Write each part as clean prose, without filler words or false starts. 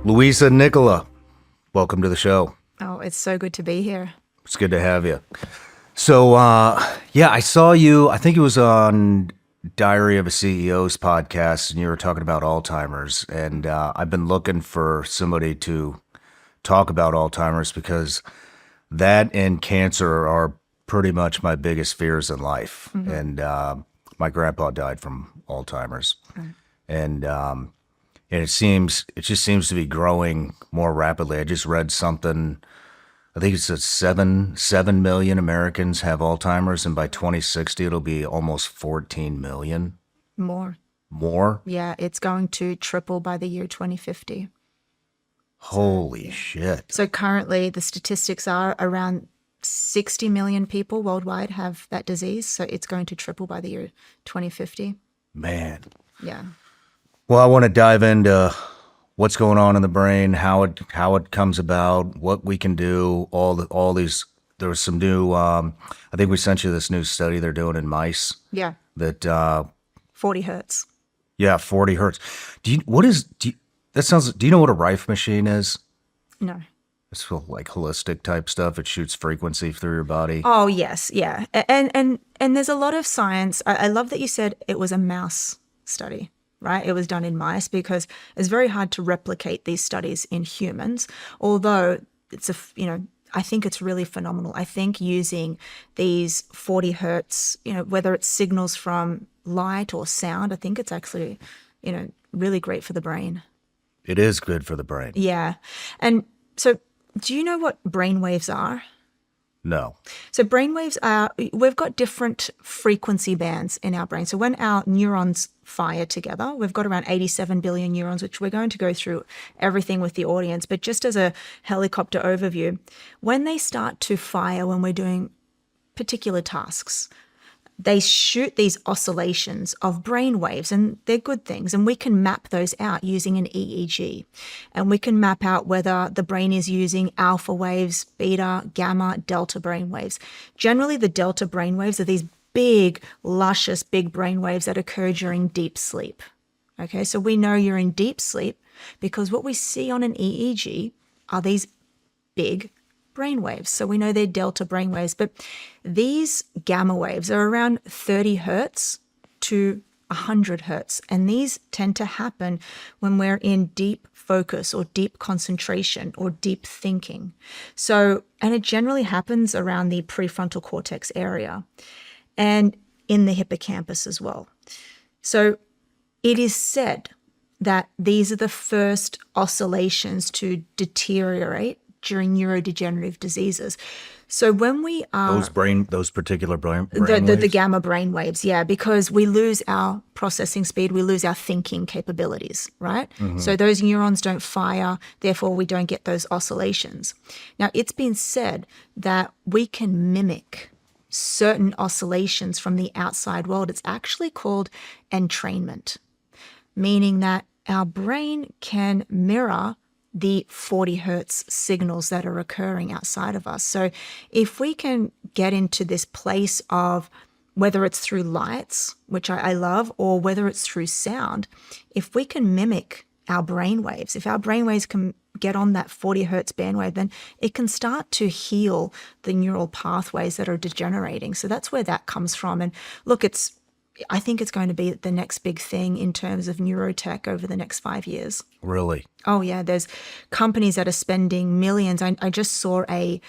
Louisa Nicola, welcome to the show. Oh, it's so good to be here. It's good to have you. So, I saw you, I think it was on Diary of a CEO's podcast, and you were talking about Alzheimer's. And I've been looking for somebody to talk about Alzheimer's because that and cancer are pretty much my biggest fears in life. Mm-hmm. And my grandpa died from Alzheimer's. Mm-hmm. And it just seems to be growing more rapidly. I just read something. I think it's that 7 million Americans have Alzheimer's, and by 2060, it'll be almost 14 million. More? Yeah, it's going to triple by the year 2050. Holy shit. So currently, the statistics are around 60 million people worldwide have that disease, so it's going to triple by the year 2050. Man. Yeah. Well, I want to dive into what's going on in the brain, how it comes about, what we can do, all these. There was some new. I think we sent you this new study they're doing in mice. Yeah. That 40 hertz. Yeah, 40 hertz. Do you know what a Rife machine is? No. It's like holistic type stuff. It shoots frequency through your body. Oh yes, yeah, and there's a lot of science. I love that you said it was a mouse study. Right? It was done in mice because it's very hard to replicate these studies in humans, although I think it's really phenomenal. I think using these 40 hertz, whether it's signals from light or sound, I think it's actually, really great for the brain. It is good for the brain. Yeah. And so do you know what brainwaves are? No. So brainwaves we've got different frequency bands in our brain. So when our neurons fire together, we've got around 87 billion neurons, which we're going to go through everything with the audience. But just as a helicopter overview, when they start to fire, when we're doing particular tasks, they shoot these oscillations of brain waves, and they're good things. And we can map those out using an EEG. And we can map out whether the brain is using alpha waves, beta, gamma, delta brain waves. Generally, the delta brain waves are these big, luscious, big brain waves that occur during deep sleep. Okay, so we know you're in deep sleep because what we see on an EEG are these big brain waves. So we know they're delta brain waves, but these gamma waves are around 30 hertz to 100 hertz. And these tend to happen when we're in deep focus or deep concentration or deep thinking. So, and it generally happens around the prefrontal cortex area and in the hippocampus as well. So it is said that these are the first oscillations to deteriorate during neurodegenerative diseases. So when we are those particular brain the waves? gamma brain waves, yeah, because we lose our processing speed, we lose our thinking capabilities, right? Mm-hmm. So those neurons don't fire, therefore we don't get those oscillations. Now it's been said that we can mimic certain oscillations from the outside world. It's actually called entrainment, meaning that our brain can mirror the 40 hertz signals that are occurring outside of us. So if we can get into this place of whether it's through lights, which I love, or whether it's through sound, if we can mimic our brain waves, if our brain waves can get on that 40 hertz bandwidth, then it can start to heal the neural pathways that are degenerating. So that's where that comes from. And look, I think it's going to be the next big thing in terms of neurotech over the next 5 years. Really? Oh, yeah. There's companies that are spending millions. I just saw a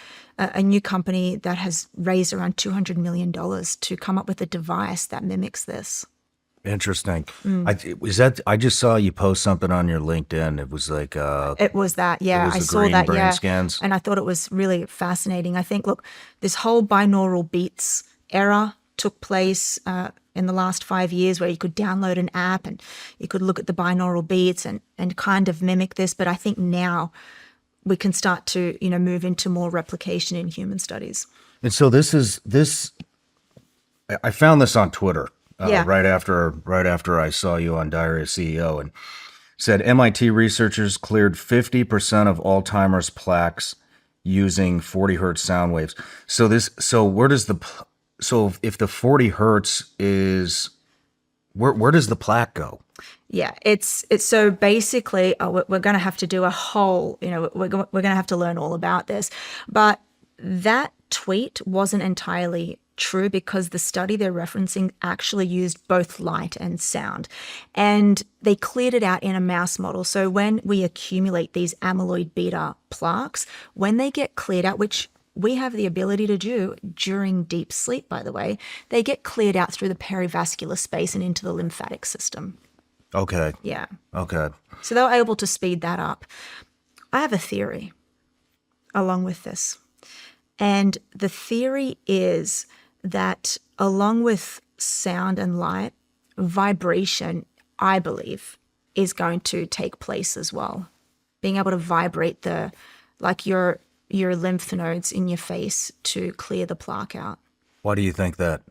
new company that has raised around $200 million to come up with a device that mimics this. Interesting. I just saw you post something on your LinkedIn. It was like it was that, yeah. I saw that, brain yeah. Scans. And I thought it was really fascinating. I think, look, this whole binaural beats era took place in the last 5 years where you could download an app and you could look at the binaural beats and kind of mimic this. But I think now we can start to, move into more replication in human studies. And so I found this on Twitter right after I saw you on Diary of CEO, and said MIT researchers cleared 50% of Alzheimer's plaques using 40 hertz sound waves. So if the 40 hertz is, where does the plaque go? Yeah, it's so basically, we're going to have to do a whole, we're going to have to learn all about this. But that tweet wasn't entirely true because the study they're referencing actually used both light and sound. And they cleared it out in a mouse model. So when we accumulate these amyloid beta plaques, when they get cleared out, which we have the ability to do during deep sleep, by the way, they get cleared out through the perivascular space and into the lymphatic system. Okay. Yeah. Okay. So they were able to speed that up. I have a theory along with this. And the theory is that along with sound and light, vibration, I believe, is going to take place as well. Being able to vibrate your lymph nodes in your face to clear the plaque out. Why do you think that?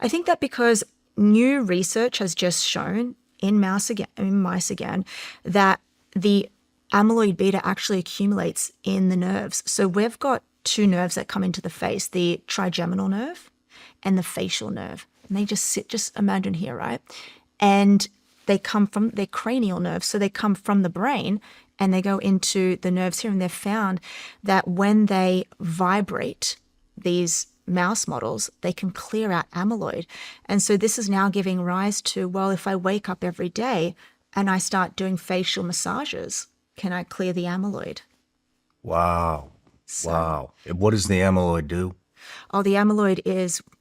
I think that because new research has just shown in mice again, that the amyloid beta actually accumulates in the nerves. So we've got two nerves that come into the face, the trigeminal nerve and the facial nerve. And they just sit, just imagine here, right? And they come from their cranial nerves. So they come from the brain and they go into the nerves here. And they've found that when they vibrate these mouse models, they can clear out amyloid. And so this is now giving rise to, well, if I wake up every day and I start doing facial massages, can I clear the amyloid? Wow. Wow. What does the amyloid do? Oh, the amyloid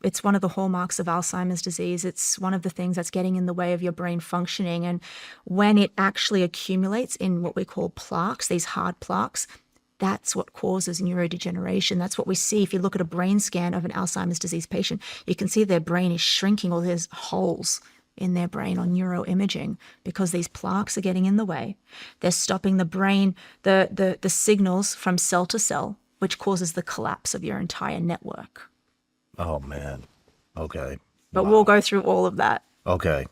it's one of the hallmarks of Alzheimer's disease. It's one of the things that's getting in the way of your brain functioning. And when it actually accumulates in what we call plaques, these hard plaques, that's what causes neurodegeneration. That's what we see. If you look at a brain scan of an Alzheimer's disease patient, you can see their brain is shrinking or there's holes in their brain on neuroimaging because these plaques are getting in the way. They're stopping the brain, the signals from cell to cell, which causes the collapse of your entire network. Oh, man. Okay. But we'll go through all of that. Okay.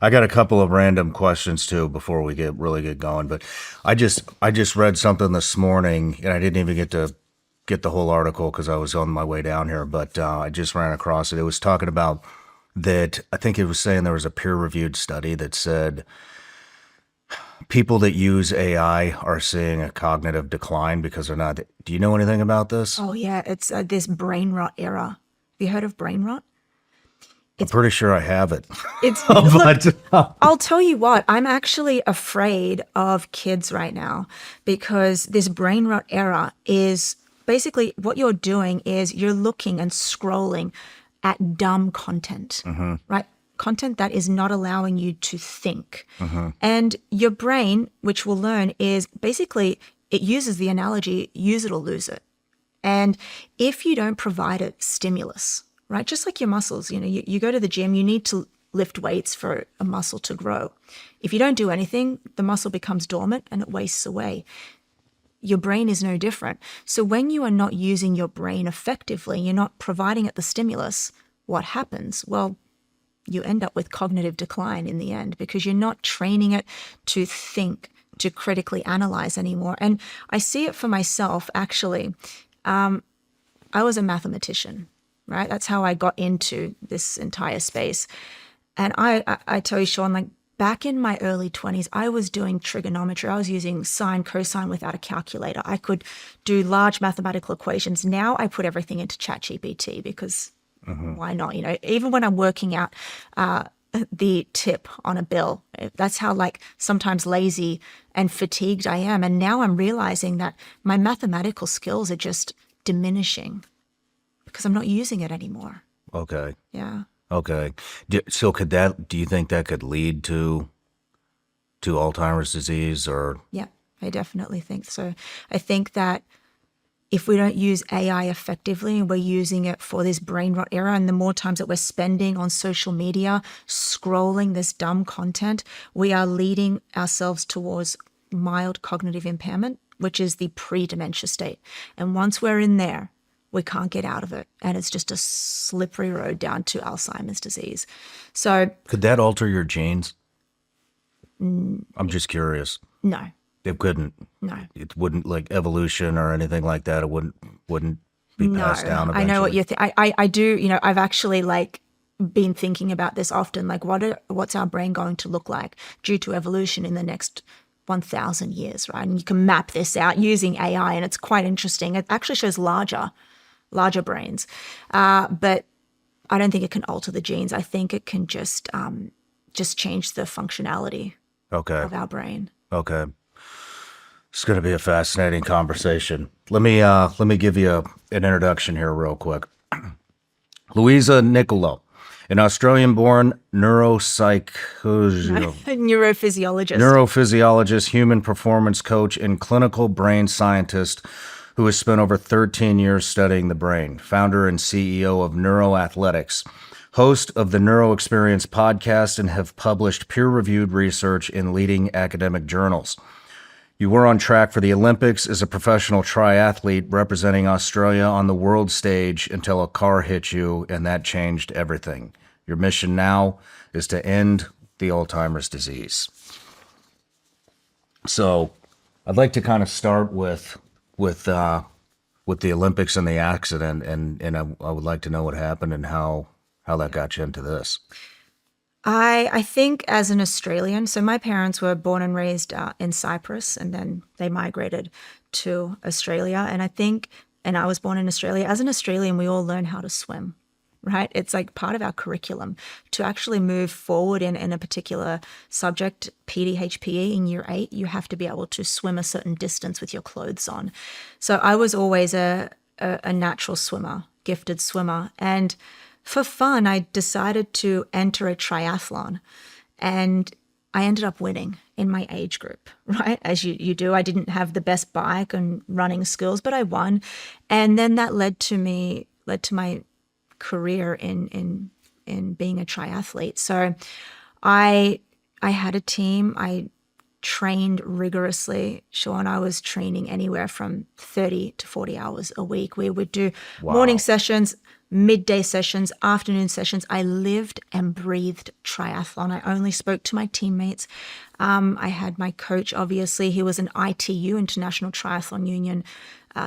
I got a couple of random questions too before we really get going. But I just read something this morning, and I didn't even get the whole article because I was on my way down here. But I just ran across it. It was talking about that. I think it was saying there was a peer-reviewed study that said people that use AI are seeing a cognitive decline because they're not. Do you know anything about this? Oh yeah, it's this brain rot era. Have you heard of brain rot? I'm pretty sure I have it. It's But I'll tell you what, I'm actually afraid of kids right now because this brain rot era is basically what you're doing is you're looking and scrolling at dumb content, right? Content that is not allowing you to think. And your brain, which we'll learn, is basically, it uses the analogy, use it or lose it. And if you don't provide a stimulus, right? Just like your muscles, you go to the gym, you need to lift weights for a muscle to grow. If you don't do anything, the muscle becomes dormant and it wastes away. Your brain is no different. So when you are not using your brain effectively, you're not providing it the stimulus, what happens? Well, you end up with cognitive decline in the end because you're not training it to think, to critically analyze anymore. And I see it for myself, actually. I was a mathematician. Right? That's how I got into this entire space. And I tell you, Shawn, like back in my early 20s, I was doing trigonometry. I was using sine, cosine without a calculator. I could do large mathematical equations. Now I put everything into ChatGPT because why not? Even when I'm working out the tip on a bill, that's how like sometimes lazy and fatigued I am. And now I'm realizing that my mathematical skills are just diminishing because I'm not using it anymore. okay. Yeah. Okay. So do you think that could lead to Alzheimer's disease or? Yeah, I definitely think so. I think that if we don't use AI effectively and we're using it for this brain rot era, and the more times that we're spending on social media, scrolling this dumb content, we are leading ourselves towards mild cognitive impairment, which is the pre-dementia state. And once we're in there, we can't get out of it. And it's just a slippery road down to Alzheimer's disease. So could that alter your genes? I'm just curious. no, It couldn't. no. It wouldn't, like evolution or anything like that. It wouldn't be passed down eventually. I know what you're I do, I've actually been thinking about this often, like what's our brain going to look like due to evolution in the next 1,000 years, right? And you can map this out using AI, and it's quite interesting. It actually shows larger brains, but I don't think it can alter the genes. I think it can just change the functionality Okay. of our brain. Okay. It's going to be a fascinating conversation. Let me give you an introduction here real quick. Louisa Nicola, an Australian-born neurophysiologist, human performance coach, and clinical brain scientist who has spent over 13 years studying the brain, founder and CEO of Neuro Athletics, host of the Neuro Experience podcast, and have published peer-reviewed research in leading academic journals. You were on track for the Olympics as a professional triathlete representing Australia on the world stage until a car hit you, and that changed everything. Your mission now is to end the Alzheimer's disease. So I'd like to kind of start with the Olympics and the accident, and I would like to know what happened and how that got you into this. I think as an Australian, so my parents were born and raised in Cyprus, and then they migrated to Australia. And I was born in Australia. As an Australian, we all learn how to swim, right? It's like part of our curriculum to actually move forward in a particular subject, PDHPE in year 8, you have to be able to swim a certain distance with your clothes on. So I was always a natural swimmer, gifted swimmer. And for fun, I decided to enter a triathlon, and I ended up winning in my age group, right? As you do. I didn't have the best bike and running skills, but I won. And then that led to my career in being a triathlete. So I had a team. I trained rigorously. Shawn, I was training anywhere from 30 to 40 hours a week. We would do morning sessions, midday sessions, afternoon sessions. I lived and breathed triathlon. I only spoke to my teammates. I had my coach, obviously. He was an ITU, International Triathlon Union,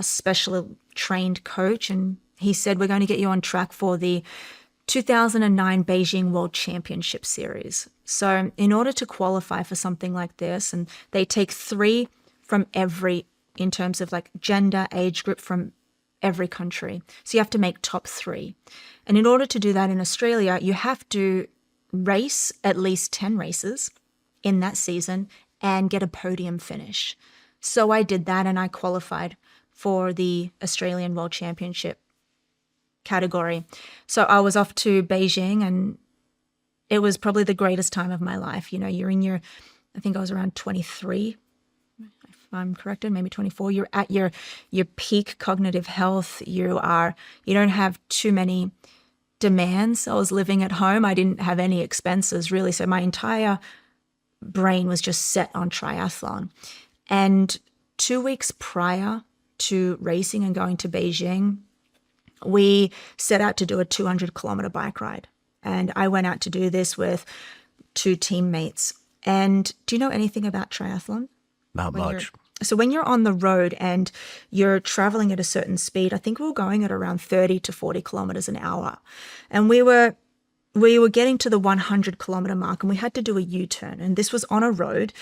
special trained coach. And he said, we're going to get you on track for the 2009 Beijing World Championship Series. So in order to qualify for something like this, and they take 3 from every, in terms of like gender, age group, from every country. So you have to make top 3. And in order to do that in Australia, you have to race at least 10 races in that season and get a podium finish. So I did that, and I qualified for the Australian World Championship category. So I was off to Beijing, and it was probably the greatest time of my life. You know, you're in your, I think I was around 23, if I'm corrected, maybe 24. You're at your peak cognitive health. You don't have too many demands. I was living at home. I didn't have any expenses really. So my entire brain was just set on triathlon. And 2 weeks prior to racing and going to Beijing, we set out to do a 200-kilometer bike ride. And I went out to do this with 2 teammates. And do you know anything about triathlon? Not much. So when you're on the road and you're traveling at a certain speed, I think we were going at around 30 to 40 kilometers an hour. And we were getting to the 100-kilometer mark, and we had to do a U-turn. And this was on a road.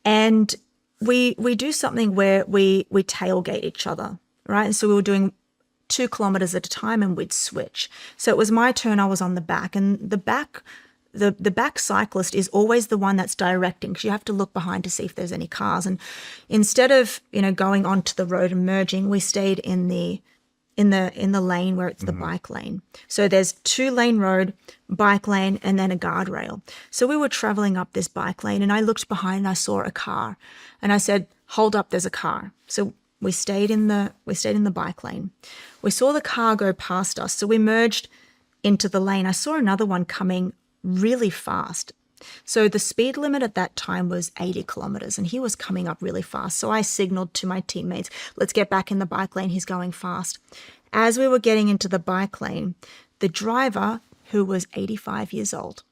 And we do something where we tailgate each other, right? And so we were doing 2 kilometers at a time, and we'd switch. So it was my turn. I was on the back, and the back cyclist is always the one that's directing, because you have to look behind to see if there's any cars. And instead of going onto the road and merging, we stayed in the lane where it's the bike lane. So there's 2-lane road, bike lane, and then a guardrail. So we were traveling up this bike lane, and I looked behind and I saw a car, and I said, "Hold up, there's a car." So we stayed in the bike lane. We saw the car go past us, so we merged into the lane. I saw another one coming really fast. So the speed limit at that time was 80 kilometers, and he was coming up really fast. So I signaled to my teammates, "Let's get back in the bike lane. He's going fast." As we were getting into the bike lane, the driver, who was 85 years old,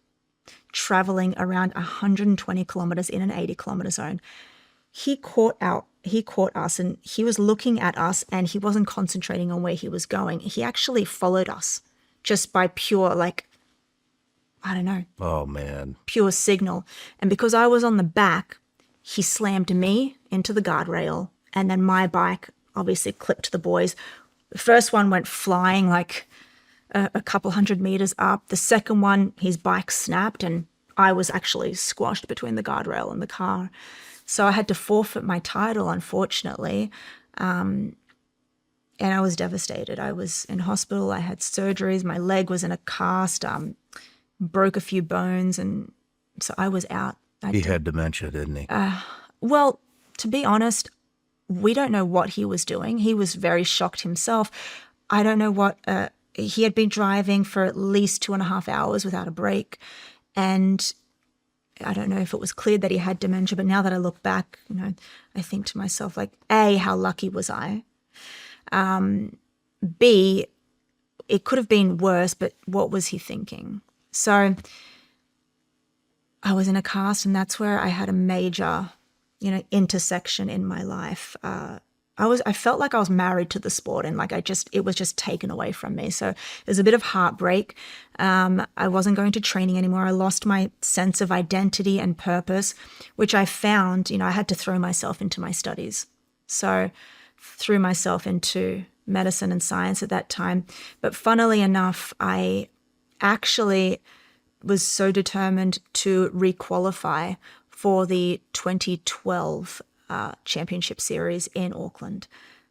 traveling around 120 kilometers in an 80-kilometer zone, he caught us, and he was looking at us, and he wasn't concentrating on where he was going. He actually followed us just by pure I don't know, Oh, man. pure signal. And because I was on the back, he slammed me into the guardrail, and then my bike obviously clipped the boys. The first one went flying like a couple 100 meters up. The second one, his bike snapped, and I was actually squashed between the guardrail and the car. So I had to forfeit my title, unfortunately. And I was devastated. I was in hospital. I had surgeries. My leg was in a cast, broke a few bones. And so I was out. He had dementia, didn't he? Well, to be honest, we don't know what he was doing. He was very shocked himself. I don't know what, he had been driving for at least 2.5 hours without a break. And I don't know if it was clear that he had dementia, but now that I look back, I think to myself, like, A, how lucky was I? B, it could have been worse, but what was he thinking? So I was in a cast, and that's where I had a major, intersection in my life. I felt like I was married to the sport, and it was just taken away from me. So there's a bit of heartbreak. I wasn't going to training anymore. I lost my sense of identity and purpose, which I found, I had to throw myself into my studies. So threw myself into medicine and science at that time. But funnily enough, I actually was so determined to requalify for the 2012 championship series in Auckland.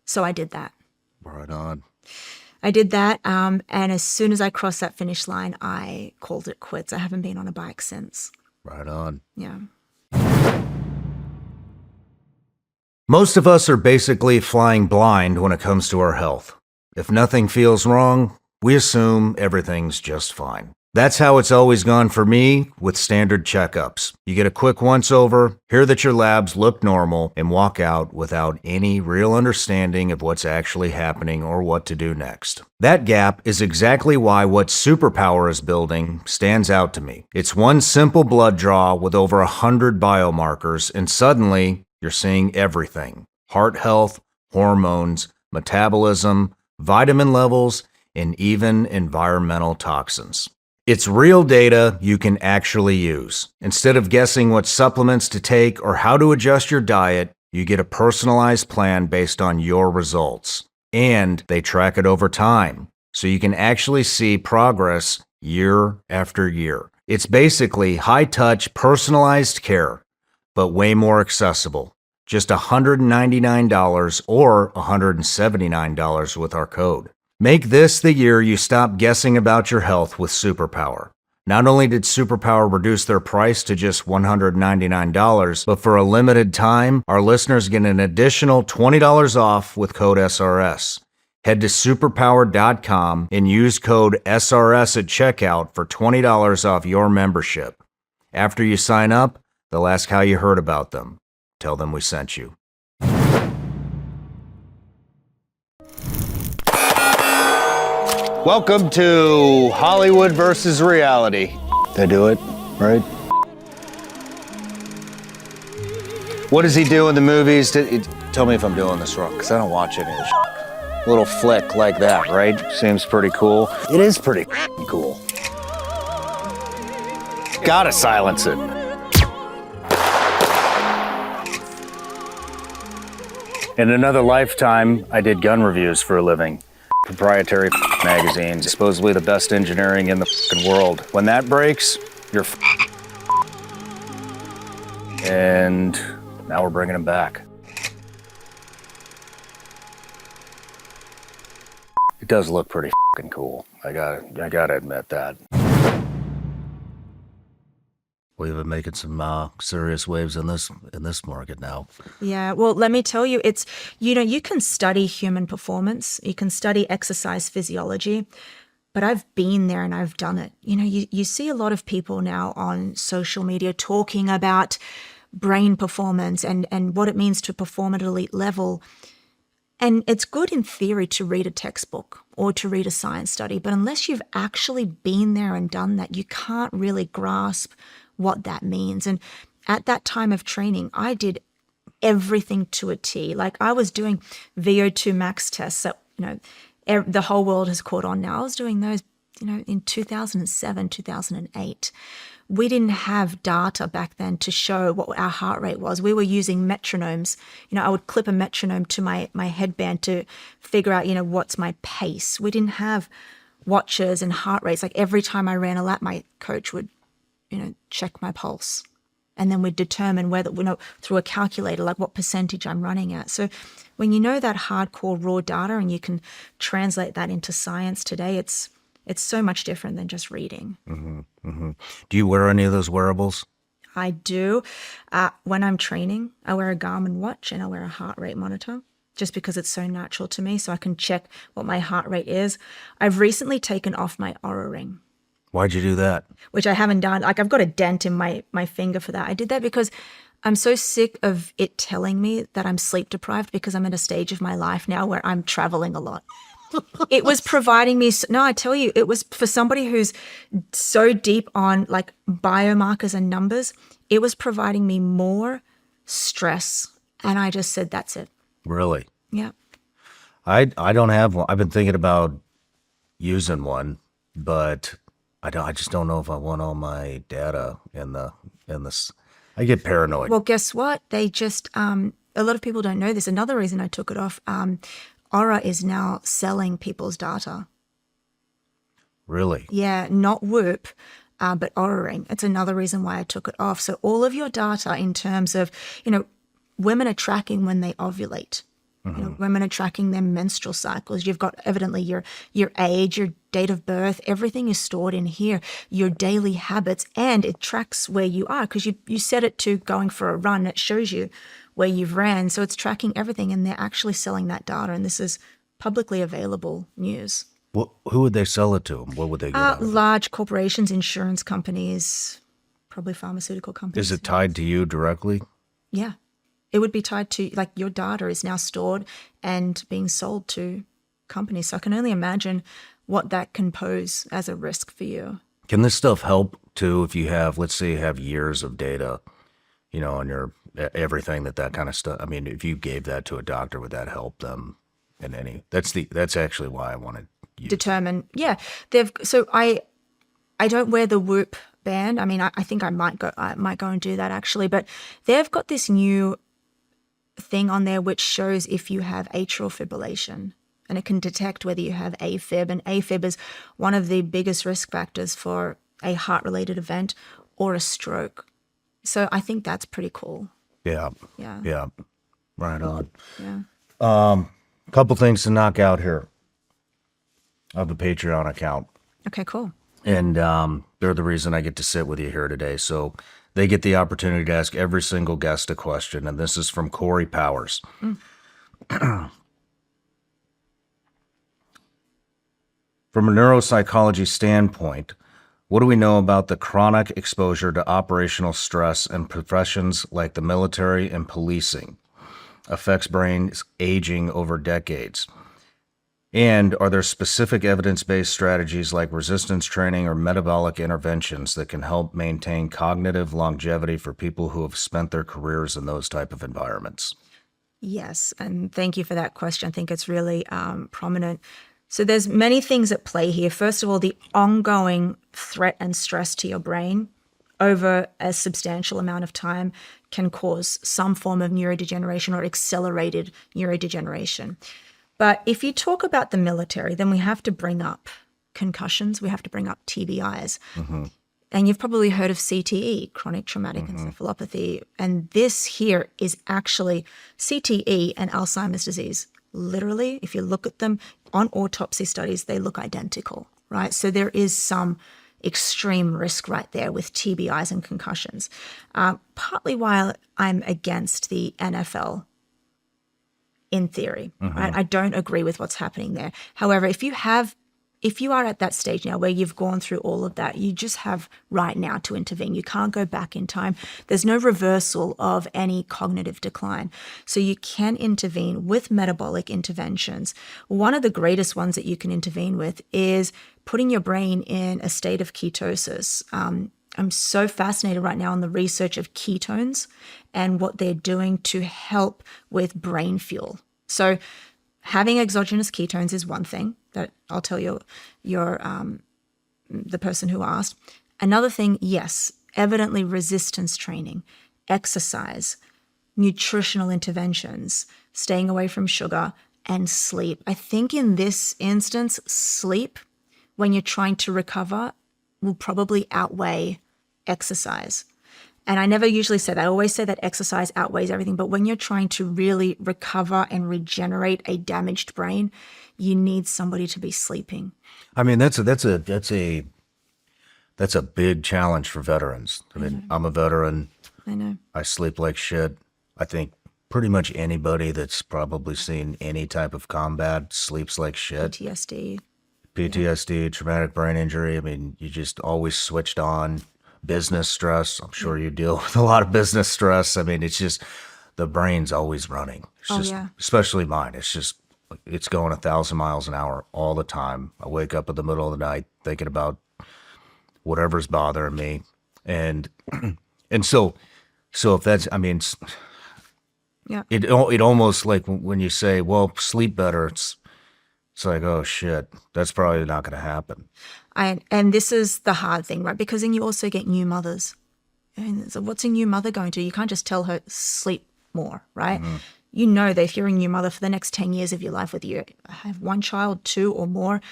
So I did that. Right on. I did that. And as soon as I crossed that finish line, I called it quits. I haven't been on a bike since. Right on. Yeah. Most of us are basically flying blind when it comes to our health. If nothing feels wrong, we assume everything's just fine. That's how it's always gone for me with standard checkups. You get a quick once-over, hear that your labs look normal, and walk out without any real understanding of what's actually happening or what to do next. That gap is exactly why what Superpower is building stands out to me. It's one simple blood draw with over 100 biomarkers, and suddenly you're seeing everything: heart health, hormones, metabolism, vitamin levels, and even environmental toxins. It's real data you can actually use. Instead of guessing what supplements to take or how to adjust your diet, you get a personalized plan based on your results. And they track it over time, so you can actually see progress year after year. It's basically high-touch, personalized care, but way more accessible. Just $199 or $179 with our code. Make this the year you stop guessing about your health with Superpower. Not only did Superpower reduce their price to just $199, but for a limited time, our listeners get an additional $20 off with code SRS. Head to superpower.com and use code SRS at checkout for $20 off your membership. After you sign up, they'll ask how you heard about them. Tell them we sent you. Welcome to Hollywood versus reality. They do it, right? What does he do in the movies? Tell me if I'm doing this wrong, because I don't watch any of this shit. Little flick like that, right? Seems pretty cool. It is pretty cool. Gotta silence it. In another lifetime, I did gun reviews for a living. Proprietary magazines, supposedly the best engineering in the world. When that breaks, you're and now we're bringing them back. It does look pretty cool. I gotta admit that. We've been making some serious waves in this market now. Yeah, well, let me tell you, it's, you can study human performance, you can study exercise physiology, but I've been there and I've done it. You see a lot of people now on social media talking about brain performance and what it means to perform at elite level. And it's good in theory to read a textbook or to read a science study, but unless you've actually been there and done that, you can't really grasp what that means. And at that time of training, I did everything to a T. Like I was doing VO2 max tests that, the whole world has caught on now. I was doing those in 2007, 2008. We didn't have data back then to show what our heart rate was. We were using metronomes. I would clip a metronome to my headband to figure out, what's my pace. We didn't have watches and heart rates. Like every time I ran a lap, my coach would, check my pulse. And then we'd determine whether, through a calculator, like what percentage I'm running at. So when you know that hardcore raw data and you can translate that into science today, it's so much different than just reading. Do you wear any of those wearables? I do. When I'm training, I wear a Garmin watch and I wear a heart rate monitor just because it's so natural to me, so I can check what my heart rate is. I've recently taken off my Oura ring. Why'd you do that? Which I haven't done. Like I've got a dent in my finger for that. I did that because I'm so sick of it telling me that I'm sleep deprived because I'm at a stage of my life now where I'm traveling a lot. It was providing me, no, I tell you, it was for somebody who's so deep on like biomarkers and numbers, it was providing me more stress. And I just said, that's it. Really? Yeah. I don't have one. I've been thinking about using one, but I just don't know if I want all my data in this. I get paranoid. Well, guess what? They just, a lot of people don't know this. Another reason I took it off, Aura is now selling people's data. Really? Yeah, not Whoop, but Aura Ring. It's another reason why I took it off. So all of your data in terms of, women are tracking when they ovulate. Women are tracking their menstrual cycles. You've got evidently your age, your date of birth, everything is stored in here, your daily habits, and it tracks where you are because you set it to going for a run. It shows you where you've ran. So it's tracking everything, and they're actually selling that data, and this is publicly available news. Who would they sell it to? What would they get out of it? Large corporations, insurance companies, probably pharmaceutical companies. Is it tied to you directly? Yeah. It would be tied to, like, your data is now stored and being sold to companies. So I can only imagine what that can pose as a risk for you. Can this stuff help too if you have, let's say you have years of data, on your everything that kind of stuff? I mean, if you gave that to a doctor, would that help them in any? That's actually why I wanted you. Determine, yeah. So I don't wear the Whoop band. I mean, I think I might go and do that actually, but they've got this new thing on there which shows if you have atrial fibrillation, and it can detect whether you have AFib, and AFib is one of the biggest risk factors for a heart-related event or a stroke. So I think that's pretty cool. Yeah. Right on. Yeah. Couple things to knock out here. I have a Patreon account. Okay, cool. And they're the reason I get to sit with you here today. So they get the opportunity to ask every single guest a question, and this is from Corey Powers. From a neuropsychology standpoint, what do we know about the chronic exposure to operational stress in professions like the military and policing affects brains aging over decades? And are there specific evidence-based strategies like resistance training or metabolic interventions that can help maintain cognitive longevity for people who have spent their careers in those type of environments? Yes, and thank you for that question. I think it's really prominent. So there's many things at play here. First of all, the ongoing threat and stress to your brain over a substantial amount of time can cause some form of neurodegeneration or accelerated neurodegeneration. But if you talk about the military, then we have to bring up concussions, we have to bring up TBIs. And you've probably heard of CTE, chronic traumatic encephalopathy. And this here is actually CTE and Alzheimer's disease. Literally, if you look at them on autopsy studies, they look identical, right? So there is some extreme risk right there with TBIs and concussions. Partly why I'm against the NFL in theory, right? I don't agree with what's happening there. However, if you are at that stage now where you've gone through all of that, you just have right now to intervene. You can't go back in time. There's no reversal of any cognitive decline. So you can intervene with metabolic interventions. One of the greatest ones that you can intervene with is putting your brain in a state of ketosis. I'm so fascinated right now on the research of ketones and what they're doing to help with brain fuel. So having exogenous ketones is one thing that I'll tell your the person who asked. Another thing, yes, evidently resistance training, exercise, nutritional interventions, staying away from sugar, and sleep. I think in this instance, sleep, when you're trying to recover, will probably outweigh exercise. And I never usually say that. I always say that exercise outweighs everything. But when you're trying to really recover and regenerate a damaged brain, you need somebody to be sleeping. I mean, that's a big challenge for veterans. I mean, I'm a veteran. I know. I sleep like shit. I think pretty much anybody that's probably seen any type of combat sleeps like shit. PTSD, traumatic brain injury. I mean, you just always switched on. Business stress. I'm sure you deal with a lot of business stress. I mean, it's just the brain's always running. It's especially mine. It's going 1,000 miles an hour all the time. I wake up in the middle of the night thinking about whatever's bothering me, and so if that's, I mean, it almost like when you say, well, sleep better, it's like, oh shit, that's probably not going to happen. And this is the hard thing, right? Because then you also get new mothers. And so what's a new mother going to do? You can't just tell her sleep more, right? Mm-hmm. You know that if you're a new mother for the next 10 years of your life, whether you have one child, two or more,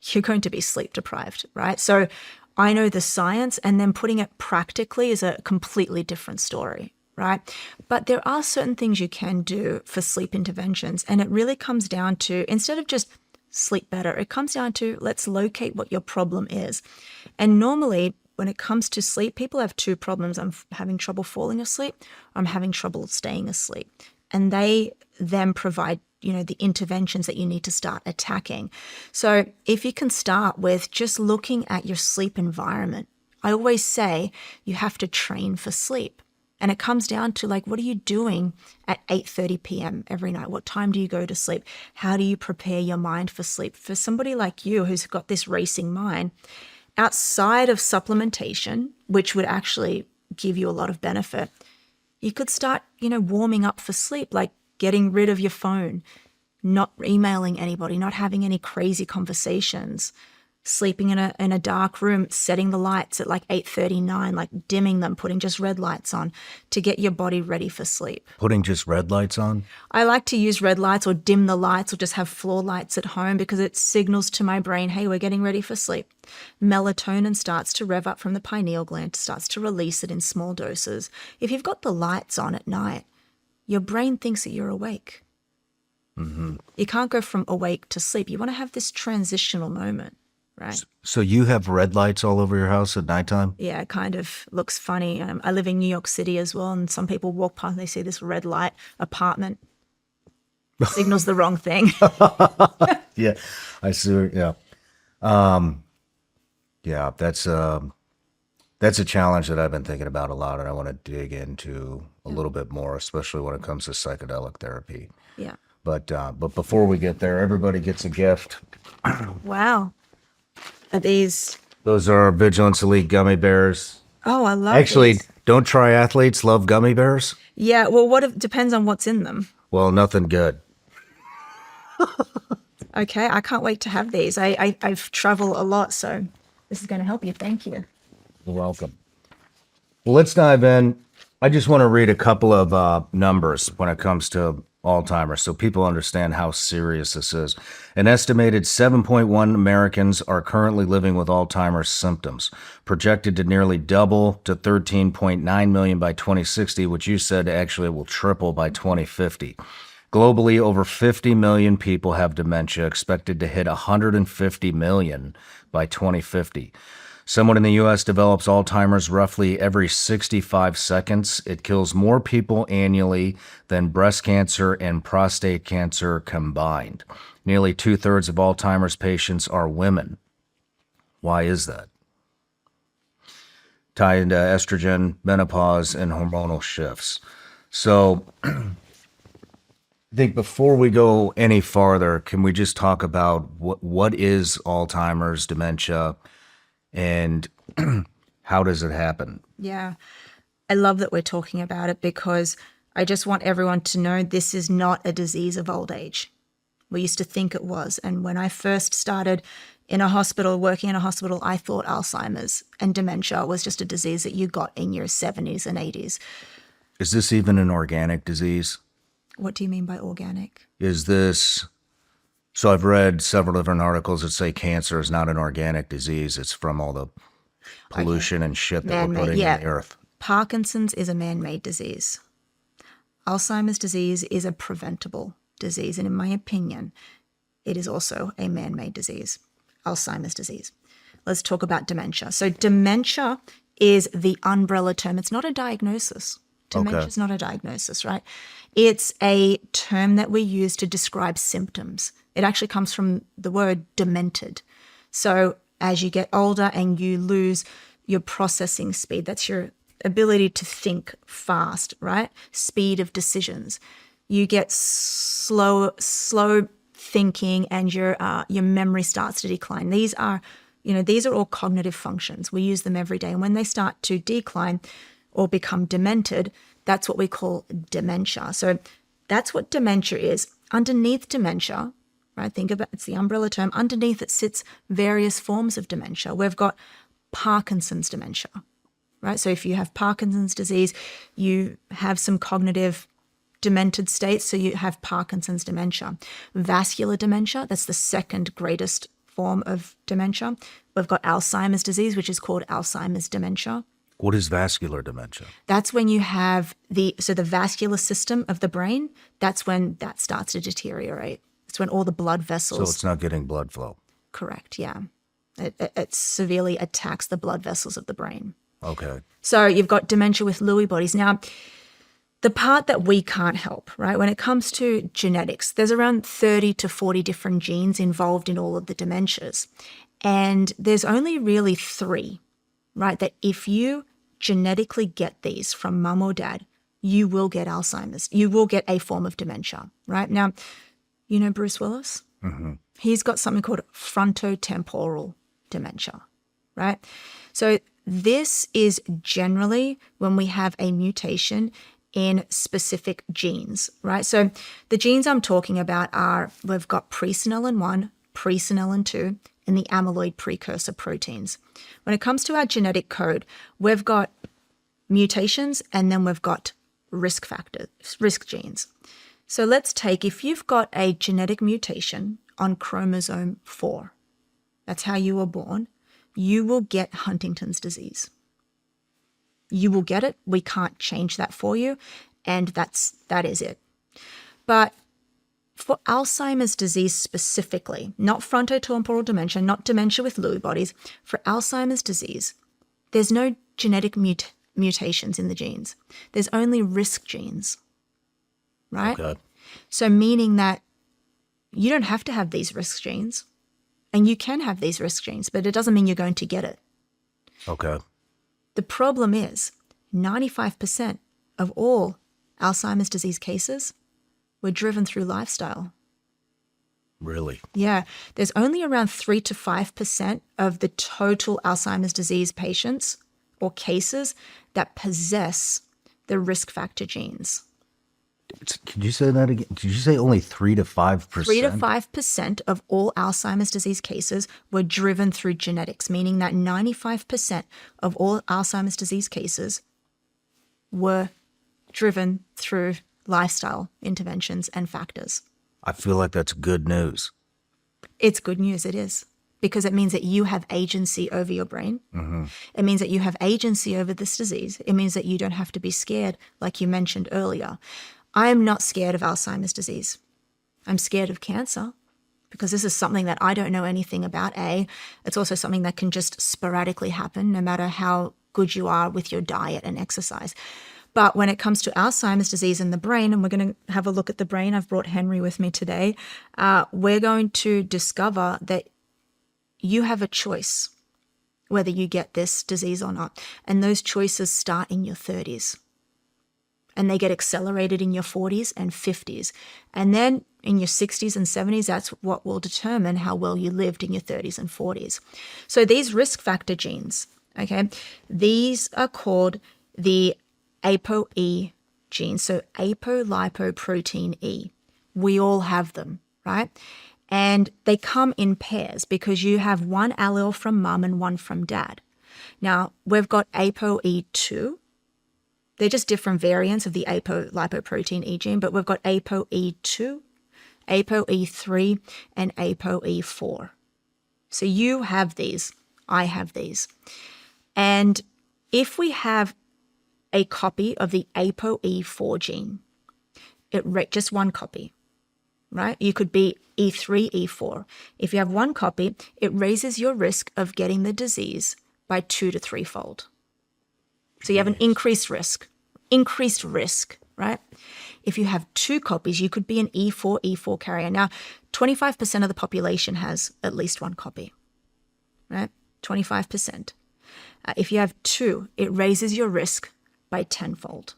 you're going to be sleep deprived, right? So I know the science, and then putting it practically is a completely different story, right? But there are certain things you can do for sleep interventions. And it really comes down to, instead of just sleep better, it comes down to, let's locate what your problem is. And normally when it comes to sleep, people have two problems. I'm having trouble falling asleep, I'm having trouble staying asleep. And they then provide, the interventions that you need to start attacking. So if you can start with just looking at your sleep environment, I always say you have to train for sleep. And it comes down to, like, what are you doing at 8:30 p.m. every night? What time do you go to sleep? How do you prepare your mind for sleep? For somebody like you who's got this racing mind, outside of supplementation, which would actually give you a lot of benefit, you could start, warming up for sleep, like getting rid of your phone, not emailing anybody, not having any crazy conversations, sleeping in a dark room, setting the lights at like 8:39, like dimming them, putting just red lights on to get your body ready for sleep. Putting just red lights on? I like to use red lights or dim the lights or just have floor lights at home because it signals to my brain, hey, we're getting ready for sleep. Melatonin starts to rev up from the pineal gland, starts to release it in small doses. If you've got the lights on at night, your brain thinks that you're awake. Mm-hmm. You can't go from awake to sleep. You want to have this transitional moment. Right. So you have red lights all over your house at nighttime? Yeah, it kind of looks funny. I live in New York City as well, and some people walk past, they see this red light apartment. Signals the wrong thing. Yeah, I see. Yeah. Yeah, that's a challenge that I've been thinking about a lot, and I want to dig into a little bit more, especially when it comes to psychedelic therapy. Yeah. But before we get there, everybody gets a gift. Wow. Are these? Those are Vigilance Elite gummy bears. Oh, I love Actually, these. Don't triathletes love gummy bears? Yeah, well, depends on what's in them. Well, nothing good. Okay, I can't wait to have these. I've traveled a lot, so this is going to help you. Thank you. You're welcome. Well, let's dive in. I just want to read a couple of numbers when it comes to Alzheimer's so people understand how serious this is. An estimated 7.1 Americans are currently living with Alzheimer's symptoms, projected to nearly double to 13.9 million by 2060, which you said actually will triple by 2050. Globally, over 50 million people have dementia, expected to hit 150 million by 2050. Someone in the U.S. develops Alzheimer's roughly every 65 seconds. It kills more people annually than breast cancer and prostate cancer combined. Nearly 2/3 of Alzheimer's patients are women. Why is that? Tied into estrogen, menopause, and hormonal shifts. So I think before we go any farther, can we just talk about what is Alzheimer's, dementia, and how does it happen? Yeah, I love that we're talking about it because I just want everyone to know this is not a disease of old age. We used to think it was. And when I first started in a hospital, working in a hospital, I thought Alzheimer's and dementia was just a disease that you got in your 70s and 80s. Is this even an organic disease? What do you mean by organic? Is this... So I've read several different articles that say cancer is not an organic disease. It's from all the pollution and shit that we're putting in the earth. Parkinson's is a man-made disease. Alzheimer's disease is a preventable disease. And in my opinion, it is also a man-made disease, Alzheimer's disease. Let's talk about dementia. So dementia is the umbrella term. It's not a diagnosis. Dementia is not a diagnosis, right? It's a term that we use to describe symptoms. It actually comes from the word demented. So as you get older and you lose your processing speed, that's your ability to think fast, right? Speed of decisions. You get slow thinking, and your memory starts to decline. These are all cognitive functions. We use them every day. And when they start to decline or become demented, that's what we call dementia. So that's what dementia is. Underneath dementia, right? Think about it's the umbrella term. Underneath it sits various forms of dementia. We've got Parkinson's dementia, right? So if you have Parkinson's disease, you have some cognitive demented states, so you have Parkinson's dementia. Vascular dementia, that's the second greatest form of dementia. We've got Alzheimer's disease, which is called Alzheimer's dementia. What is vascular dementia? That's when you have the vascular system of the brain, that's when that starts to deteriorate. It's when all the blood vessels... So it's not getting blood flow. Correct, yeah. It severely attacks the blood vessels of the brain. Okay. So you've got dementia with Lewy bodies. Now, the part that we can't help, right, when it comes to genetics, there's around 30 to 40 different genes involved in all of the dementias. And there's only really 3, right, that if you genetically get these from mum or dad, you will get Alzheimer's. You will get a form of dementia, right? Now, you know Bruce Willis? Mm-hmm. He's got something called frontotemporal dementia, right? So this is generally when we have a mutation in specific genes, right? So the genes I'm talking about are, we've got presenilin 1, presenilin 2, and the amyloid precursor proteins. When it comes to our genetic code, we've got mutations and then we've got risk factors, risk genes. So let's take, if you've got a genetic mutation on chromosome 4, that's how you were born, you will get Huntington's disease. You will get it. We can't change that for you. And that is it. But for Alzheimer's disease specifically, not frontotemporal dementia, not dementia with Lewy bodies, for Alzheimer's disease, there's no genetic mutations in the genes. There's only risk genes, right? Okay. So meaning that you don't have to have these risk genes, and you can have these risk genes, but it doesn't mean you're going to get it. Okay. The problem is 95% of all Alzheimer's disease cases were driven through lifestyle. Really? Yeah. There's only around 3 to 5% of the total Alzheimer's disease patients or cases that possess the risk factor genes. Could you say that again? Did you say only 3 to 5%? 3 to 5% of all Alzheimer's disease cases were driven through genetics, meaning that 95% of all Alzheimer's disease cases were driven through lifestyle interventions and factors. I feel like that's good news. It's good news, it is, because it means that you have agency over your brain. Mm-hmm. It means that you have agency over this disease. It means that you don't have to be scared, like you mentioned earlier. I am not scared of Alzheimer's disease. I'm scared of cancer because this is something that I don't know anything about. It's also something that can just sporadically happen no matter how good you are with your diet and exercise. But when it comes to Alzheimer's disease in the brain, and we're going to have a look at the brain, I've brought Henry with me today, we're going to discover that you have a choice whether you get this disease or not. And those choices start in your 30s. And they get accelerated in your 40s and 50s. And then in your 60s and 70s, that's what will determine how well you lived in your 30s and 40s. So these risk factor genes, okay, these are called the ApoE genes. So apolipoprotein E. We all have them, right? And they come in pairs because you have one allele from mum and one from dad. Now, we've got ApoE2. They're just different variants of the apolipoprotein E gene, but we've got ApoE2, ApoE3, and ApoE4. So you have these, I have these. And if we have a copy of the ApoE4 gene, just one copy, right? You could be E3, E4. If you have one copy, it raises your risk of getting the disease by 2 to 3-fold. So you have an increased risk, right? If you have 2 copies, you could be an E4 carrier. Now, 25% of the population has at least one copy, right? 25%. If you have 2, it raises your risk by 10-fold.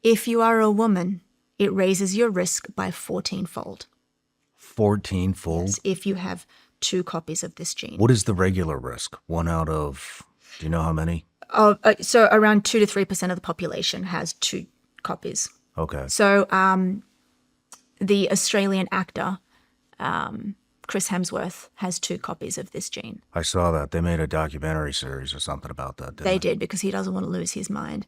If you are a woman, it raises your risk by 14-fold. 14-fold? Yes, if you have 2 copies of this gene. What is the regular risk? 1 out of, do you know how many? So around 2 to 3% of the population has 2 copies. Okay. So the Australian actor, Chris Hemsworth, has 2 copies of this gene. I saw that. They made a documentary series or something about that, didn't They did, because he doesn't want to lose his mind.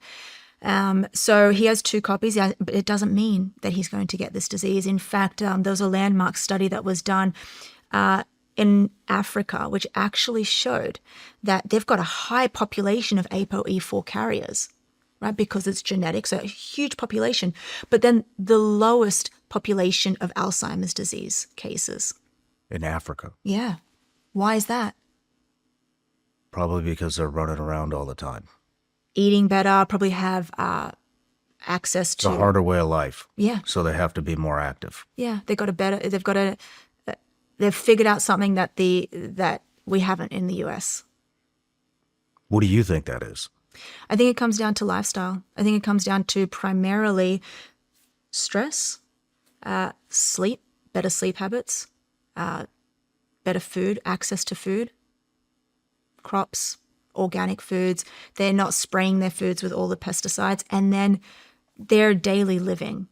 So he has 2 copies, but it doesn't mean that he's going to get this disease. In fact, there was a landmark study that was done in Africa, which actually showed that they've got a high population of ApoE4 carriers, right? Because it's genetic, so a huge population, but then the lowest population of Alzheimer's disease cases. In Africa? Yeah. Why is that? Probably because they're running around all the time. Eating better, probably have access to It's a harder way of life. Yeah. So they have to be more active. Yeah, they've figured out something that we haven't in the US. What do you think that is? I think it comes down to lifestyle. I think it comes down to primarily stress, sleep, better sleep habits, better food, access to food, crops, organic foods. They're not spraying their foods with all the pesticides. And then their daily living,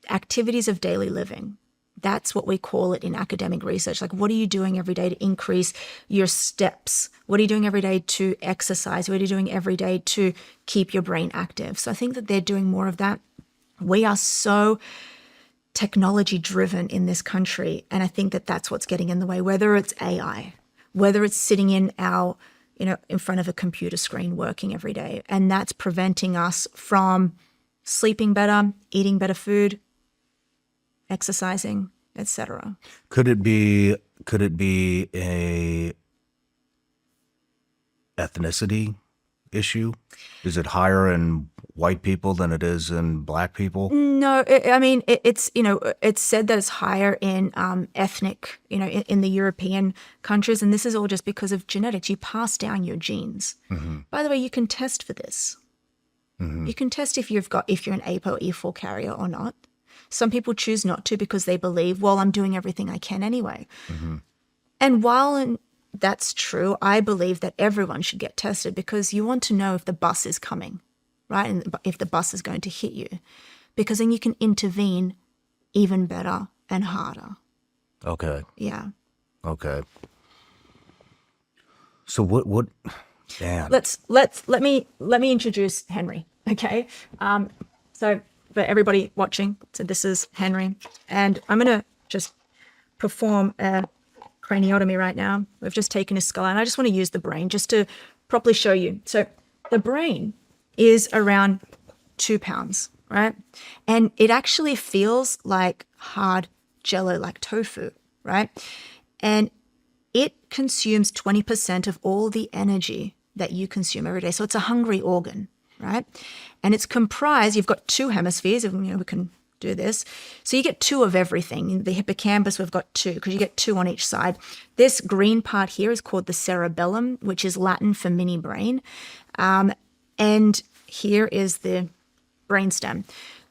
activities of daily living. That's what we call it in academic research. Like, what are you doing every day to increase your steps? What are you doing every day to exercise? What are you doing every day to keep your brain active? So I think that they're doing more of that. We are so technology driven in this country. And I think that that's what's getting in the way, whether it's AI, whether it's sitting in our, in front of a computer screen working every day. And that's preventing us from sleeping better, eating better food, exercising, etc. Could it be a ethnicity issue? Is it higher in white people than it is in black people? No, it's said that it's higher in ethnic, in the European countries, and this is all just because of genetics. You pass down your genes. Mm-hmm. By the way, you can test for this. Mm-hmm. You can test if you're an ApoE4 carrier or not. Some people choose not to because they believe, well, I'm doing everything I can anyway. Mm-hmm. And while that's true, I believe that everyone should get tested because you want to know if the bus is coming, right? And if the bus is going to hit you, because then you can intervene even better and harder. Okay. Yeah. Okay. So what, Dan? Let me introduce Henry. Okay. So for everybody watching, so this is Henry, and I'm going to just perform a craniotomy right now. We've just taken his skull, and I just want to use the brain just to properly show you. So the brain is around 2 pounds, right? And it actually feels like hard jello, like tofu, right? And it consumes 20% of all the energy that you consume every day. So it's a hungry organ, right? And it's comprised, you've got 2 hemispheres, we can do this. So you get 2 of everything. In the hippocampus, we've got 2 because you get 2 on each side. This green part here is called the cerebellum, which is Latin for mini brain. And here is the brainstem.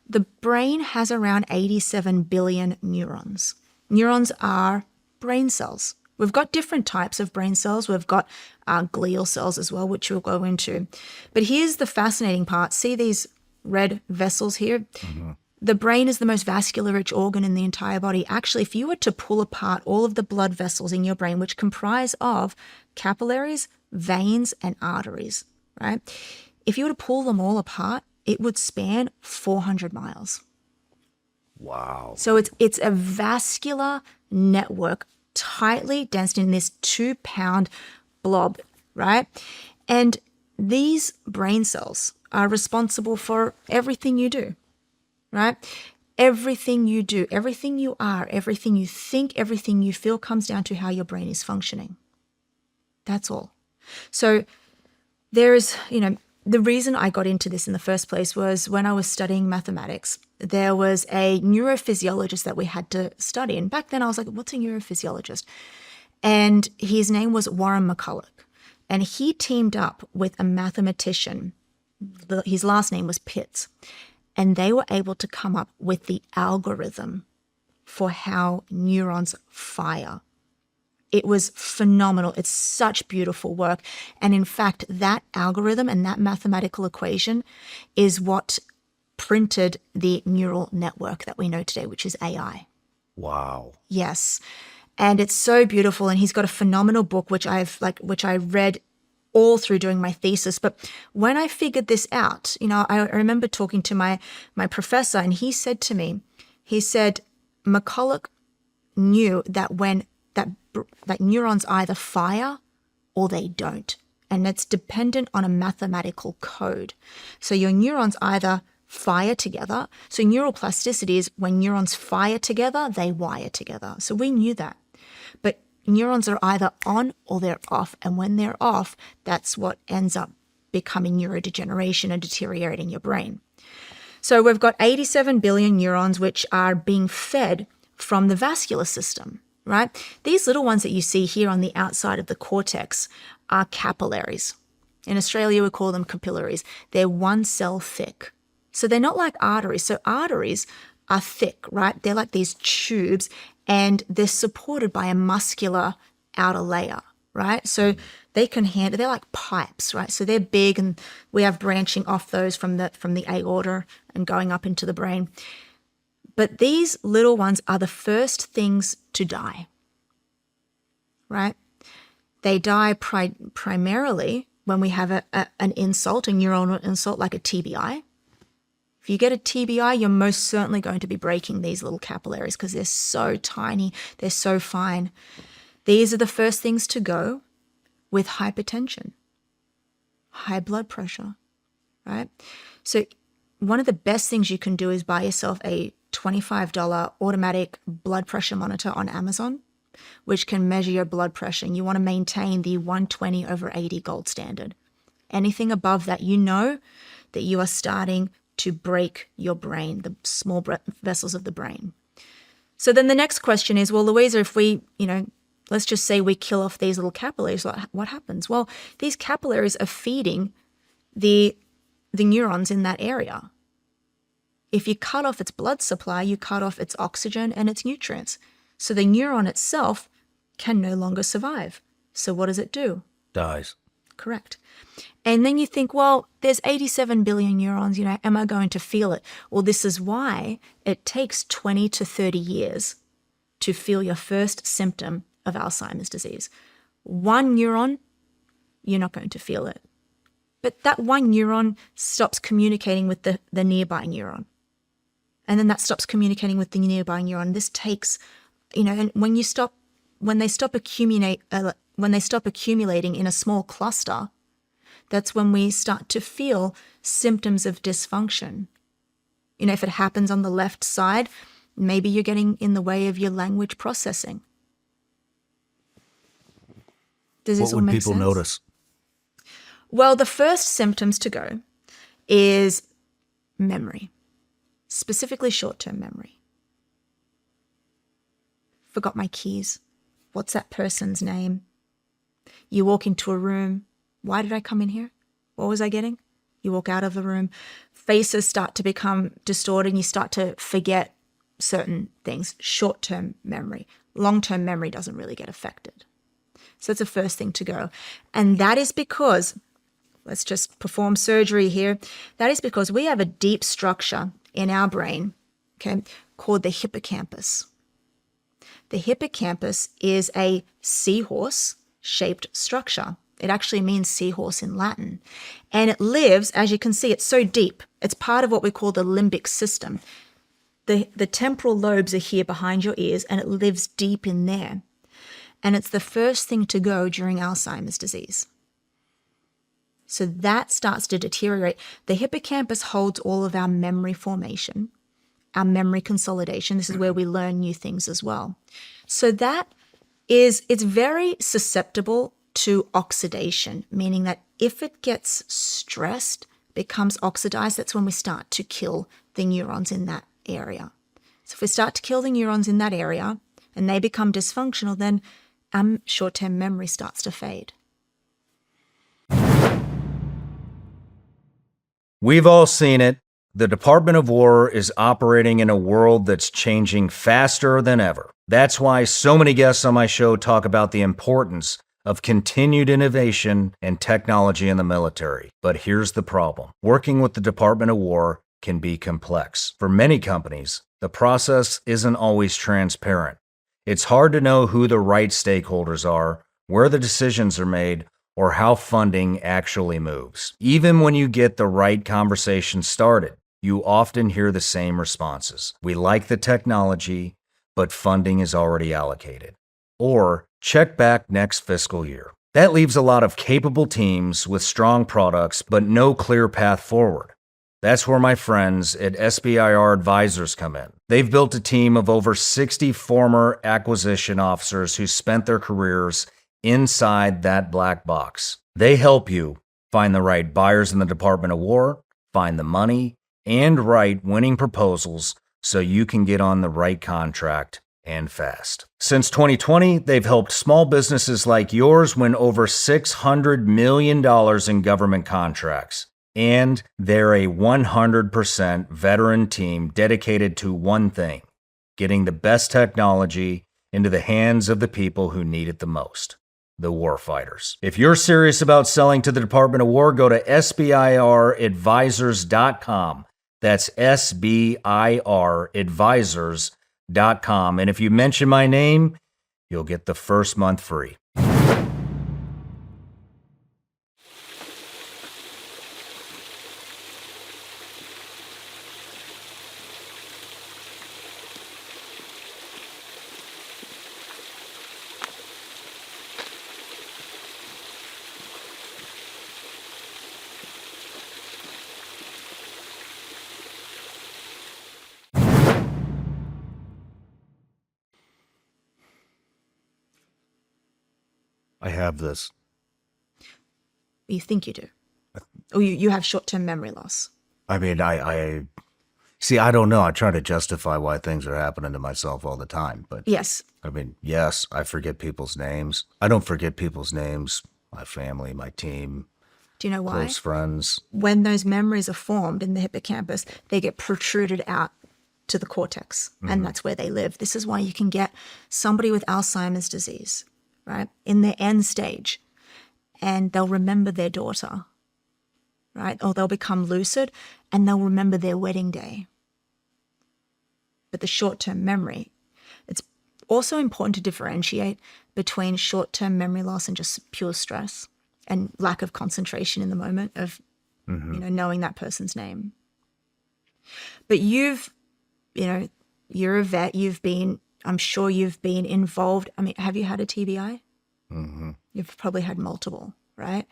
The brain has around 87 billion neurons. Neurons are brain cells. We've got different types of brain cells. We've got glial cells as well, which we'll go into. But here's the fascinating part. See these red vessels here? Mm-hmm. The brain is the most vascular rich organ in the entire body. Actually, if you were to pull apart all of the blood vessels in your brain, which comprise of capillaries, veins, and arteries, right? If you were to pull them all apart, it would span 400 miles. Wow. So it's a vascular network tightly dense in this 2-pound blob, right? And these brain cells are responsible for everything you do, right? Everything you do, everything you are, everything you think, everything you feel comes down to how your brain is functioning. That's all. So there is, the reason I got into this in the first place was when I was studying mathematics, there was a neurophysiologist that we had to study. And back then I was like, what's a neurophysiologist? And his name was Warren McCulloch. And he teamed up with a mathematician. His last name was Pitts. And they were able to come up with the algorithm for how neurons fire. It was phenomenal. It's such beautiful work. And in fact, that algorithm and that mathematical equation is what printed the neural network that we know today, which is AI. Wow. Yes. And it's so beautiful. And he's got a phenomenal book, which I read all through doing my thesis. But when I figured this out, I remember talking to my professor, and he said to me, McCulloch knew that when that neurons either fire or they don't. And it's dependent on a mathematical code. So your neurons either fire together. So neuroplasticity is when neurons fire together, they wire together. So we knew that. But neurons are either on or they're off. And when they're off, that's what ends up becoming neurodegeneration and deteriorating your brain. So we've got 87 billion neurons which are being fed from the vascular system, right? These little ones that you see here on the outside of the cortex are capillaries. In Australia, we call them capillaries. They're 1 cell thick. So they're not like arteries. So arteries are thick, right? They're like these tubes, and they're supported by a muscular outer layer, right? So they can handle, they're like pipes, right? So they're big, and we have branching off those from the aorta and going up into the brain. But these little ones are the first things to die, right? They die primarily when we have an insult, a neuronal insult like a TBI. If you get a TBI, you're most certainly going to be breaking these little capillaries because they're so tiny, they're so fine. These are the first things to go with hypertension, high blood pressure, right? So one of the best things you can do is buy yourself a $25 automatic blood pressure monitor on Amazon, which can measure your blood pressure. And you want to maintain the 120/80 gold standard. Anything above that, you know that you are starting to break your brain, the small vessels of the brain. So then the next question is, well, Louisa, if we, let's just say we kill off these little capillaries, what happens? Well, these capillaries are feeding the neurons in that area. If you cut off its blood supply, you cut off its oxygen and its nutrients. So the neuron itself can no longer survive. So what does it do? Dies. Correct. And then you think, well, there's 87 billion neurons, am I going to feel it? Well, this is why it takes 20 to 30 years to feel your first symptom of Alzheimer's disease. One neuron, you're not going to feel it. But that one neuron stops communicating with the nearby neuron. And then that stops communicating with the nearby neuron. This takes, and when they stop accumulating in a small cluster, that's when we start to feel symptoms of dysfunction. If it happens on the left side, maybe you're getting in the way of your language processing. Does this all make sense? What would people notice? Well, the first symptoms to go is memory, specifically short-term memory. Forgot my keys. What's that person's name? You walk into a room. Why did I come in here? What was I getting? You walk out of the room. Faces start to become distorted and you start to forget certain things. Short-term memory. Long-term memory doesn't really get affected. So that's the first thing to go. And that is because, let's just perform surgery here. That is because we have a deep structure in our brain okay, called the hippocampus. The hippocampus is a seahorse-shaped structure. It actually means seahorse in Latin. And it lives, as you can see, it's so deep. It's part of what we call the limbic system. The temporal lobes are here behind your ears, and it lives deep in there. And it's the first thing to go during Alzheimer's disease. So that starts to deteriorate. The hippocampus holds all of our memory formation, our memory consolidation. This is where we learn new things as well. So it's very susceptible to oxidation, meaning that if it gets stressed, becomes oxidized, that's when we start to kill the neurons in that area. So if we start to kill the neurons in that area and they become dysfunctional, then short-term memory starts to fade. We've all seen it. The Department of War is operating in a world that's changing faster than ever. That's why so many guests on my show talk about the importance of continued innovation and technology in the military. But here's the problem. Working with the Department of War can be complex. For many companies, the process isn't always transparent. It's hard to know who the right stakeholders are, where the decisions are made, or how funding actually moves. Even when you get the right conversation started, you often hear the same responses. We like the technology, but funding is already allocated. Or check back next fiscal year. That leaves a lot of capable teams with strong products, but no clear path forward. That's where my friends at SBIR Advisors come in. They've built a team of over 60 former acquisition officers who spent their careers inside that black box. They help you find the right buyers in the Department of War, find the money, and write winning proposals so you can get on the right contract and fast. Since 2020, they've helped small businesses like yours win over $600 million in government contracts. And they're a 100% veteran team dedicated to one thing, getting the best technology into the hands of the people who need it the most, the warfighters. If you're serious about selling to the Department of War, go to SBIRadvisors.com. That's SBIRadvisors.com. And if you mention my name, you'll get the first month free. I have this. You think you do. Or you have short-term memory loss. I mean, I see, I don't know. I try to justify why things are happening to myself all the time. But Yes. I mean, yes, I forget people's names. I don't forget people's names, my family, my team, Do you know why? close friends. When those memories are formed in the hippocampus, they get protruded out to the cortex, and that's where they live. This is why you can get somebody with Alzheimer's disease, right, in their end stage, and they'll remember their daughter, right? Or they'll become lucid and they'll remember their wedding day. But the short-term memory, it's also important to differentiate between short-term memory loss and just pure stress and lack of concentration in the moment of, knowing that person's name. But you're a vet, I'm sure you've been involved. I mean, have you had a TBI? Mm-hmm. You've probably had multiple, right?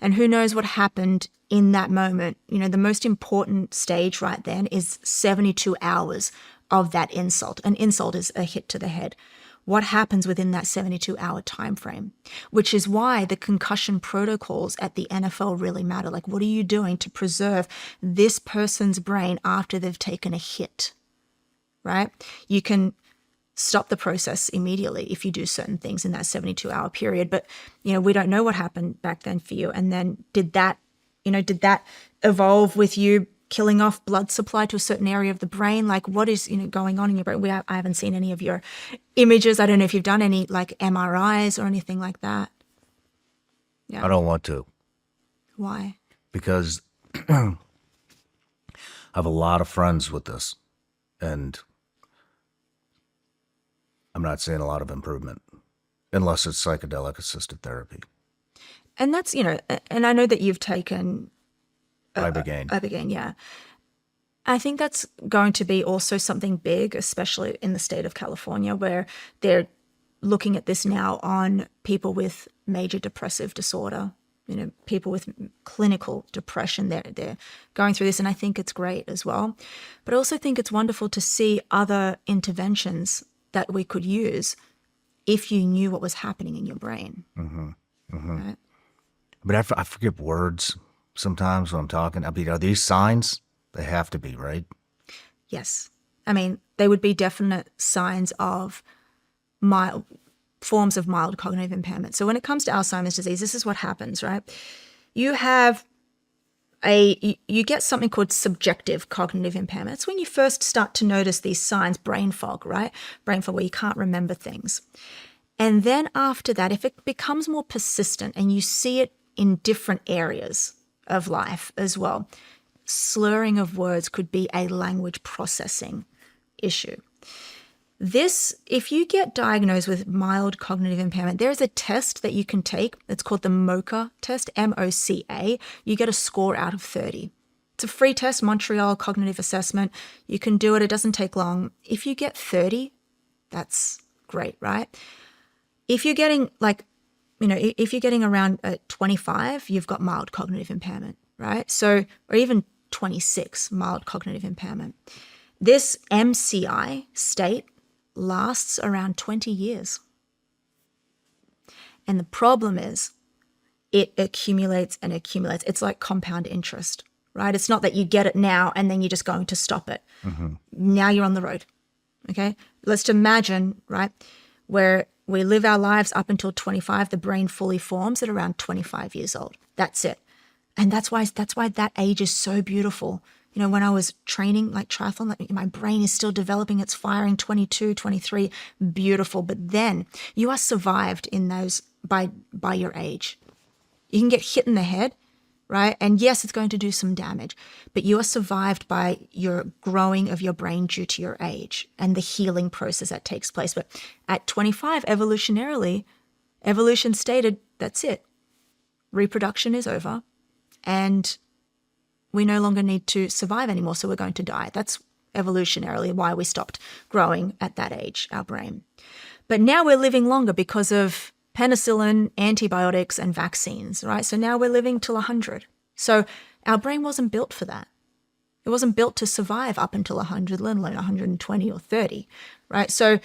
And who knows what happened in that moment. The most important stage right then is 72 hours of that insult. An insult is a hit to the head. What happens within that 72-hour time frame, which is why the concussion protocols at the NFL really matter. Like, what are you doing to preserve this person's brain after they've taken a hit, right? You can stop the process immediately if you do certain things in that 72-hour period. But, we don't know what happened back then for you. And then did that evolve with you killing off blood supply to a certain area of the brain? Like, what is, going on in your brain? I haven't seen any of your images. I don't know if you've done any like MRIs or anything like that. Yeah. I don't want to. Why? Because I have a lot of friends with this. And I'm not seeing a lot of improvement unless it's psychedelic assisted therapy. And that's, and I know that you've taken Ibogaine. Ibogaine, yeah. I think that's going to be also something big, especially in the state of California, where they're looking at this now on people with major depressive disorder, people with clinical depression. They're going through this, and I think it's great as well. But I also think it's wonderful to see other interventions that we could use if you knew what was happening in your brain. Right? But I forget words sometimes when I'm talking. I mean, are these signs? They have to be, right? Yes. I mean, they would be definite signs of mild forms of mild cognitive impairment. So when it comes to Alzheimer's disease, this is what happens, right? You get something called subjective cognitive impairment. It's when you first start to notice these signs, brain fog, right? Brain fog where you can't remember things. And then after that, if it becomes more persistent and you see it in different areas of life as well, slurring of words could be a language processing issue. This, if you get diagnosed with mild cognitive impairment, there's a test that you can take. It's called the MOCA test, MOCA. You get a score out of 30. It's a free test, Montreal Cognitive Assessment. You can do it. It doesn't take long. If you get 30, that's great, right? If you're getting if you're getting around 25, you've got mild cognitive impairment, right? So, or even 26, mild cognitive impairment. This MCI state lasts around 20 years. And the problem is it accumulates and accumulates. It's like compound interest, right? It's not that you get it now and then you're just going to stop it. Now you're on the road, okay? Let's imagine, right, where we live our lives up until 25, the brain fully forms at around 25 years old. That's it. And that's why that age is so beautiful. When I was training like triathlon, my brain is still developing. It's firing 22, 23, beautiful. But then you are survived in those by your age. You can get hit in the head, right? And yes, it's going to do some damage, but you are survived by your growing of your brain due to your age and the healing process that takes place. But at 25, evolutionarily, evolution stated, that's it. Reproduction is over and we no longer need to survive anymore, so we're going to die. That's evolutionarily why we stopped growing at that age, our brain. But now we're living longer because of penicillin, antibiotics, and vaccines, right? So now we're living till 100. So our brain wasn't built for that. It wasn't built to survive up until 100, let alone 120 or 30, right? So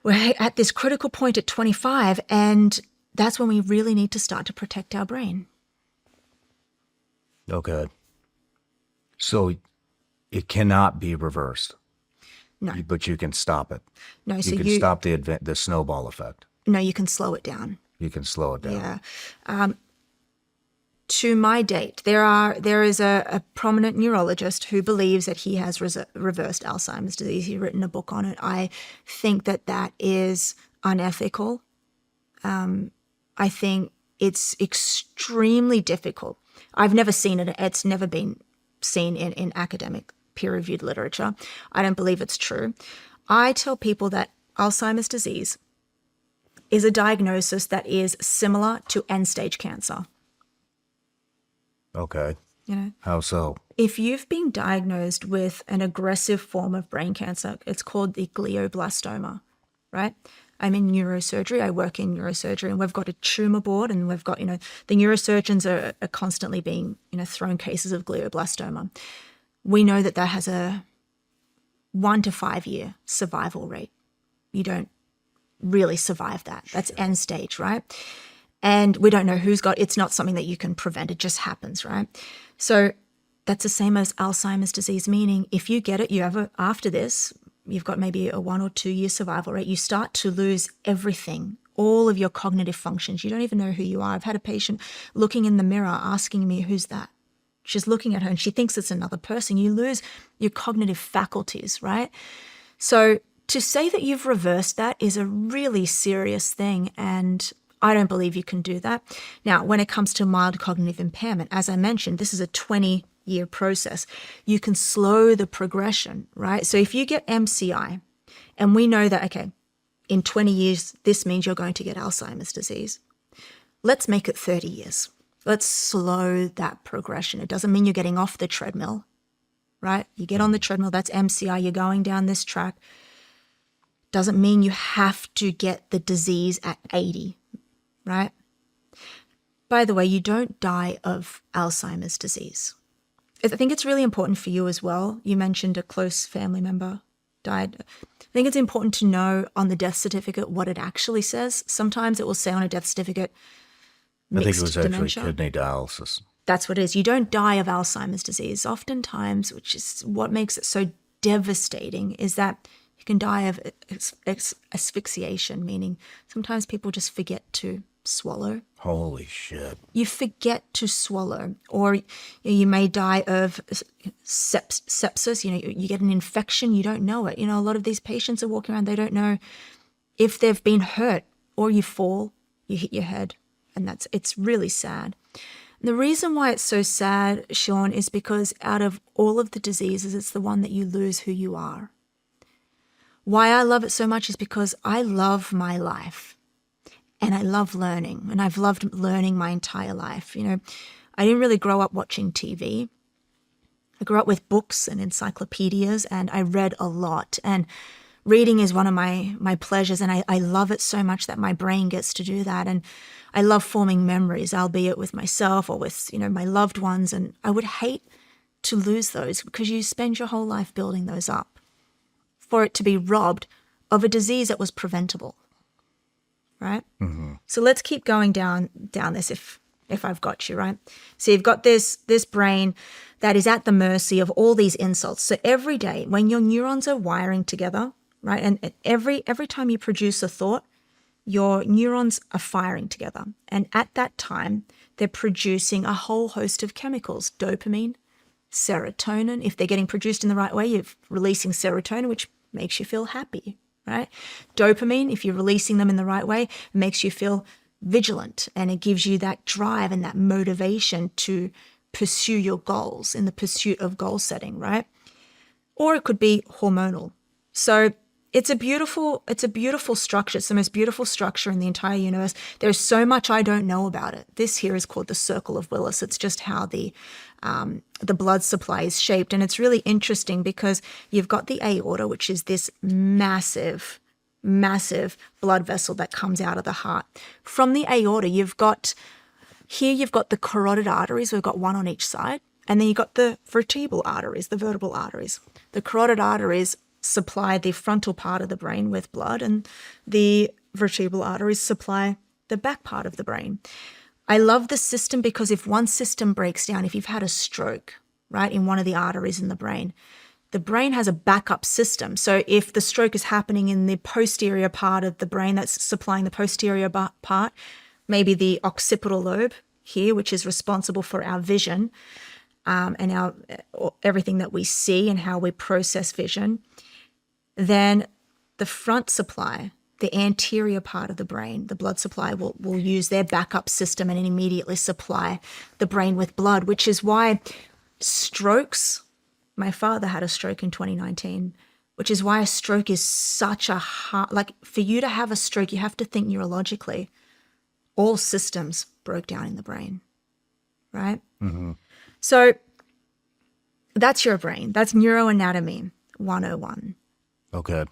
we're at this critical point at 25, and that's when we really need to start to protect our brain. Okay. So it cannot be reversed. No. But you can stop it. No, so you can stop the snowball effect. No, you can slow it down. You can slow it down. Yeah. To my date, there is a prominent neurologist who believes that he has reversed Alzheimer's disease. He's written a book on it. I think that is unethical. I think it's extremely difficult. I've never seen it. It's never been seen in academic peer-reviewed literature. I don't believe it's true. I tell people that Alzheimer's disease is a diagnosis that is similar to end-stage cancer. Okay. How so? If you've been diagnosed with an aggressive form of brain cancer, it's called the glioblastoma, right? I'm in neurosurgery. I work in neurosurgery, and we've got a tumor board, and we've got, the neurosurgeons are constantly being, thrown cases of glioblastoma. We know that has a 1 to 5 year survival rate. You don't really survive that. That's end stage, right? And we don't know it's not something that you can prevent. It just happens, right? So that's the same as Alzheimer's disease, meaning if you get it, after this, you've got maybe a 1 or 2 year survival rate. You start to lose everything, all of your cognitive functions. You don't even know who you are. I've had a patient looking in the mirror asking me, who's that? She's looking at her and she thinks it's another person. You lose your cognitive faculties, right? So to say that you've reversed that is a really serious thing, and I don't believe you can do that. Now, when it comes to mild cognitive impairment, as I mentioned, this is a 20 year process, you can slow the progression, right? So if you get MCI, and we know that, okay, in 20 years, this means you're going to get Alzheimer's disease. Let's make it 30 years. Let's slow that progression. It doesn't mean you're getting off the treadmill, right? You get on the treadmill, that's MCI, you're going down this track. Doesn't mean you have to get the disease at 80, right? By the way, you don't die of Alzheimer's disease. I think it's really important for you as well. You mentioned a close family member died. I think it's important to know on the death certificate what it actually says. Sometimes it will say on a death certificate, I think it was actually dementia. kidney dialysis. That's what it is. You don't die of Alzheimer's disease. Oftentimes, which is what makes it so devastating, is that you can die of asphyxiation, meaning sometimes people just forget to swallow. Holy shit. You forget to swallow, or you may die of sepsis. You get an infection, you don't know it. A lot of these patients are walking around, they don't know if they've been hurt, or you fall, you hit your head, and it's really sad. And the reason why it's so sad, Shawn, is because out of all of the diseases, it's the one that you lose who you are. Why I love it so much is because I love my life. And I love learning, and I've loved learning my entire life. I didn't really grow up watching TV. I grew up with books and encyclopedias, and I read a lot. And reading is one of my pleasures, and I love it so much that my brain gets to do that. And I love forming memories, albeit with myself or with, my loved ones. And I would hate to lose those, because you spend your whole life building those up, for it to be robbed of a disease that was preventable. Right? Mm-hmm. So let's keep going down this if I've got you, right? So you've got this brain that is at the mercy of all these insults. So every day when your neurons are wiring together, right? And every time you produce a thought, your neurons are firing together. And at that time, they're producing a whole host of chemicals, dopamine, serotonin. If they're getting produced in the right way, you're releasing serotonin, which makes you feel happy. Right? Dopamine, if you're releasing them in the right way, it makes you feel vigilant, and it gives you that drive and that motivation to pursue your goals in the pursuit of goal setting, right? Or it could be hormonal. So it's a beautiful structure. It's the most beautiful structure in the entire universe. There's so much I don't know about it. This here is called the Circle of Willis. It's just how the blood supply is shaped. And it's really interesting because you've got the aorta, which is this massive blood vessel that comes out of the heart. From the aorta, you've got the carotid arteries. We've got one on each side. And then you've got the vertebral arteries. The carotid arteries supply the frontal part of the brain with blood, and the vertebral arteries supply the back part of the brain. I love the system because if one system breaks down, if you've had a stroke, right, in one of the arteries in the brain has a backup system. So if the stroke is happening in the posterior part of the brain that's supplying the posterior part, maybe the occipital lobe here, which is responsible for our vision and our everything that we see and how we process vision, then the front supply, the anterior part of the brain, the blood supply will use their backup system and immediately supply the brain with blood, which is why strokes, my father had a stroke in 2019, which is why a stroke is such a hard, for you to have a stroke, you have to think neurologically. All systems broke down in the brain, right? Mm-hmm. So that's your brain. That's neuroanatomy 101. Okay.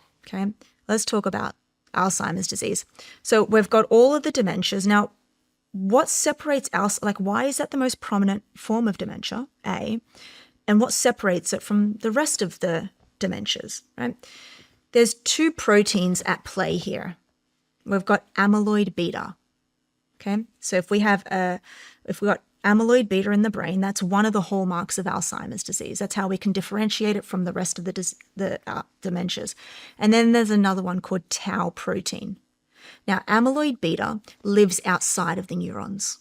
Let's talk about Alzheimer's disease. So we've got all of the dementias. Now, what separates why is that the most prominent form of dementia, A? And what separates it from the rest of the dementias, right? There's two proteins at play here. We've got amyloid beta, okay? So if we've got amyloid beta in the brain, that's one of the hallmarks of Alzheimer's disease. That's how we can differentiate it from the rest of the dementias. And then there's another one called tau protein. Now, amyloid beta lives outside of the neurons.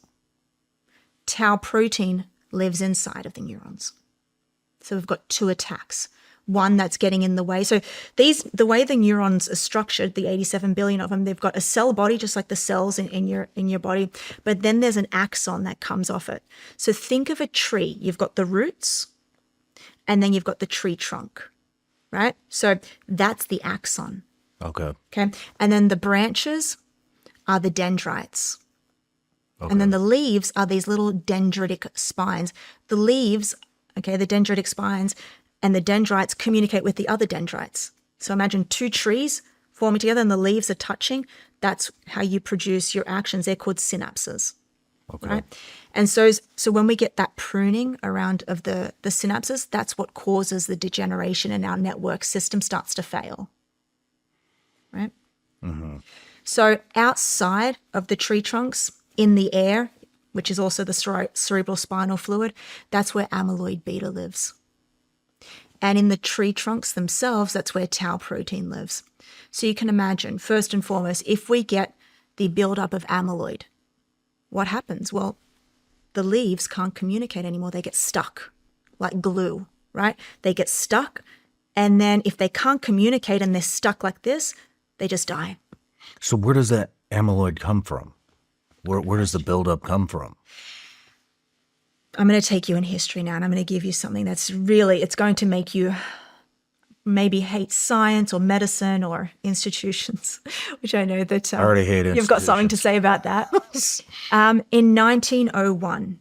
Tau protein lives inside of the neurons. So we've got two attacks. one that's getting in the way. So the way the neurons are structured, the 87 billion of them, they've got a cell body just like the cells in your body, but then there's an axon that comes off it. So think of a tree. You've got the roots and then you've got the tree trunk, right? So that's the axon. Okay. Okay. And then the branches are the dendrites. Okay. And then the leaves are these little dendritic spines. The leaves, okay, the dendritic spines and the dendrites communicate with the other dendrites. So imagine two trees forming together and the leaves are touching. That's how you produce your actions. They're called synapses. Okay. Right? And so when we get that pruning around of the synapses, that's what causes the degeneration and our network system starts to fail. Right? Mm-hmm. So outside of the tree trunks, in the air, which is also the cerebral spinal fluid, that's where amyloid beta lives. And in the tree trunks themselves, that's where tau protein lives. So you can imagine, first and foremost, if we get the buildup of amyloid, what happens? Well, the leaves can't communicate anymore. They get stuck like glue, right? They get stuck. And then if they can't communicate and they're stuck like this, they just die. So where does that amyloid come from? Where does the buildup come from? I'm going to take you in history now, and I'm going to give you something that's really, it's going to make you maybe hate science or medicine or institutions, which I know that I already hate you've got something to say about that. In 1901,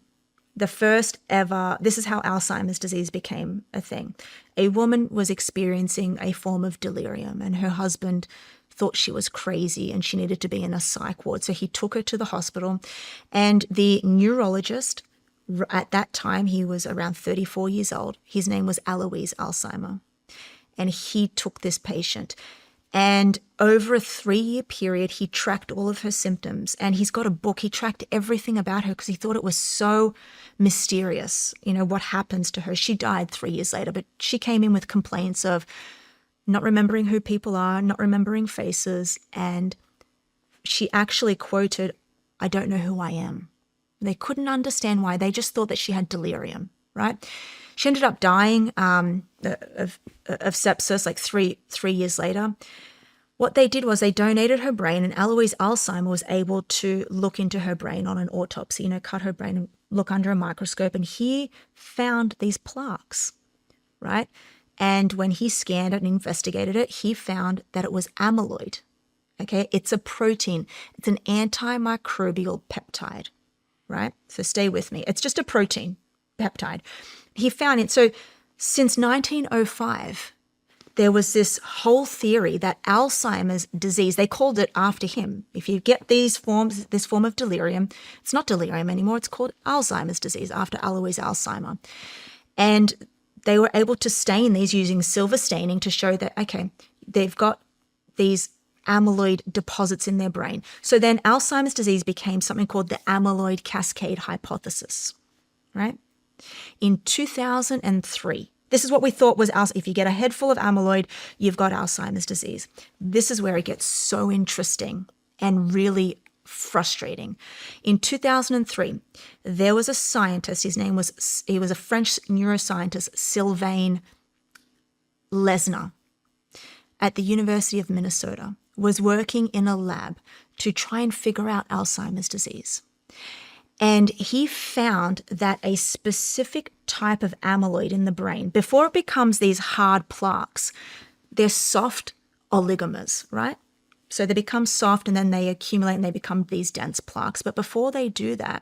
the first ever, this is how Alzheimer's disease became a thing. A woman was experiencing a form of delirium, and her husband thought she was crazy and she needed to be in a psych ward. So he took her to the hospital, and the neurologist, at that time, he was around 34 years old. His name was Alois Alzheimer. And he took this patient. And over a 3-year period, he tracked all of her symptoms. And he's got a book. He tracked everything about her because he thought it was so mysterious, what happens to her. She died 3 years later, but she came in with complaints of not remembering who people are, not remembering faces. And she actually quoted, "I don't know who I am." They couldn't understand why. They just thought that she had delirium, right? She ended up dying of sepsis like three years later. What they did was they donated her brain, and Alois Alzheimer was able to look into her brain on an autopsy, cut her brain and look under a microscope, and he found these plaques, right? And when he scanned it and investigated it, he found that it was amyloid, okay? It's a protein. It's an antimicrobial peptide, right? So stay with me. It's just a protein peptide. He found it. So since 1905, there was this whole theory that Alzheimer's disease, they called it after him. If you get this form of delirium, it's not delirium anymore. It's called Alzheimer's disease after Alois Alzheimer. And they were able to stain these using silver staining to show that, okay, they've got these amyloid deposits in their brain. So then Alzheimer's disease became something called the amyloid cascade hypothesis, right? In 2003, this is what we thought was if you get a head full of amyloid, you've got Alzheimer's disease. This is where it gets so interesting and really frustrating. In 2003, there was a scientist, he was a French neuroscientist, Sylvain Lesner, at the University of Minnesota, was working in a lab to try and figure out Alzheimer's disease. And he found that a specific type of amyloid in the brain, before it becomes these hard plaques, they're soft oligomers, right? So they become soft and then they accumulate and they become these dense plaques. But before they do that,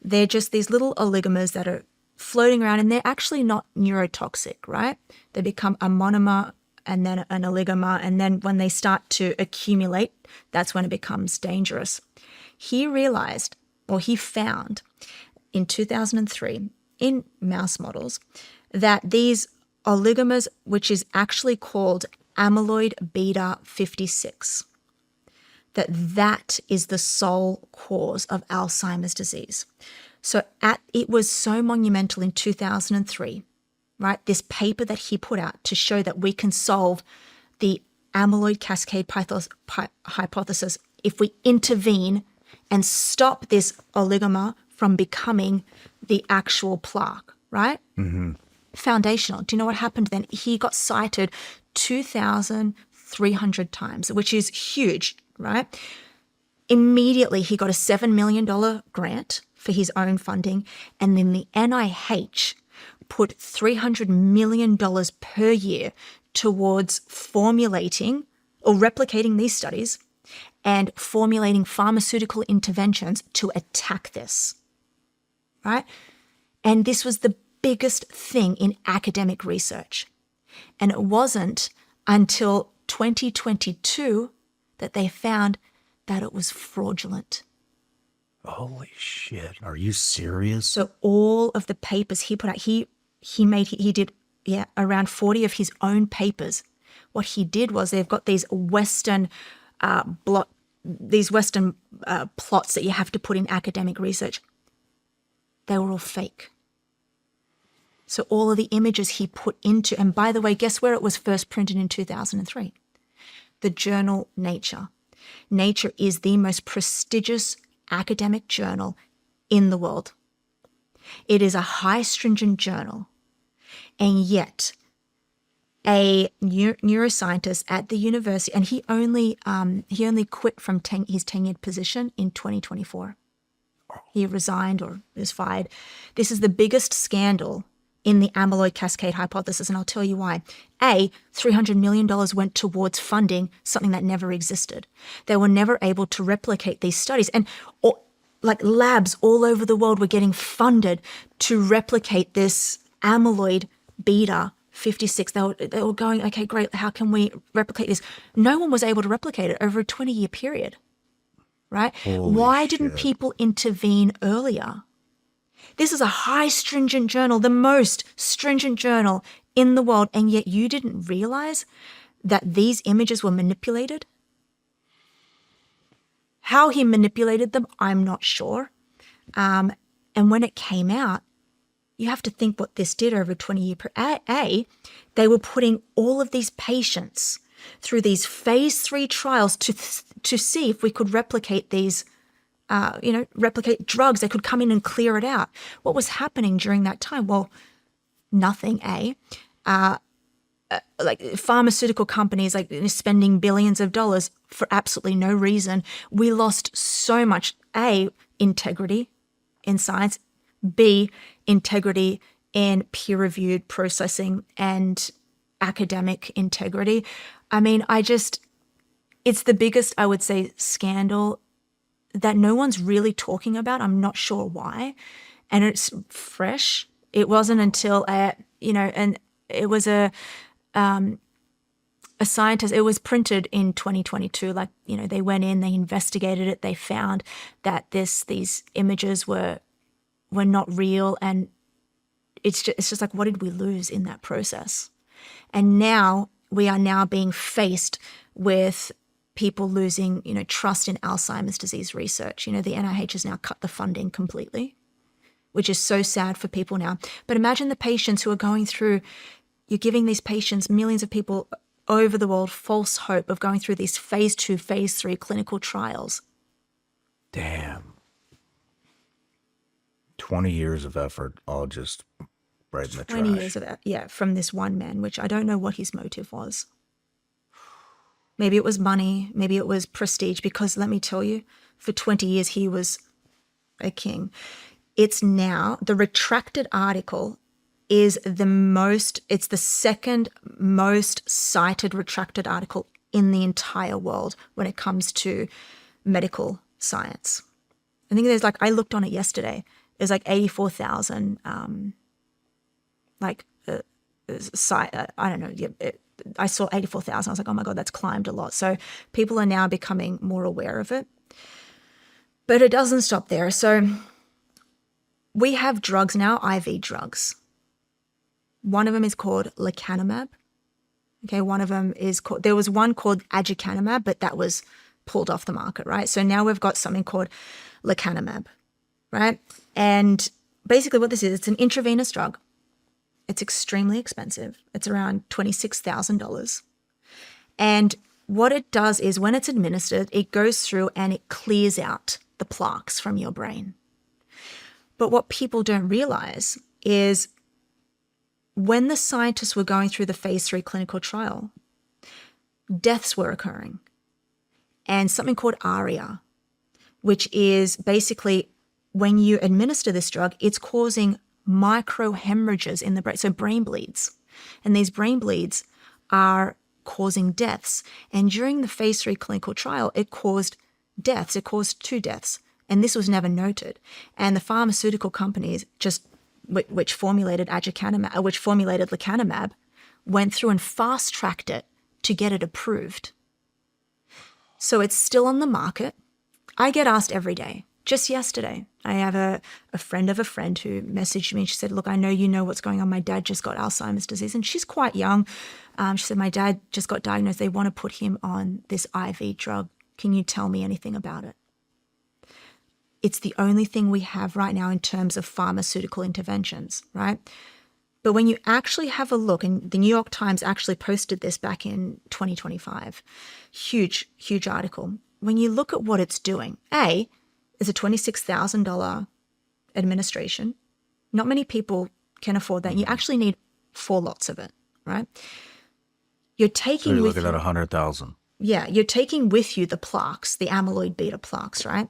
they're just these little oligomers that are floating around, and they're actually not neurotoxic, right? They become a monomer and then an oligomer. And then when they start to accumulate, that's when it becomes dangerous. He found in 2003 in mouse models that these oligomers, which is actually called amyloid beta 56, that is the sole cause of Alzheimer's disease. So it was so monumental in 2003, right? This paper that he put out to show that we can solve the amyloid cascade hypothesis if we intervene and stop this oligomer from becoming the actual plaque, right? Mm-hmm. foundational. Do you know what happened then? He got cited 2,300 times, which is huge, right? Immediately, he got a $7 million grant for his own funding, and then the NIH put $300 million per year towards formulating or replicating these studies and formulating pharmaceutical interventions to attack this, right? And this was the biggest thing in academic research. And it wasn't until 2022 that they found that it was fraudulent. Holy shit. Are you serious? So all of the papers he put out, he did around 40 of his own papers. What he did was, they've got these Western plots that you have to put in academic research. They were all fake. So all of the images he put into, and by the way, guess where it was first printed in 2003? The journal Nature. Nature is the most prestigious academic journal in the world. It is a high stringent journal, and yet a neuroscientist at the university, and he only quit from his tenured position in 2024. He resigned or was fired. This is the biggest scandal in the amyloid cascade hypothesis, and I'll tell you why. $300 million went towards funding something that never existed. They were never able to replicate these studies, and labs all over the world were getting funded to replicate this amyloid beta 56. They were going, okay, great, how can we replicate this? No one was able to replicate it over a 20-year period, right? Why didn't people intervene earlier? This is a high stringent journal, the most stringent journal in the world, and yet you didn't realize that these images were manipulated? How he manipulated them, I'm not sure. And when it came out, you have to think what this did over a 20-year period. They were putting all of these patients through these phase 3 trials to see if we could replicate these replicate drugs that could come in and clear it out. What was happening during that time? Well, nothing, like pharmaceutical companies spending billions of dollars for absolutely no reason. We lost so much, integrity in science, B, integrity in peer-reviewed processing and academic integrity. I mean, it's the biggest, I would say, scandal that no one's really talking about. I'm not sure why. And it's fresh. It wasn't until, and it was a scientist, it was printed in 2022. They went in, they investigated it, they found that these images were not real. And it's just like, what did we lose in that process? And now we are now being faced with people losing, trust in Alzheimer's disease research. The NIH has now cut the funding completely, which is so sad for people now. But imagine the patients who are going through, you're giving these patients, millions of people over the world, false hope of going through these phase 2, phase 3 clinical trials. Damn. 20 years of effort, all just right in the trash. 20 years of that, from this one man, which I don't know what his motive was. Maybe it was money, maybe it was prestige, because let me tell you, for 20 years he was a king. It's now, the retracted article is it's the second most cited retracted article in the entire world when it comes to medical science. I think there's I looked on it yesterday, there's 84,000, I don't know, I saw 84,000. I was like, oh my God, that's climbed a lot. So people are now becoming more aware of it. But it doesn't stop there. So we have drugs now, IV drugs. One of them is called lecanemab. Okay, one of them is called, there was one called aducanumab, but that was pulled off the market, right? So now we've got something called lecanemab, right? And basically what this is, it's an intravenous drug. It's extremely expensive. It's around $26,000. And what it does is when it's administered, it goes through and it clears out the plaques from your brain. But what people don't realize is when the scientists were going through the phase 3 clinical trial, deaths were occurring. And something called ARIA, which is basically when you administer this drug, it's causing microhemorrhages in the brain, so brain bleeds. And these brain bleeds are causing deaths. And during the phase 3 clinical trial, it caused deaths. It caused 2 deaths. And this was never noted. And the pharmaceutical companies which formulated lecanemab, went through and fast-tracked it to get it approved. So it's still on the market. I get asked every day. Just yesterday, I have a friend of a friend who messaged me and she said, look, I know you know what's going on. My dad just got Alzheimer's disease and she's quite young. She said, my dad just got diagnosed. They want to put him on this IV drug. Can you tell me anything about it? It's the only thing we have right now in terms of pharmaceutical interventions, right? But when you actually have a look, and the New York Times actually posted this back in 2025, huge, huge article. When you look at what it's doing, is a $26,000 administration. Not many people can afford that. You actually need 4 lots of it, right? You're taking so you're with looking at 100,000. Yeah, you're taking with you the plaques, the amyloid beta plaques, right?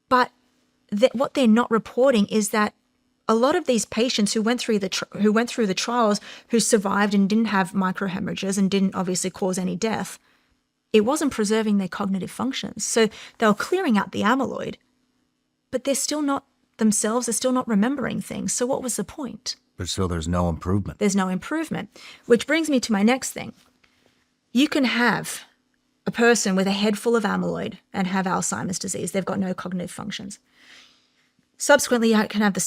But what they're not reporting is that a lot of these patients who went through the trials, who survived and didn't have microhemorrhages and didn't obviously cause any death, it wasn't preserving their cognitive functions. So they were clearing out the amyloid, but they're still not themselves, they're still not remembering things. So what was the point? But still, there's no improvement. There's no improvement, which brings me to my next thing. You can have a person with a head full of amyloid and have Alzheimer's disease. They've got no cognitive functions. Subsequently, you can have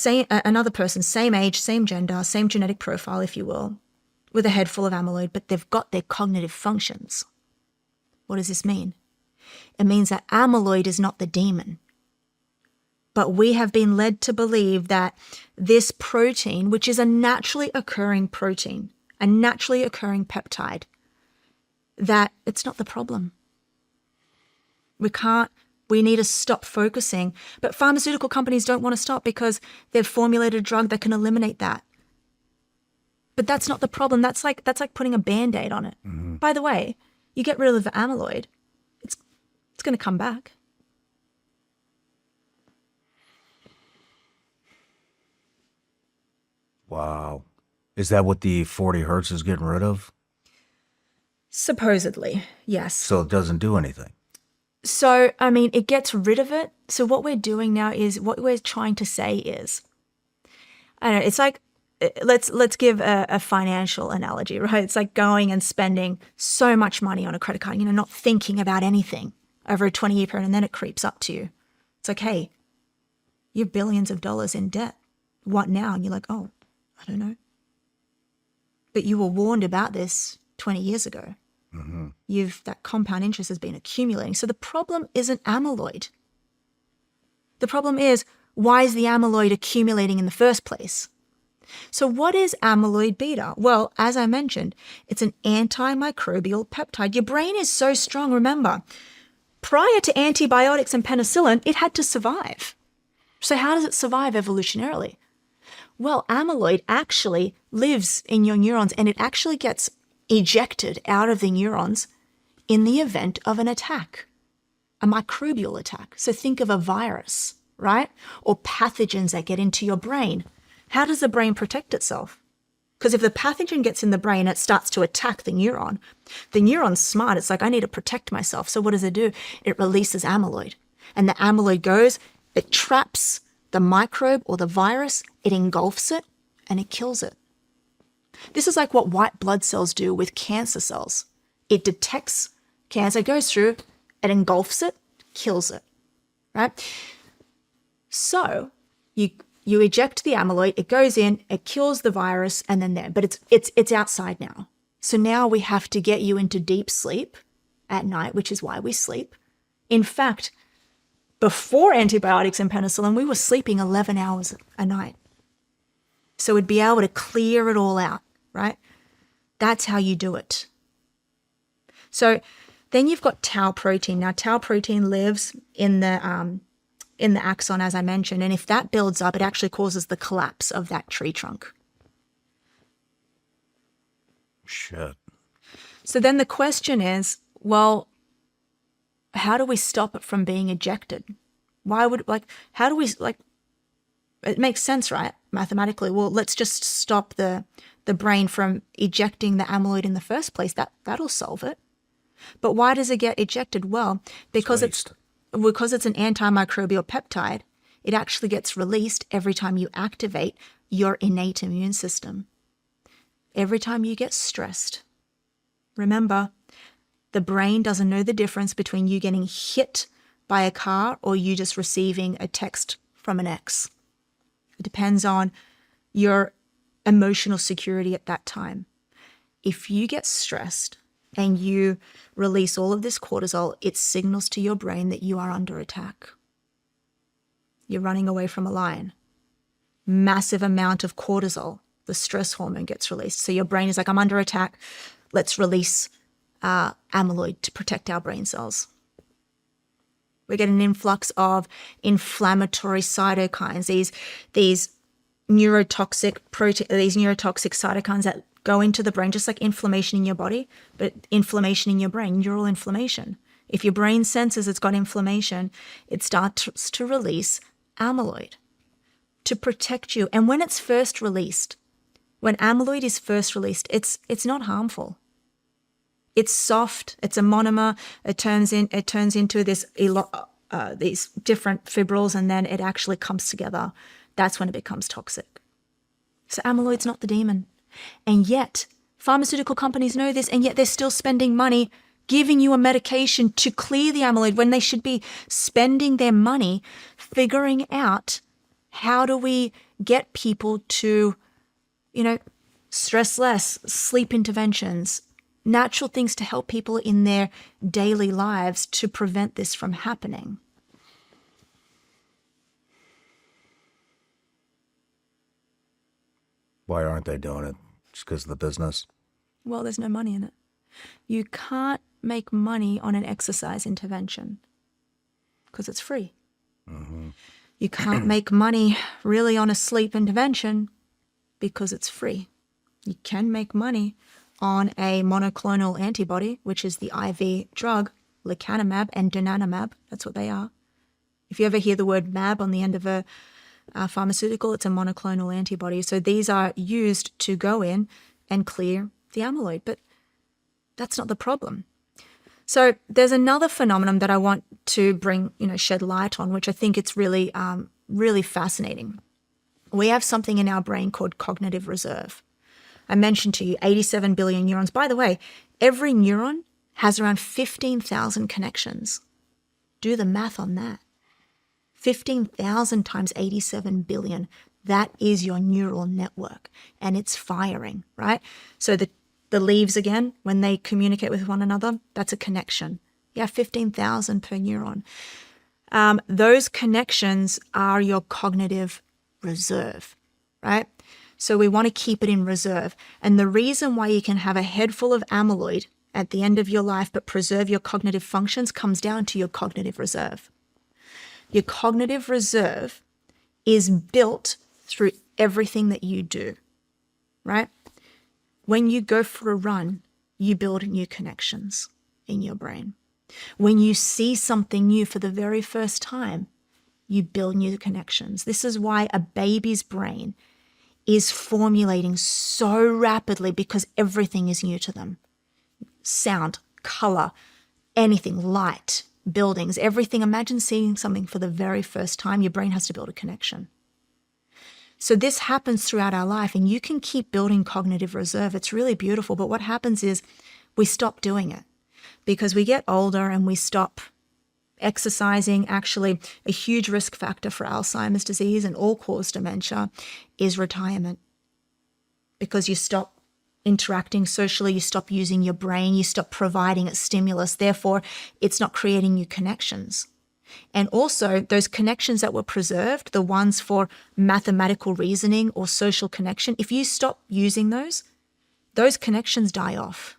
another person, same age, same gender, same genetic profile, if you will, with a head full of amyloid, but they've got their cognitive functions. What does this mean? It means that amyloid is not the demon. But we have been led to believe that this protein, which is a naturally occurring protein, a naturally occurring peptide, that it's not the problem. We need to stop focusing. But pharmaceutical companies don't want to stop because they've formulated a drug that can eliminate that. But that's not the problem. That's like putting a Band-Aid on it. Mm-hmm. By the way, you get rid of the amyloid, it's going to come back. Wow. Is that what the 40 hertz is getting rid of? Supposedly, yes. So it doesn't do anything. So, I mean, it gets rid of it. So what we're doing now is, what we're trying to say is, I don't know, it's like, let's give a financial analogy, right? It's like going and spending so much money on a credit card, not thinking about anything over a 20-year period, and then it creeps up to you. It's like, hey, you have billions of dollars in debt. What now? And you're like, oh, I don't know. But you were warned about this 20 years ago. Mm-hmm. That compound interest has been accumulating. So the problem isn't amyloid. The problem is, why is the amyloid accumulating in the first place? So what is amyloid beta? Well, as I mentioned, it's an antimicrobial peptide. Your brain is so strong. Remember, prior to antibiotics and penicillin, it had to survive. So how does it survive evolutionarily? Well, amyloid actually lives in your neurons and it actually gets ejected out of the neurons in the event of an attack, a microbial attack. So think of a virus, right? Or pathogens that get into your brain. How does the brain protect itself? Because if the pathogen gets in the brain, it starts to attack the neuron. The neuron's smart. It's like, I need to protect myself. So what does it do? It releases amyloid. And the amyloid goes, it traps the microbe or the virus, it engulfs it, and it kills it. This is like what white blood cells do with cancer cells. It detects cancer, goes through, it engulfs it, kills it, right? So you eject the amyloid, it goes in, it kills the virus, and then there. But it's outside now. So now we have to get you into deep sleep at night, which is why we sleep. In fact, before antibiotics and penicillin, we were sleeping 11 hours a night. So we'd be able to clear it all out, right? That's how you do it. So then you've got tau protein. Now, tau protein lives in the axon, as I mentioned, and if that builds up, it actually causes the collapse of that tree trunk. Shit. So then the question is, well, how do we stop it from being ejected? How do we, it makes sense, right? Mathematically. Well, let's just stop the brain from ejecting the amyloid in the first place. That'll solve it. But why does it get ejected? Well, because it's an antimicrobial peptide, it actually gets released every time you activate your innate immune system. Every time you get stressed. Remember, the brain doesn't know the difference between you getting hit by a car or you just receiving a text from an ex. It depends on your emotional security at that time. If you get stressed and you release all of this cortisol, it signals to your brain that you are under attack. You're running away from a lion. Massive amount of cortisol, the stress hormone, gets released. So your brain is like, I'm under attack. Let's release amyloid to protect our brain cells. We get an influx of inflammatory cytokines, these neurotoxic cytokines that go into the brain, just like inflammation in your body, but inflammation in your brain, neural inflammation. If your brain senses it's got inflammation, it starts to release amyloid to protect you. And when it's first released, when amyloid is first released, it's not harmful. It's soft. It's a monomer. It turns into these different fibrils, and then it actually comes together. That's when it becomes toxic. So amyloid's not the demon. And yet, pharmaceutical companies know this, and yet they're still spending money giving you a medication to clear the amyloid when they should be spending their money figuring out how do we get people to, stress less, sleep interventions, natural things to help people in their daily lives to prevent this from happening. Why aren't they doing it? Just because of the business? Well, there's no money in it. You can't make money on an exercise intervention because it's free. Mm-hmm. You can't make money really on a sleep intervention because it's free. You can make money on a monoclonal antibody, which is the IV drug, lecanemab and donanemab. That's what they are. If you ever hear the word mab on the end of a pharmaceutical, it's a monoclonal antibody. So these are used to go in and clear the amyloid, but that's not the problem. So there's another phenomenon that I want to shed light on, which I think it's really, really fascinating. We have something in our brain called cognitive reserve. I mentioned to you 87 billion neurons. By the way, every neuron has around 15,000 connections. Do the math on that. 15,000 times 87 billion. That is your neural network, and it's firing, right? So the leaves, again, when they communicate with one another, that's a connection. You have 15,000 per neuron. Those connections are your cognitive reserve, right? So we want to keep it in reserve. And the reason why you can have a head full of amyloid at the end of your life but preserve your cognitive functions comes down to your cognitive reserve. Your cognitive reserve is built through everything that you do, right? When you go for a run, you build new connections in your brain. When you see something new for the very first time, you build new connections. This is why a baby's brain is formulating so rapidly, because everything is new to them. Sound, color, anything, light, buildings, everything. Imagine seeing something for the very first time. Your brain has to build a connection. So this happens throughout our life, and you can keep building cognitive reserve. It's really beautiful. But what happens is we stop doing it because we get older and we stop exercising. Actually, a huge risk factor for Alzheimer's disease and all-cause dementia is retirement, because you stop interacting socially, you stop using your brain, you stop providing it stimulus. Therefore, it's not creating new connections. And also, those connections that were preserved, the ones for mathematical reasoning or social connection, if you stop using those connections die off.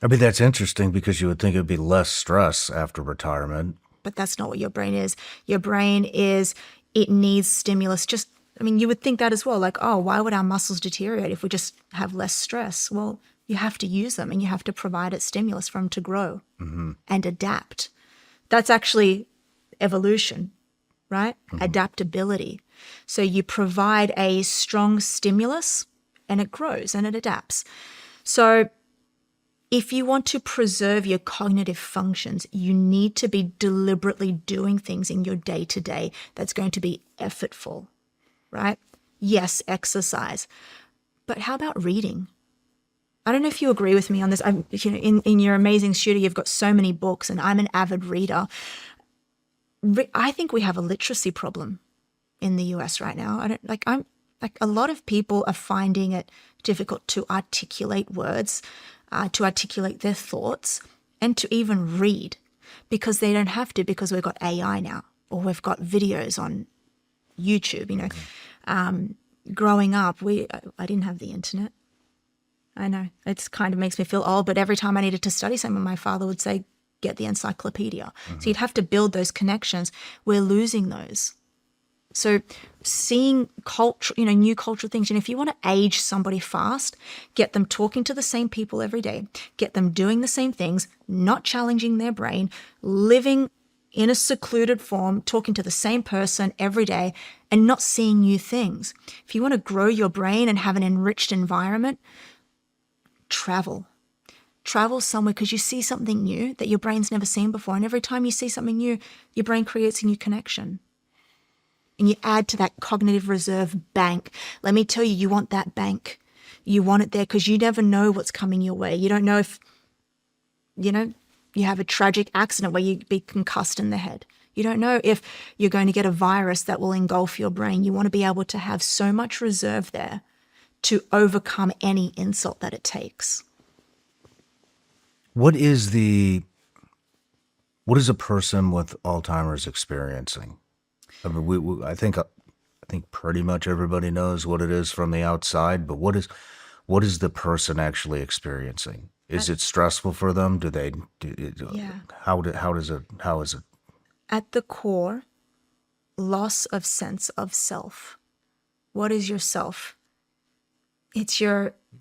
I mean, that's interesting because you would think it would be less stress after retirement. But that's not what your brain is. Your brain it needs stimulus. Just I mean, you would think that as well, like, oh, why would our muscles deteriorate if we just have less stress? Well, you have to use them and you have to provide it stimulus for them to grow and adapt. That's actually evolution, right? Adaptability. So you provide a strong stimulus and it grows and it adapts. So if you want to preserve your cognitive functions, you need to be deliberately doing things in your day-to-day that's going to be effortful, right? Yes, exercise. But how about reading? I don't know if you agree with me on this. In your amazing studio, you've got so many books, and I'm an avid reader. I think we have a literacy problem in the US right now. A lot of people are finding it difficult to articulate words, to articulate their thoughts, and to even read, because they don't have to, because we've got AI now, or we've got videos on YouTube. Growing up, I didn't have the internet. I know, it kind of makes me feel old, but every time I needed to study something, my father would say, get the encyclopedia. So you'd have to build those connections. We're losing those. So seeing culture, new cultural things, and if you want to age somebody fast, get them talking to the same people every day, get them doing the same things, not challenging their brain, living in a secluded form, talking to the same person every day and not seeing new things. If you want to grow your brain and have an enriched environment, travel somewhere, because you see something new that your brain's never seen before. And every time you see something new, your brain creates a new connection. And you add to that cognitive reserve bank. Let me tell you, you want that bank. You want it there because you never know what's coming your way. You don't know if, you have a tragic accident where you be concussed in the head. You don't know if you're going to get a virus that will engulf your brain. You want to be able to have so much reserve there to overcome any insult that it takes. What is a person with Alzheimer's experiencing? I mean, I think pretty much everybody knows what it is from the outside, but what is the person actually experiencing? Is it stressful for them? How is it? At the core, loss of sense of self. What is your self? It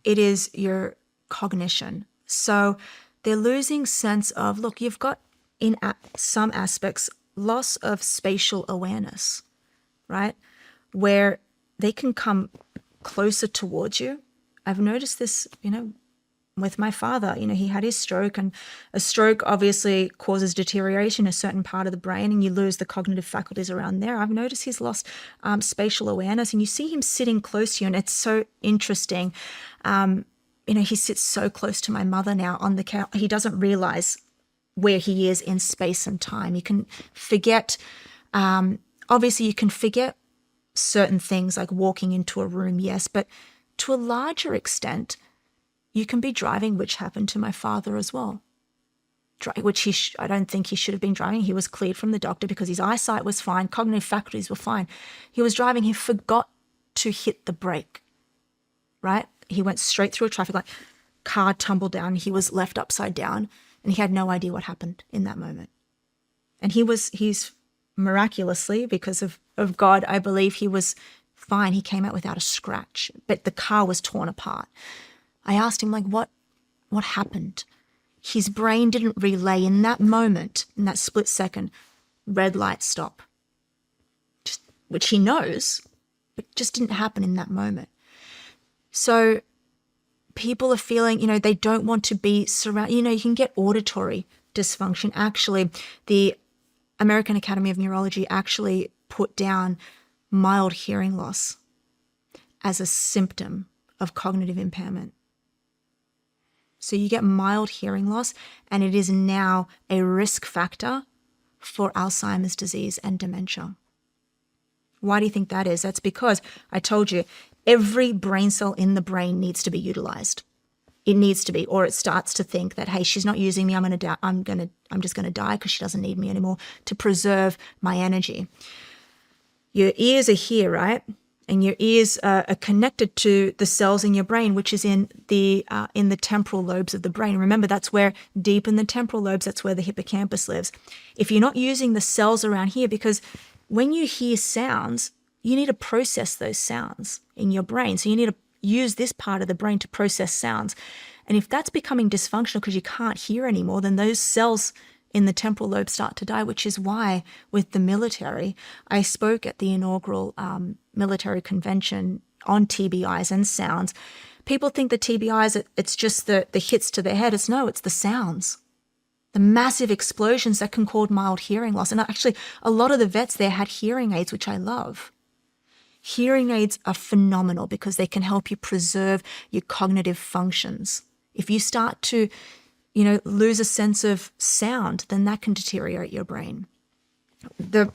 is your cognition. So they're losing sense of, look, you've got in some aspects loss of spatial awareness, right? Where they can come closer towards you. I've noticed this, with my father. He had his stroke, and a stroke obviously causes deterioration in a certain part of the brain, and you lose the cognitive faculties around there. I've noticed he's lost spatial awareness, and you see him sitting close to you, and it's so interesting. He sits so close to my mother now on the couch. He doesn't realize where he is in space and time. You can forget, obviously you can forget certain things like walking into a room, yes, but to a larger extent, you can be driving, which happened to my father as well, which I don't think he should have been driving. He was cleared from the doctor because his eyesight was fine, cognitive faculties were fine. He was driving, he forgot to hit the brake, right? He went straight through a traffic light, car tumbled down, he was left upside down, and he had no idea what happened in that moment. And he's miraculously, because of God, I believe he was fine. He came out without a scratch, but the car was torn apart. I asked him, what happened? His brain didn't relay in that moment, in that split second, red light, stop. Which he knows, but just didn't happen in that moment. So people are feeling, they don't want to be surrounded. You can get auditory dysfunction. Actually, the American Academy of Neurology actually put down mild hearing loss as a symptom of cognitive impairment. So you get mild hearing loss, and it is now a risk factor for Alzheimer's disease and dementia. Why do you think that is? That's because I told you, every brain cell in the brain needs to be utilized. It needs to be, or it starts to think that, hey, she's not using me. I'm just going to die because she doesn't need me anymore, to preserve my energy. Your ears are here, right? And your ears are connected to the cells in your brain, which is in the temporal lobes of the brain. Remember, that's where, deep in the temporal lobes, that's where the hippocampus lives. If you're not using the cells around here, because when you hear sounds, you need to process those sounds in your brain. So you need to use this part of the brain to process sounds. And if that's becoming dysfunctional because you can't hear anymore, then those cells in the temporal lobe start to die, which is why with the military, I spoke at the inaugural military convention on TBIs and sounds. People think the TBIs, it's just the hits to the head. It's the sounds. The massive explosions that can cause mild hearing loss. And actually, a lot of the vets there had hearing aids, which I love. Hearing aids are phenomenal because they can help you preserve your cognitive functions. If you start to, lose a sense of sound, then that can deteriorate your brain. The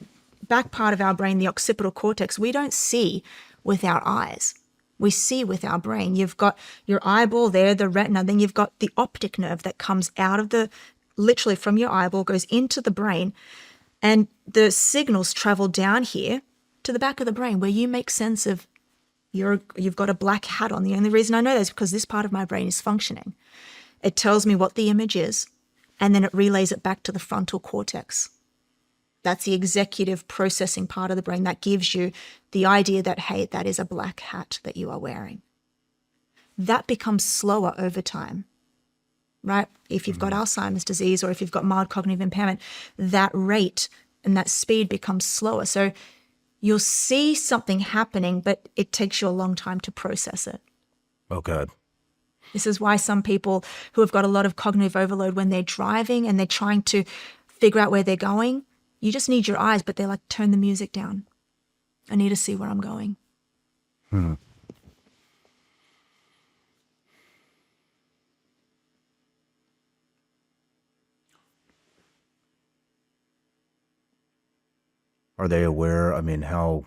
back part of our brain, the occipital cortex, we don't see with our eyes. We see with our brain. You've got your eyeball there, the retina, then you've got the optic nerve that comes out of literally from your eyeball, goes into the brain, and the signals travel down here to the back of the brain where you make sense of you've got a black hat on. The only reason I know that is because this part of my brain is functioning. It tells me what the image is, and then it relays it back to the frontal cortex. That's the executive processing part of the brain that gives you the idea that, hey, that is a black hat that you are wearing. That becomes slower over time, right? If you've got Alzheimer's disease or if you've got mild cognitive impairment, that rate and that speed becomes slower. So you'll see something happening, but it takes you a long time to process it. Okay. This is why some people who have got a lot of cognitive overload when they're driving and they're trying to figure out where they're going, you just need your eyes, but they're like, turn the music down. I need to see where I'm going. Are they aware? I mean, how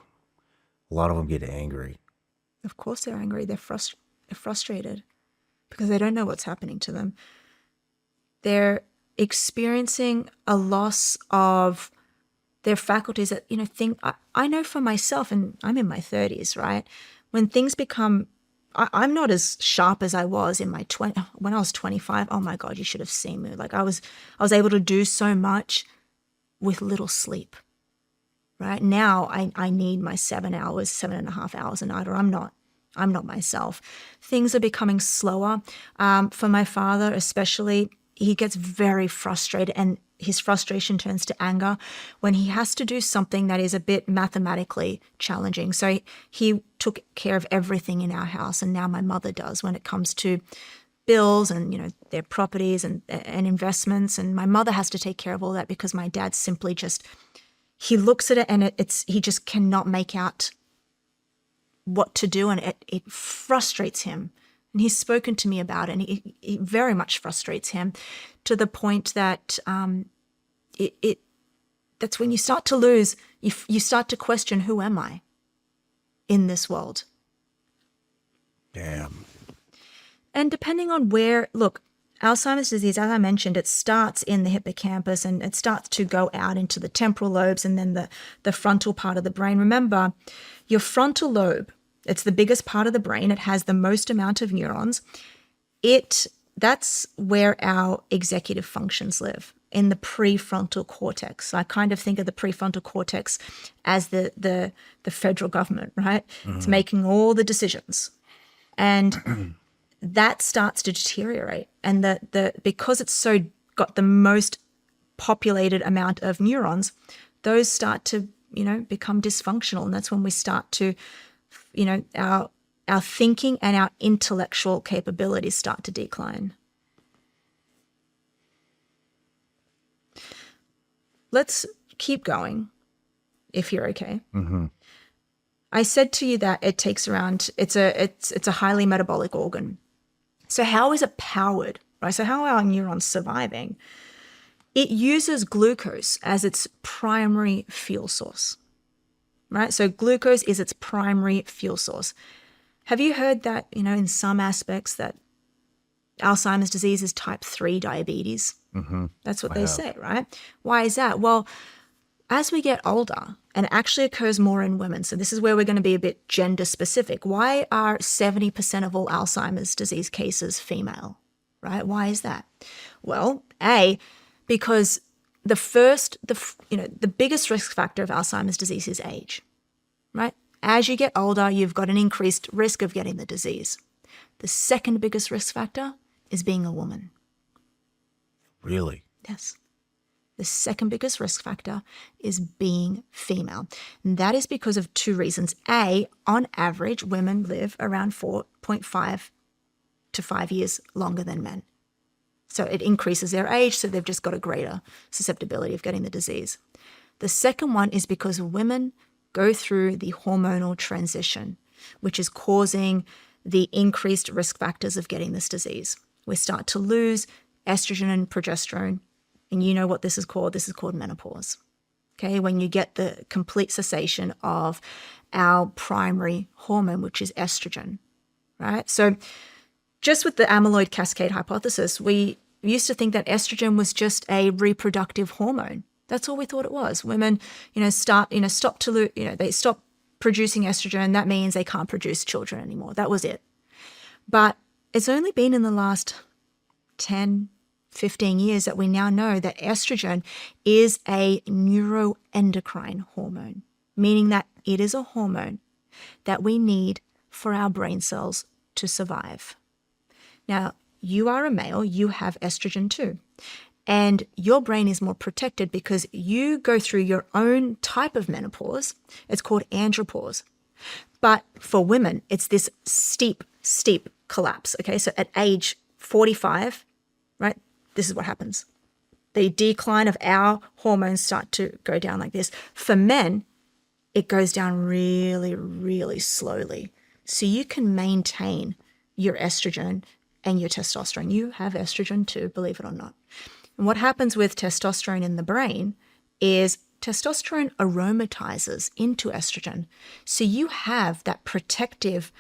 a lot of them get angry. Of course they're angry. They're frustrated because they don't know what's happening to them. They're experiencing a loss of their faculties that, I know for myself, and I'm in my 30s, right? When things become, I'm not as sharp as I was in my when I was 25. Oh my God, you should have seen me. Like I was able to do so much with little sleep, right? Now I need my 7.5 hours a night, or I'm not myself. Things are becoming slower. For my father, especially, he gets very frustrated, and his frustration turns to anger when he has to do something that is a bit mathematically challenging. So he took care of everything in our house, and now my mother does when it comes to bills and, their properties and investments. And my mother has to take care of all that because my dad simply he looks at it and he just cannot make out what to do, and it frustrates him. And he's spoken to me about it, and it very much frustrates him to the point that that's when you start to lose, you start to question, who am I in this world? Damn. And depending on look, Alzheimer's disease, as I mentioned, it starts in the hippocampus and it starts to go out into the temporal lobes and then the frontal part of the brain. Remember, your frontal lobe, it's the biggest part of the brain. It has the most amount of neurons. That's where our executive functions live, in the prefrontal cortex. So I kind of think of the prefrontal cortex as the federal government, right? Mm-hmm. It's making all the decisions. And that starts to deteriorate. And because it's got the most populated amount of neurons, those start to, become dysfunctional. And that's when we start to, our thinking and our intellectual capabilities start to decline. Let's keep going, if you're okay. Mm-hmm. I said to you that it takes around, it's a highly metabolic organ. So how is it powered, right? So how are our neurons surviving? It uses glucose as its primary fuel source, right? So glucose is its primary fuel source. Have you heard that, in some aspects that Alzheimer's disease is type 3 diabetes? Mm-hmm. That's what they say, right? Why is that? Well, as we get older, and it actually occurs more in women, so this is where we're going to be a bit gender specific. Why are 70% of all Alzheimer's disease cases female, right? Why is that? Well, because the biggest risk factor of Alzheimer's disease is age, right? As you get older, you've got an increased risk of getting the disease. The second biggest risk factor is being a woman. Really? Yes. The second biggest risk factor is being female. And that is because of two reasons. A, on average, women live around 4.5 to 5 years longer than men. So it increases their age, so they've just got a greater susceptibility of getting the disease. The second one is because women go through the hormonal transition, which is causing the increased risk factors of getting this disease. We start to lose estrogen and progesterone, and you know what this is called. This is called menopause. Okay, when you get the complete cessation of our primary hormone, which is estrogen, right? So just with the amyloid cascade hypothesis, we used to think that estrogen was just a reproductive hormone. That's all we thought it was. Women, they stop producing estrogen. That means they can't produce children anymore. That was it. But it's only been in the last 10, 15 years that we now know that estrogen is a neuroendocrine hormone, meaning that it is a hormone that we need for our brain cells to survive. Now, you are a male, you have estrogen too. And your brain is more protected because you go through your own type of menopause. It's called andropause. But for women, it's this steep collapse. Okay, so at age 45, right, this is what happens. The decline of our hormones start to go down like this. For men, it goes down really, really slowly. So you can maintain your estrogen and your testosterone. You have estrogen too, believe it or not. And what happens with testosterone in the brain is testosterone aromatizes into estrogen. So you have that protective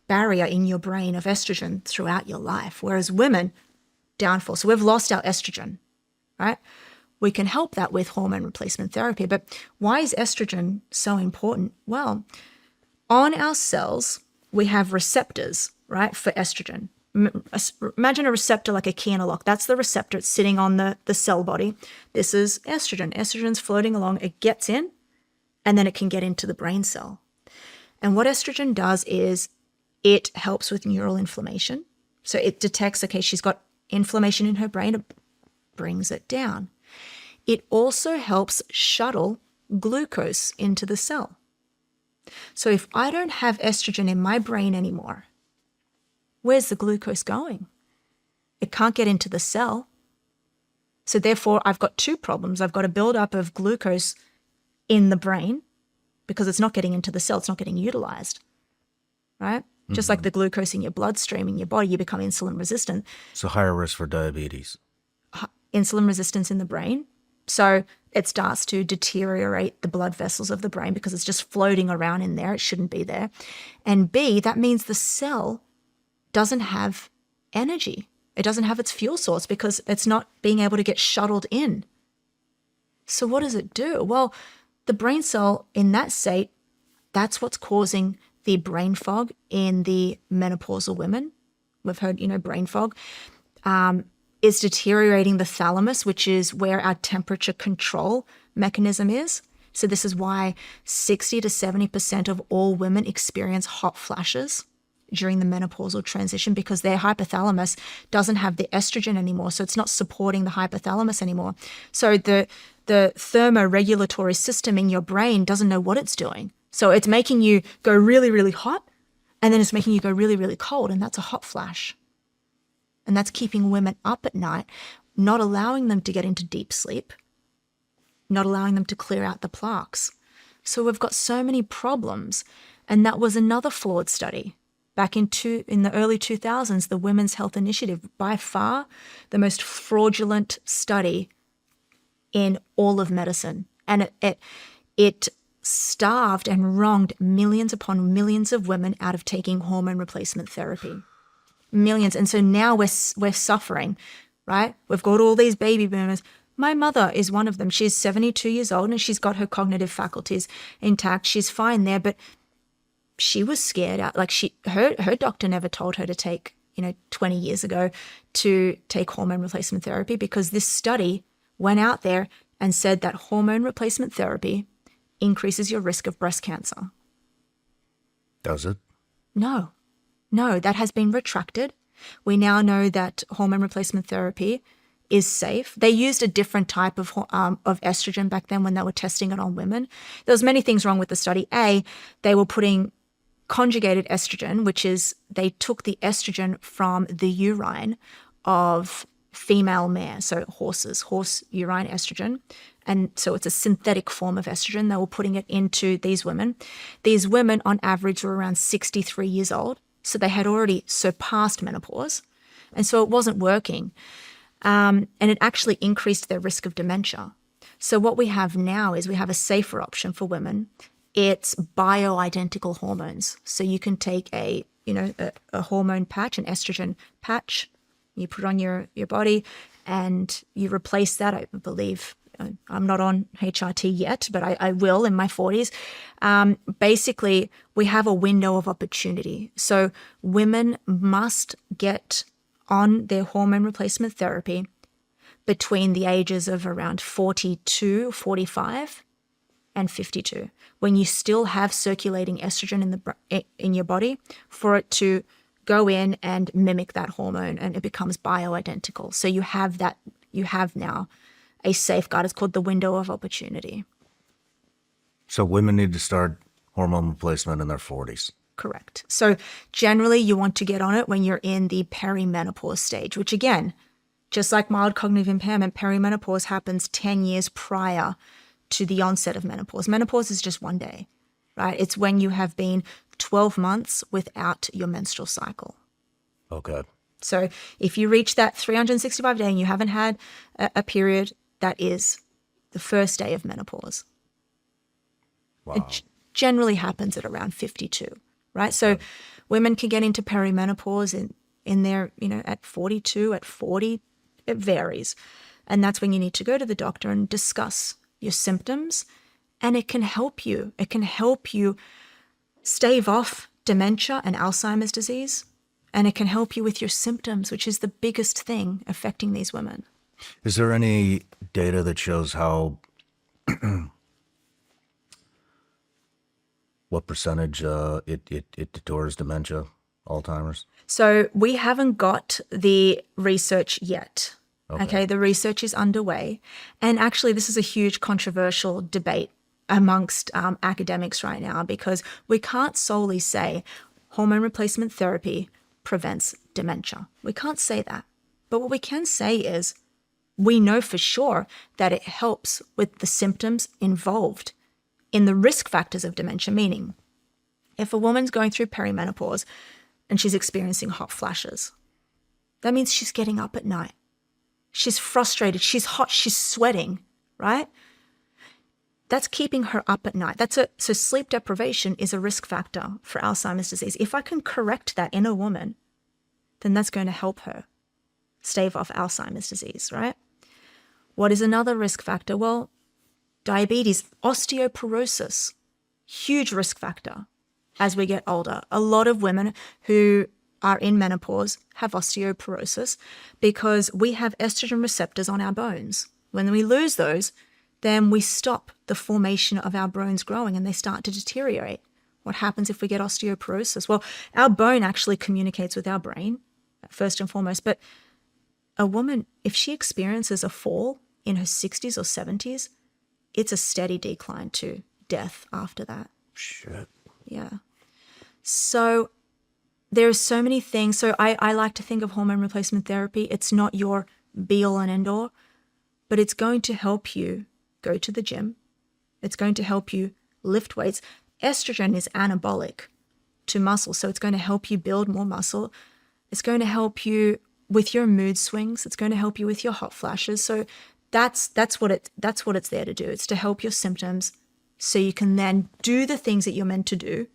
barrier in your brain of estrogen throughout your life, whereas women, downfall. So we've lost our estrogen, right? We can help that with hormone replacement therapy. But why is estrogen so important? Well, on our cells, we have receptors, right, for estrogen. Imagine a receptor like a key in a lock. That's the receptor. It's sitting on the cell body. This is estrogen. Estrogen's floating along. It gets in, and then it can get into the brain cell. And what estrogen does is it helps with neural inflammation. So it detects, okay, she's got inflammation in her brain. It brings it down. It also helps shuttle glucose into the cell. So if I don't have estrogen in my brain anymore, where's the glucose going? It can't get into the cell. So therefore, I've got two problems. I've got a buildup of glucose in the brain because it's not getting into the cell. It's not getting utilized, right? Mm-hmm. Just like the glucose in your bloodstream in your body, you become insulin resistant. So higher risk for diabetes. Insulin resistance in the brain. So it starts to deteriorate the blood vessels of the brain because it's just floating around in there. It shouldn't be there. And B, that means the cell doesn't have energy. It doesn't have its fuel source because it's not being able to get shuttled in. So what does it do? Well, the brain cell in that state, that's what's causing the brain fog in the menopausal women. We've heard, brain fog. Is deteriorating the thalamus, which is where our temperature control mechanism is. So this is why 60 to 70% of all women experience hot flashes during the menopausal transition because their hypothalamus doesn't have the estrogen anymore, so it's not supporting the hypothalamus anymore. So the thermoregulatory system in your brain doesn't know what it's doing. So it's making you go really, really hot, and then it's making you go really, really cold, and that's a hot flash. And that's keeping women up at night, not allowing them to get into deep sleep, not allowing them to clear out the plaques. So we've got so many problems, and that was another flawed study. Back in the early 2000s, the Women's Health Initiative, by far the most fraudulent study in all of medicine. And it starved and wronged millions upon millions of women out of taking hormone replacement therapy. Millions. And so now we're suffering, right? We've got all these baby boomers. My mother is one of them. She's 72 years old and she's got her cognitive faculties intact. She's fine there, but she was scared out. Like her doctor never told her to take, 20 years ago to take hormone replacement therapy because this study went out there and said that hormone replacement therapy increases your risk of breast cancer. Does it? No, that has been retracted. We now know that hormone replacement therapy is safe. They used a different type of estrogen back then when they were testing it on women. There was many things wrong with the study. They were putting conjugated estrogen, which is they took the estrogen from the urine of female mare, so horse urine estrogen. And so it's a synthetic form of estrogen. They were putting it into these women. These women on average were around 63 years old. So they had already surpassed menopause. And so it wasn't working. And it actually increased their risk of dementia. So what we have now is we have a safer option for women. It's bioidentical hormones. So you can take a hormone patch, an estrogen patch, you put it on your body, and you replace that, I believe. I'm not on HRT yet, but I will in my 40s. Basically, we have a window of opportunity. So women must get on their hormone replacement therapy between the ages of around 42, 45, and 52, when you still have circulating estrogen in your body, for it to go in and mimic that hormone, and it becomes bioidentical. So you have now a safeguard. It's called the window of opportunity. So women need to start hormone replacement in their 40s. Correct. So generally you want to get on it when you're in the perimenopause stage, which again, just like mild cognitive impairment, perimenopause happens 10 years prior to the onset of menopause. Menopause is just one day, right? It's when you have been 12 months without your menstrual cycle. Okay. So if you reach that 365 day and you haven't had a period, that is the first day of menopause. Wow. It generally happens at around 52, right? So women can get into perimenopause in their, at 42, at 40, it varies. And that's when you need to go to the doctor and discuss your symptoms, and it can help you. It can help you stave off dementia and Alzheimer's disease, and it can help you with your symptoms, which is the biggest thing affecting these women. Is there any data that shows how, what percentage it deters dementia, Alzheimer's? So we haven't got the research yet. Okay, the research is underway. And actually, this is a huge controversial debate amongst academics right now, because we can't solely say hormone replacement therapy prevents dementia. We can't say that. But what we can say is we know for sure that it helps with the symptoms involved in the risk factors of dementia, meaning if a woman's going through perimenopause and she's experiencing hot flashes, that means she's getting up at night. She's frustrated, she's hot, she's sweating, right? That's keeping her up at night. So sleep deprivation is a risk factor for Alzheimer's disease. If I can correct that in a woman, then that's going to help her stave off Alzheimer's disease, right? What is another risk factor? Well, diabetes, osteoporosis, huge risk factor as we get older. A lot of women who are in menopause have osteoporosis because we have estrogen receptors on our bones. When we lose those, then we stop the formation of our bones growing and they start to deteriorate. What happens if we get osteoporosis? Well, our bone actually communicates with our brain, first and foremost, but a woman, if she experiences a fall in her 60s or 70s, it's a steady decline to death after that. Shit. Yeah. So there are so many things. So I like to think of hormone replacement therapy. It's not your be-all and end-all, but it's going to help you go to the gym. It's going to help you lift weights. Estrogen is anabolic to muscle, so it's going to help you build more muscle. It's going to help you with your mood swings. It's going to help you with your hot flashes. So that's what it's there to do. It's to help your symptoms so you can then do the things that you're meant to do,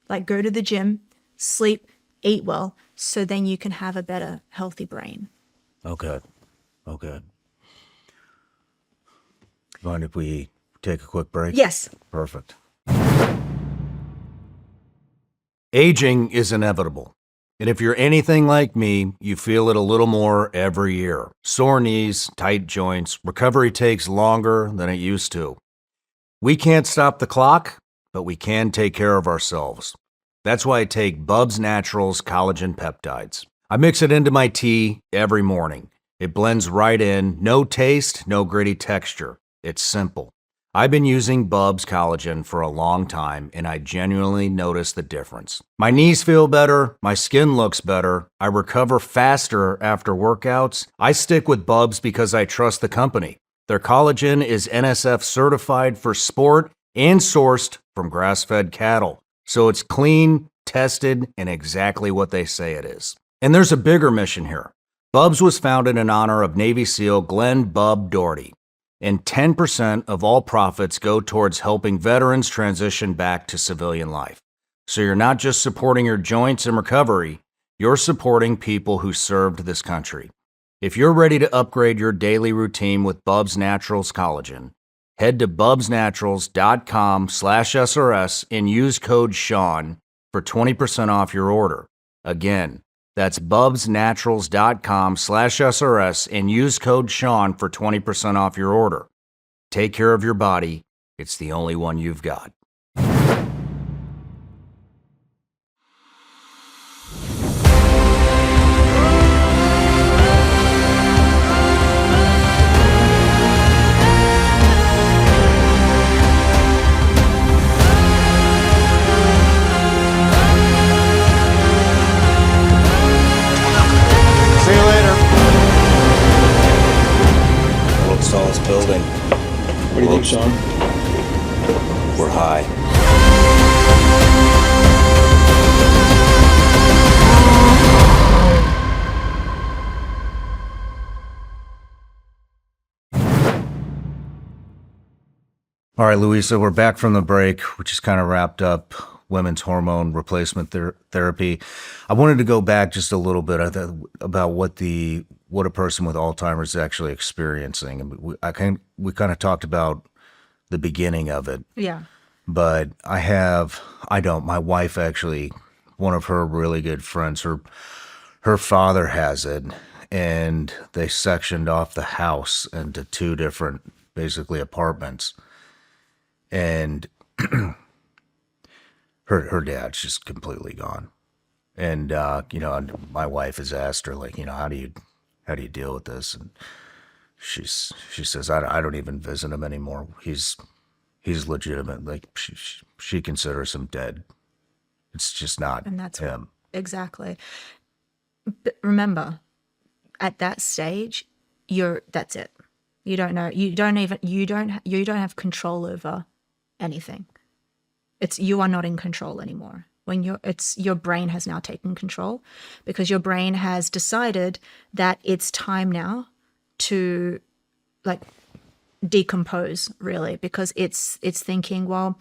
like go to the gym, sleep, eat well, so then you can have a better, healthy brain. Okay. Mind if we take a quick break? Yes. Perfect. Aging is inevitable. And if you're anything like me, you feel it a little more every year. Sore knees, tight joints, recovery takes longer than it used to. We can't stop the clock, but we can take care of ourselves. That's why I take Bubs Naturals Collagen Peptides. I mix it into my tea every morning. It blends right in, no taste, no gritty texture. It's simple. I've been using Bubs Collagen for a long time, and I genuinely notice the difference. My knees feel better, my skin looks better, I recover faster after workouts. I stick with Bubs because I trust the company. Their collagen is NSF certified for sport and sourced from grass-fed cattle. So it's clean, tested, and exactly what they say it is. And there's a bigger mission here. Bubs was founded in honor of Navy SEAL Glenn Bub Doherty, and 10% of all profits go towards helping veterans transition back to civilian life. So you're not just supporting your joints and recovery, you're supporting people who served this country. If you're ready to upgrade your daily routine with Bubs Naturals Collagen, head to bubsnaturals.com/SRS and use code Shawn for 20% off your order. Again, that's bubsnaturals.com/SRS and use code Shawn for 20% off your order. Take care of your body. It's the only one you've got. See you later. World's tallest building. What do you think, Shawn? We're high. All right, Louisa, we're back from the break, which is kind of wrapped up women's hormone replacement therapy. I wanted to go back just a little bit about what a person with Alzheimer's is actually experiencing. And we kind of talked about the beginning of it. Yeah. But my wife actually, one of her really good friends, her father has it, and they sectioned off the house into two different, basically, apartments. And her dad's just completely gone. And my wife has asked her, like, how do you deal with this? And she says, I don't even visit him anymore. He's legitimate. Like, she considers him dead. It's just not And that's him. Exactly. But remember, at that stage, that's it. You don't know. You don't have control over anything. You are not in control anymore. Your brain has now taken control, because your brain has decided that it's time now to, like, decompose, really, because it's thinking, well,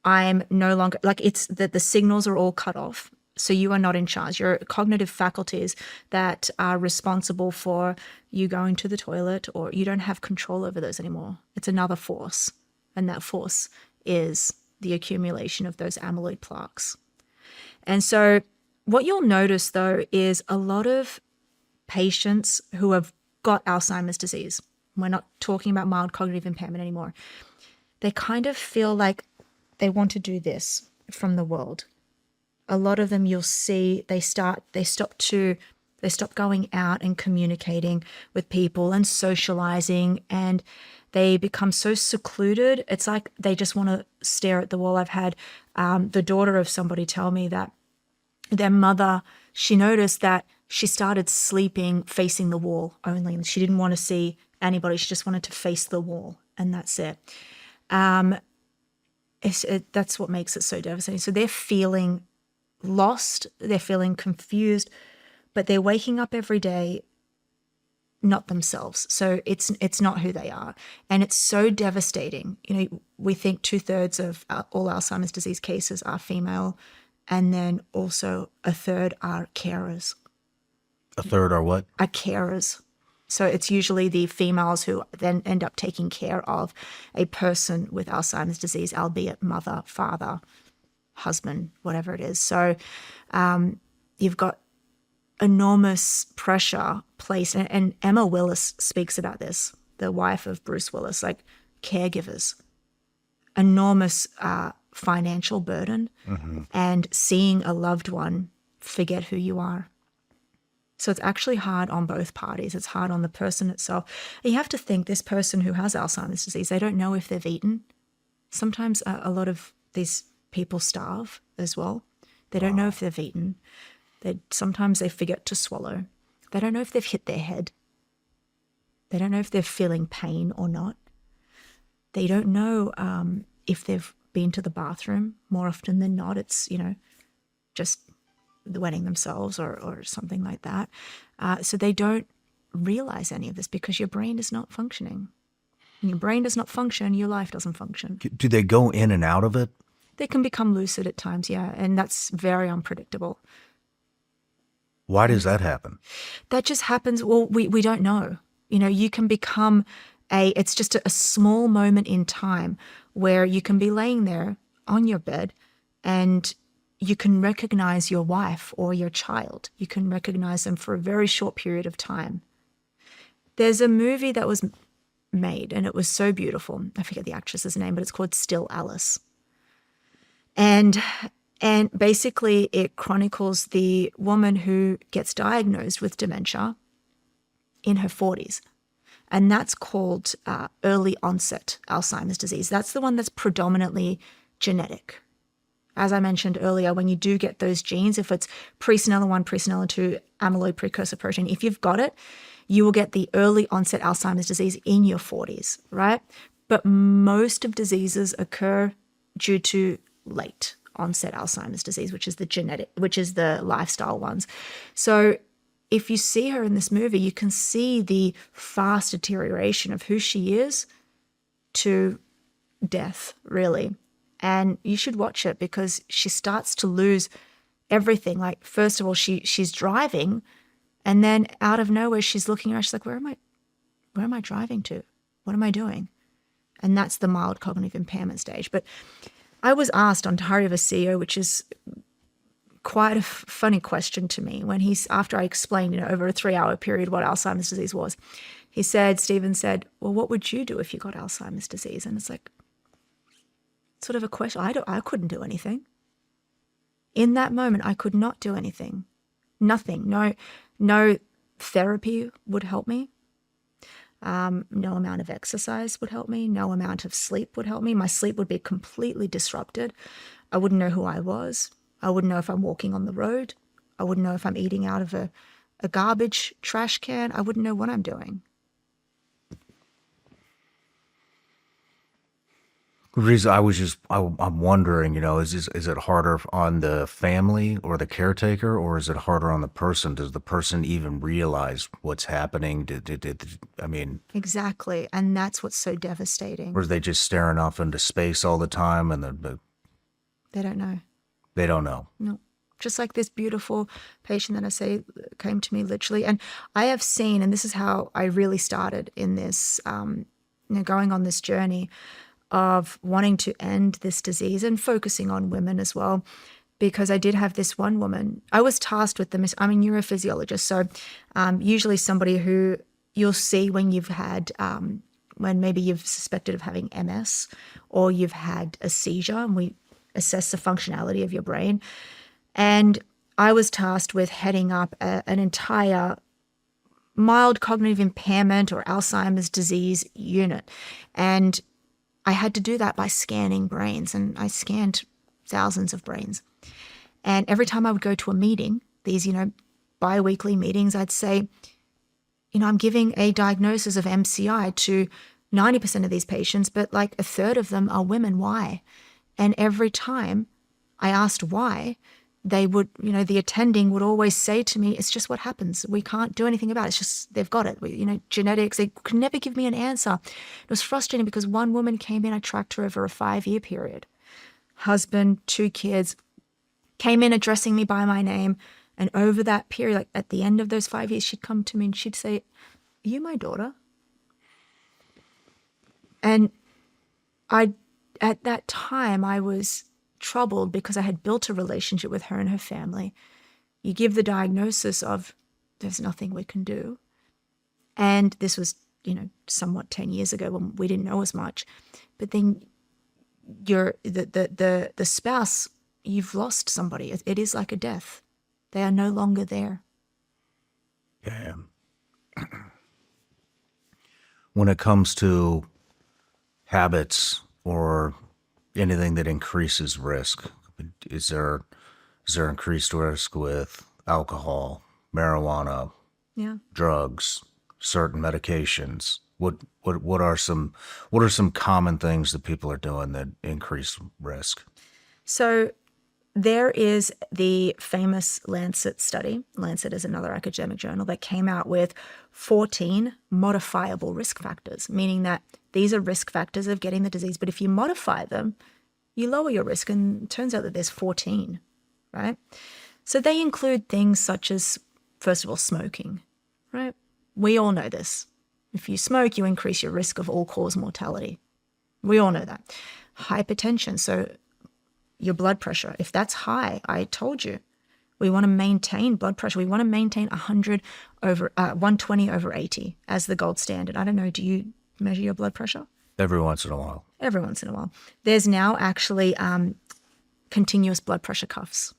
I'm no longer, like, it's that the signals are all cut off. So you are not in charge. Your cognitive faculties that are responsible for you going to the toilet, or you don't have control over those anymore. It's another force. And that force is the accumulation of those amyloid plaques. And so what you'll notice, though, is a lot of patients who have got Alzheimer's disease, we're not talking about mild cognitive impairment anymore, they kind of feel like they want to do this from the world. A lot of them, you'll see, they stop going out and communicating with people and socializing, and they become so secluded. It's like they just want to stare at the wall. I've had the daughter of somebody tell me that their mother, she noticed that she started sleeping facing the wall only, and she didn't want to see anybody. She just wanted to face the wall, and that's it. That's what makes it so devastating. So they're feeling lost, they're feeling confused, but they're waking up every day not themselves. So it's not who they are. And it's so devastating. We think 2/3 of all Alzheimer's disease cases are female, and then also a third are carers. A third are what? Are carers. So it's usually the females who then end up taking care of a person with Alzheimer's disease, albeit mother, father, husband, whatever it is. So you've got enormous pressure placed, and Emma Willis speaks about this, the wife of Bruce Willis, like caregivers, enormous financial burden and seeing a loved one forget who you are. So it's actually hard on both parties. It's hard on the person itself. And you have to think, this person who has Alzheimer's disease, they don't know if they've eaten. Sometimes a lot of these people starve as well. They don't know if they've eaten. Sometimes they forget to swallow. They don't know if they've hit their head. They don't know if they're feeling pain or not. They don't know if they've been to the bathroom. More often than not, it's, just wetting themselves or something like that. So they don't realize any of this because your brain is not functioning. When your brain does not function, your life doesn't function. Do they go in and out of it? They can become lucid at times, yeah, and that's very unpredictable. Why does that happen? That just happens. Well, we don't know. You can become it's just a small moment in time where you can be laying there on your bed and you can recognize your wife or your child. You can recognize them for a very short period of time. There's a movie that was made and it was so beautiful. I forget the actress's name, but it's called Still Alice. And basically it chronicles the woman who gets diagnosed with dementia in her 40s. And that's called early onset Alzheimer's disease. That's the one that's predominantly genetic. As I mentioned earlier, when you do get those genes, if it's presenilin 1, presenilin 2, amyloid precursor protein, if you've got it, you will get the early onset Alzheimer's disease in your 40s, right? But most of diseases occur due to late onset Alzheimer's disease, which is the lifestyle ones. So if you see her in this movie, you can see the fast deterioration of who she is to death, really. And you should watch it because she starts to lose everything. Like, first of all, she's driving, and then out of nowhere, she's looking around. She's like, where am I driving to? What am I doing? And that's the mild cognitive impairment stage. But I was asked on Diary of a CEO, which is quite a funny question to me, when after I explained, over a 3-hour period what Alzheimer's disease was, Stephen said, well, what would you do if you got Alzheimer's disease? And it's like, sort of a question. I couldn't do anything. In that moment, I could not do anything. Nothing. No therapy would help me. No amount of exercise would help me. No amount of sleep would help me. My sleep would be completely disrupted. I wouldn't know who I was. I wouldn't know if I'm walking on the road. I wouldn't know if I'm eating out of a garbage trash can. I wouldn't know what I'm doing. The reason I'm wondering, is it harder on the family or the caretaker, or is it harder on the person? Does the person even realize what's happening? Exactly, and that's what's so devastating. Or are they just staring off into space all the time and They don't know. They don't know. No. Just like this beautiful patient that I say came to me literally. And I have seen, and this is how I really started in this, going on this journey of wanting to end this disease and focusing on women as well, because I did have this one woman. I was tasked with I'm a neurophysiologist, so usually somebody who you'll see when you've had, when maybe you've suspected of having MS or you've had a seizure, and we assess the functionality of your brain. And I was tasked with heading up an entire mild cognitive impairment or Alzheimer's disease unit. And I had to do that by scanning brains, and I scanned thousands of brains. And every time I would go to a meeting, these, bi-weekly meetings, I'd say, I'm giving a diagnosis of MCI to 90% of these patients, but like a third of them are women. Why? And every time I asked why, they would, the attending would always say to me, it's just what happens. We can't do anything about it. It's just, they've got it. Genetics, they could never give me an answer. It was frustrating because one woman came in, I tracked her over a 5-year period. Husband, 2 kids, came in addressing me by my name. And over that period, like at the end of those 5 years, she'd come to me and she'd say, are you my daughter? And at that time, I was troubled because I had built a relationship with her and her family. You give the diagnosis of there's nothing we can do. And this was, somewhat 10 years ago when we didn't know as much. But then the spouse, you've lost somebody. It is like a death. They are no longer there. Yeah. When it comes to habits or anything that increases risk, is there increased risk with alcohol, marijuana, Yeah. drugs, certain medications? What are some common things that people are doing that increase risk? So there is the famous Lancet study. Lancet is another academic journal that came out with 14 modifiable risk factors, meaning that these are risk factors of getting the disease. But if you modify them, you lower your risk. And it turns out that there's 14, right? So they include things such as, first of all, smoking, right? We all know this. If you smoke, you increase your risk of all-cause mortality. We all know that. Hypertension, so your blood pressure, if that's high, I told you, we want to maintain blood pressure. We want to maintain 120 over 80 as the gold standard. I don't know, do you measure your blood pressure? Every once in a while. Every once in a while. There's now actually continuous blood pressure cuffs.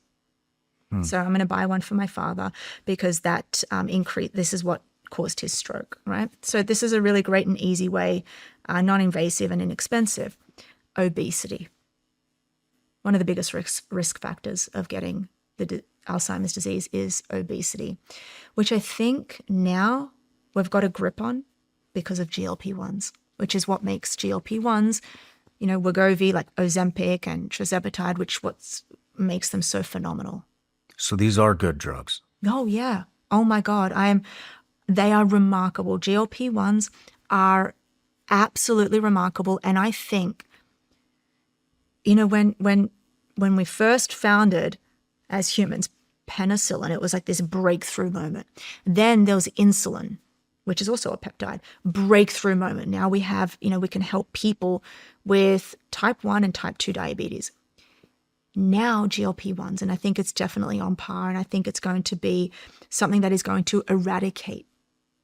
So I'm going to buy one for my father because that this is what caused his stroke, right? So this is a really great and easy way, non-invasive and inexpensive. Obesity. One of the biggest risk factors of getting the Alzheimer's disease is obesity, which I think now we've got a grip on because of GLP-1s, which is what makes GLP-1s, Wegovy, like Ozempic and tirzepatide, which makes them so phenomenal. So these are good drugs. Oh, yeah. Oh, my God. They are remarkable. GLP-1s are absolutely remarkable. And I think, when we first founded as humans penicillin, it was like this breakthrough moment. Then there was insulin, which is also a peptide, breakthrough moment. Now we have, we can help people with type 1 and type 2 diabetes. Now GLP-1s, and I think it's definitely on par, and I think it's going to be something that is going to eradicate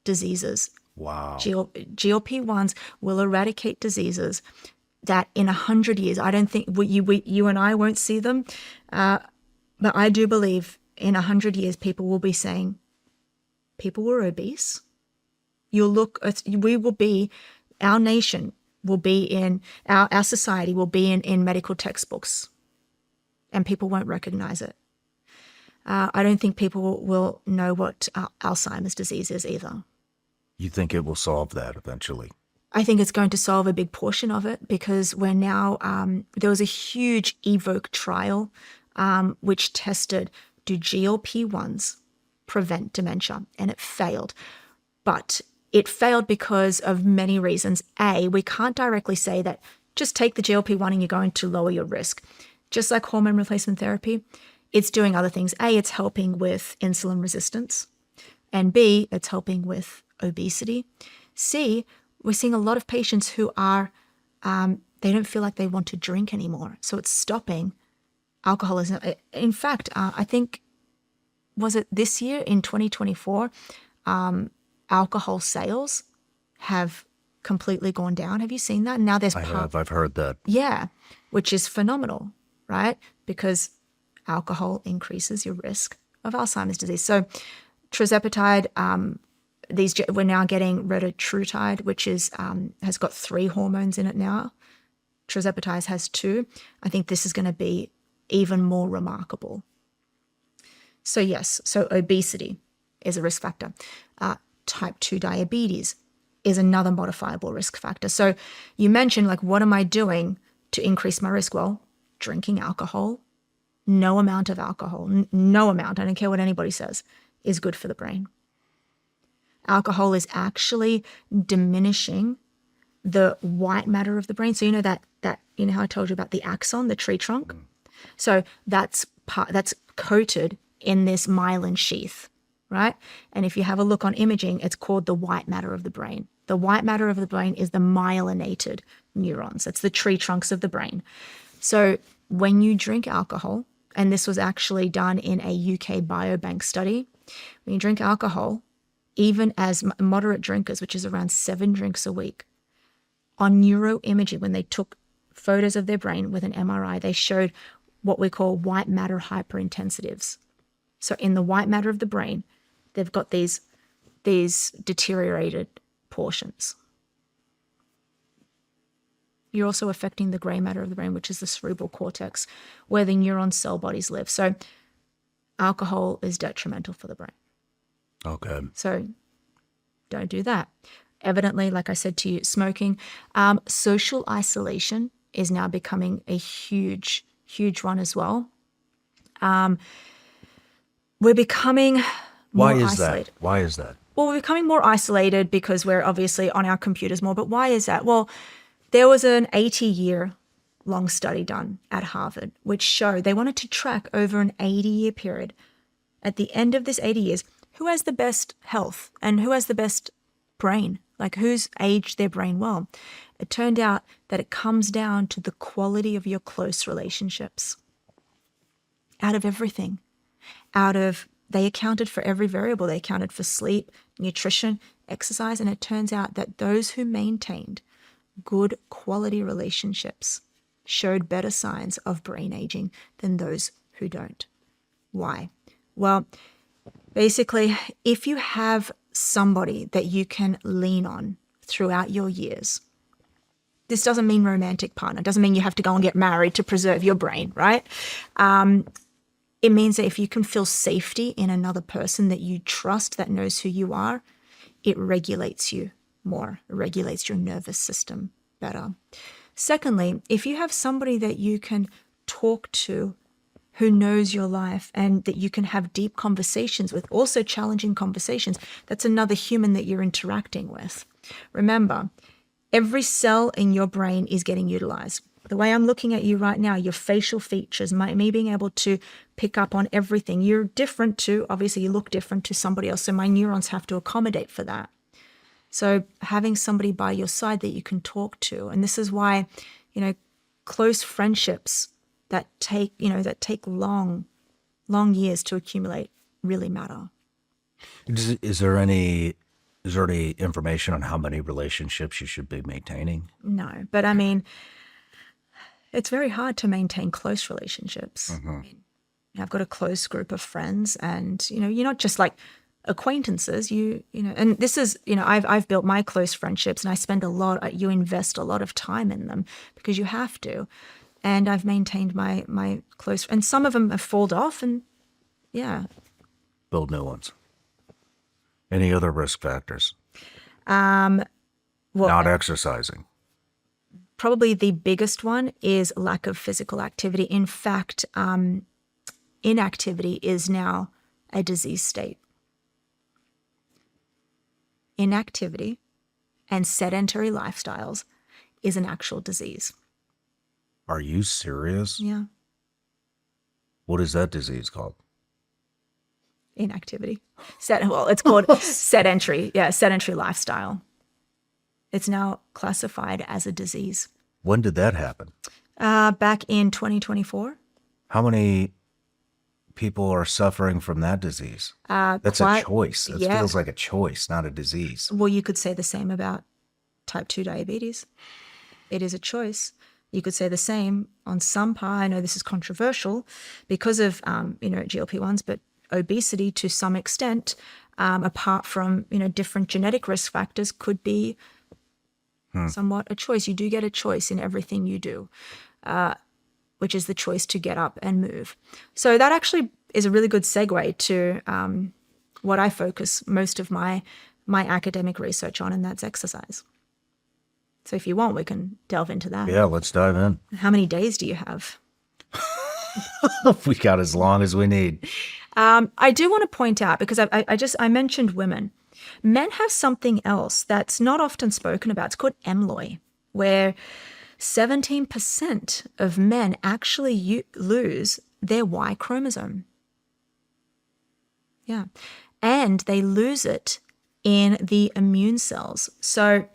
diseases. Wow. GLP-1s will eradicate diseases that in 100 years, I don't think you and I won't see them, but I do believe in 100 years, people will be saying, people were obese. Our nation will be in, our society will be in medical textbooks, and people won't recognize it. I don't think people will know what Alzheimer's disease is either. You think it will solve that eventually? I think it's going to solve a big portion of it because we're now, there was a huge EVOKE trial which tested, do GLP-1s prevent dementia? And it failed. But it failed because of many reasons. A, we can't directly say that just take the GLP-1 and you're going to lower your risk. Just like hormone replacement therapy, it's doing other things. A, it's helping with insulin resistance. And B, it's helping with obesity. C, we're seeing a lot of patients who are, they don't feel like they want to drink anymore. So it's stopping alcoholism. In fact, I think, was it this year in 2024, alcohol sales have completely gone down. Have you seen that? And now there's I've heard that. Yeah, which is phenomenal, right? Because alcohol increases your risk of Alzheimer's disease. So tirzepatide, we're now getting retatrutide, which is has got 3 hormones in it now. Tirzepatide has 2. I think this is going to be even more remarkable. So yes, so obesity is a risk factor. Type 2 diabetes is another modifiable risk factor. So you mentioned, like, what am I doing to increase my risk? Well, drinking alcohol, no amount of alcohol, no amount, I don't care what anybody says, is good for the brain. Alcohol is actually diminishing the white matter of the brain. So you know that how I told you about the axon, the tree trunk? So that's coated in this myelin sheath, right? And if you have a look on imaging, it's called the white matter of the brain. The white matter of the brain is the myelinated neurons. It's the tree trunks of the brain. So when you drink alcohol, and this was actually done in a UK biobank study, when you drink alcohol, even as moderate drinkers, which is around 7 drinks a week, on neuroimaging, when they took photos of their brain with an MRI. They showed what we call white matter hyperintensitives. So in the white matter of the brain, they've got these deteriorated portions. You're also affecting the gray matter of the brain, which is the cerebral cortex, where the neuron cell bodies live. So alcohol is detrimental for the brain. Okay. So don't do that. Evidently, like I said to you, smoking, social isolation is now becoming a huge, huge one as well. We're becoming more isolated. Why is that? Well, we're becoming more isolated because we're obviously on our computers more. But why is that? Well, there was an 80-year-long study done at Harvard, which showed they wanted to track over an 80-year period. At the end of this 80 years, who has the best health and who has the best brain? Like who's aged their brain well? It turned out that it comes down to the quality of your close relationships. Out of everything. They accounted for every variable. They accounted for sleep, nutrition, exercise, and it turns out that those who maintained good quality relationships showed better signs of brain aging than those who don't. Why? Well, basically, if you have somebody that you can lean on throughout your years, this doesn't mean romantic partner. It doesn't mean you have to go and get married to preserve your brain, right? It means that if you can feel safety in another person that you trust, that knows who you are, it regulates you more. It regulates your nervous system better. Secondly, if you have somebody that you can talk to who knows your life and that you can have deep conversations with, also challenging conversations, that's another human that you're interacting with. Remember, every cell in your brain is getting utilized. The way I'm looking at you right now, your facial features, me being able to pick up on everything. You're different to, obviously you look different to somebody else, so my neurons have to accommodate for that. So having somebody by your side that you can talk to, and this is why, close friendships that take long years to accumulate really matter. Is there any information on how many relationships you should be maintaining? No, but I mean, it's very hard to maintain close relationships. I mean, I've got a close group of friends, and you're not just like acquaintances. And this is I've built my close friendships, and I spend you invest a lot of time in them because you have to. And I've maintained my close, and some of them have fallen off, and Build new ones. Any other risk factors? Well, Not exercising. probably the biggest one is lack of physical activity. In fact, inactivity is now a disease state. Inactivity and sedentary lifestyles is an actual disease. Are you serious? Yeah. What is that disease called? Inactivity. It's called sedentary. Yeah, sedentary lifestyle. It's now classified as a disease. When did that happen? Back in 2024. How many people are suffering from that disease? That's a choice. It feels like a choice, not a disease. Well, you could say the same about type 2 diabetes. It is a choice. You could say the same on some part. I know this is controversial because of, GLP-1s, but obesity to some extent, apart from, different genetic risk factors, could be somewhat a choice. You do get a choice in everything you do, which is the choice to get up and move. So that actually is a really good segue to what I focus most of my academic research on, and that's exercise. So if you want, we can delve into that. Yeah, let's dive in. How many days do you have? We got as long as we need. I do want to point out, because I mentioned women. Men have something else that's not often spoken about. It's called amyloid, where 17% of men actually lose their Y chromosome. Yeah. And they lose it in the immune cells. So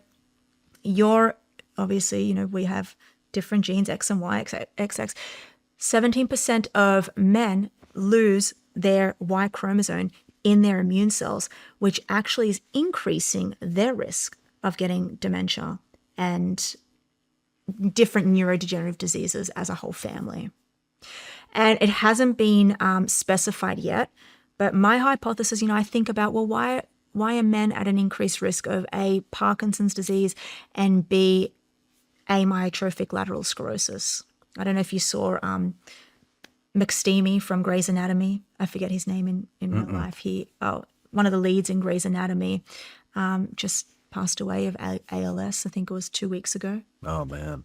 obviously, we have different genes, X and Y, XX. 17% of men lose their Y chromosome in their immune cells, which actually is increasing their risk of getting dementia and different neurodegenerative diseases as a whole family. And it hasn't been specified yet, but my hypothesis, I think about, well, why are men at an increased risk of A, Parkinson's disease, and B, amyotrophic lateral sclerosis? I don't know if you saw McSteamy from Grey's Anatomy. I forget his name in real life. One of the leads in Grey's Anatomy just passed away of ALS. I think it was 2 weeks ago. Oh, man.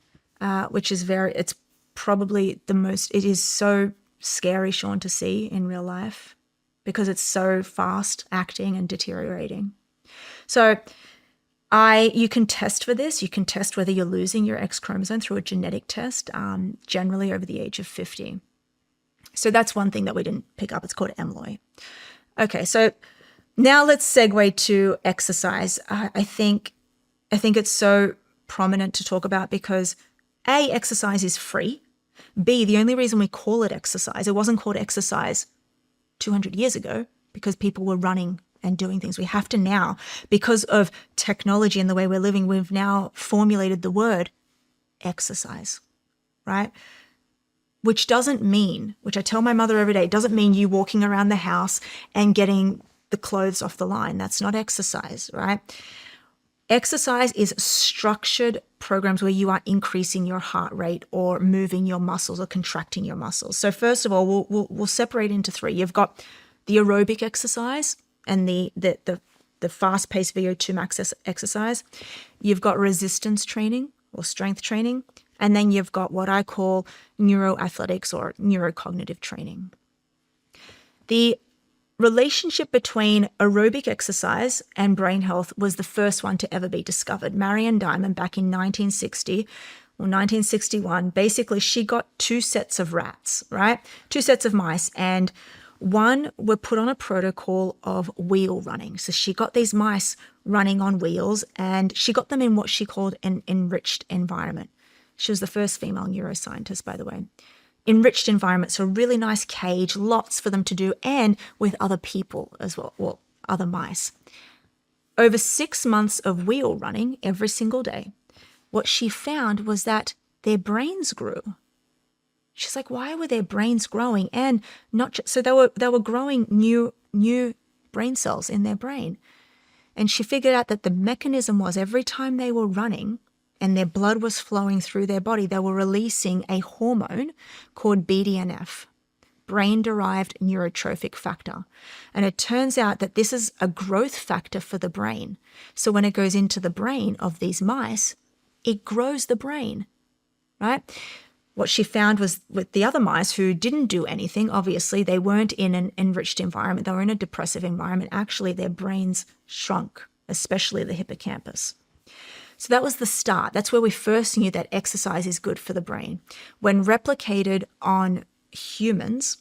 Which is it's probably it is so scary, Shawn, to see in real life because it's so fast acting and deteriorating. So you can test for this. You can test whether you're losing your X chromosome through a genetic test, generally over the age of 50. So that's one thing that we didn't pick up. It's called amyloid. Okay, so now let's segue to exercise. I think it's so prominent to talk about because A, exercise is free. B, the only reason we call it exercise, it wasn't called exercise 200 years ago because people were running and doing things. We have to now, because of technology and the way we're living, we've now formulated the word exercise, right? Which doesn't mean, which I tell my mother every day, doesn't mean you walking around the house and getting the clothes off the line. That's not exercise, right? Exercise is structured programs where you are increasing your heart rate or moving your muscles or contracting your muscles. So first of all, we'll separate into three. You've got the aerobic exercise and the fast-paced VO2 max exercise. You've got resistance training or strength training. And then you've got what I call Neuro Athletics or neurocognitive training. The relationship between aerobic exercise and brain health was the first one to ever be discovered. Marianne Diamond back in 1960 or 1961, basically she got two sets of rats, right? Two sets of mice, and one were put on a protocol of wheel running. So she got these mice running on wheels and she got them in what she called an enriched environment. She was the first female neuroscientist, by the way. Enriched environment, so a really nice cage, lots for them to do, and with other people as well, other mice. Over 6 months of wheel running every single day, what she found was that their brains grew. She's like, why were their brains growing? And not just, so they were growing new brain cells in their brain. And she figured out that the mechanism was every time they were running, and their blood was flowing through their body, they were releasing a hormone called BDNF, brain-derived neurotrophic factor. And it turns out that this is a growth factor for the brain. So when it goes into the brain of these mice, it grows the brain, right? What she found was with the other mice who didn't do anything, obviously, they weren't in an enriched environment, they were in a depressive environment. Actually, their brains shrunk, especially the hippocampus. So that was the start. That's where we first knew that exercise is good for the brain. When replicated on humans,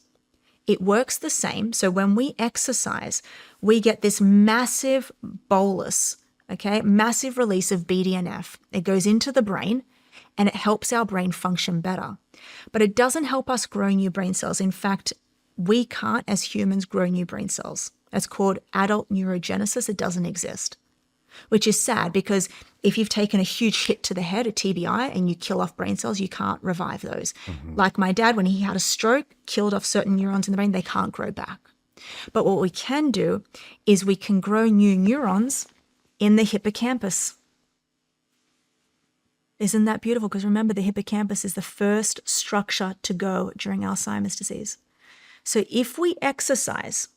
it works the same. So when we exercise, we get this massive bolus, okay, massive release of BDNF. It goes into the brain and it helps our brain function better. But it doesn't help us grow new brain cells. In fact, we can't as humans grow new brain cells. It's called adult neurogenesis. It doesn't exist. Which is sad because if you've taken a huge hit to the head, a TBI, and you kill off brain cells, you can't revive those. Mm-hmm. Like my dad, when he had a stroke, killed off certain neurons in the brain, they can't grow back. But what we can do is we can grow new neurons in the hippocampus. Isn't that beautiful? Because remember, the hippocampus is the first structure to go during Alzheimer's disease. So if we exercise,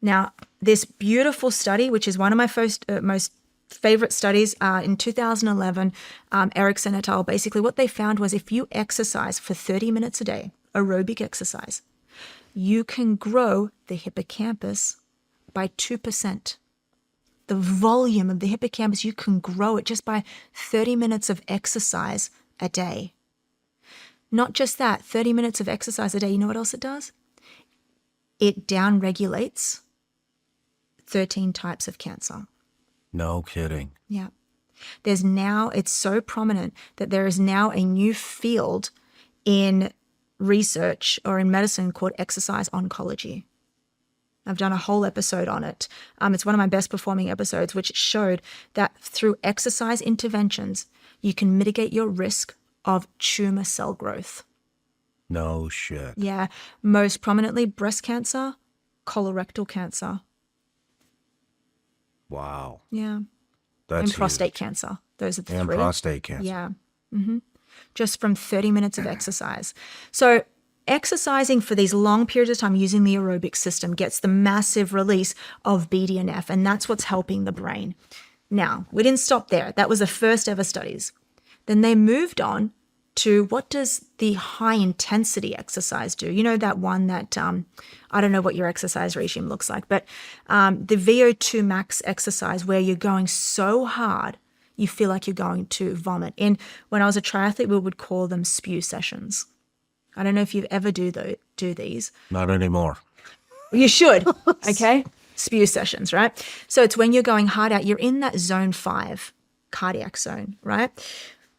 now, this beautiful study, which is one of my most favorite studies in 2011, Erickson et al., basically what they found was if you exercise for 30 minutes a day, aerobic exercise, you can grow the hippocampus by 2%. The volume of the hippocampus, you can grow it just by 30 minutes of exercise a day. Not just that, 30 minutes of exercise a day, you know what else it does? It downregulates 13 types of cancer. No kidding. Yeah. It's so prominent that there is now a new field in research or in medicine called exercise oncology. I've done a whole episode on it. It's one of my best performing episodes, which showed that through exercise interventions, you can mitigate your risk of tumor cell growth. No shit. Yeah. Most prominently, breast cancer, colorectal cancer. Wow. Yeah. That's And prostate huge. cancer. Those are the And three. prostate cancer. Yeah. Just from 30 minutes of exercise. So exercising for these long periods of time using the aerobic system gets the massive release of BDNF, and that's what's helping the brain. Now, we didn't stop there. That was the first ever studies. Then they moved on to what does the high intensity exercise do? You know, that one that, I don't know what your exercise regime looks like, but the VO2 max exercise where you're going so hard, you feel like you're going to vomit. And when I was a triathlete, we would call them spew sessions. I don't know if you've ever do these. Not anymore. You should, okay? Spew sessions, right? So it's when you're going hard out, you're in that zone 5, cardiac zone, right?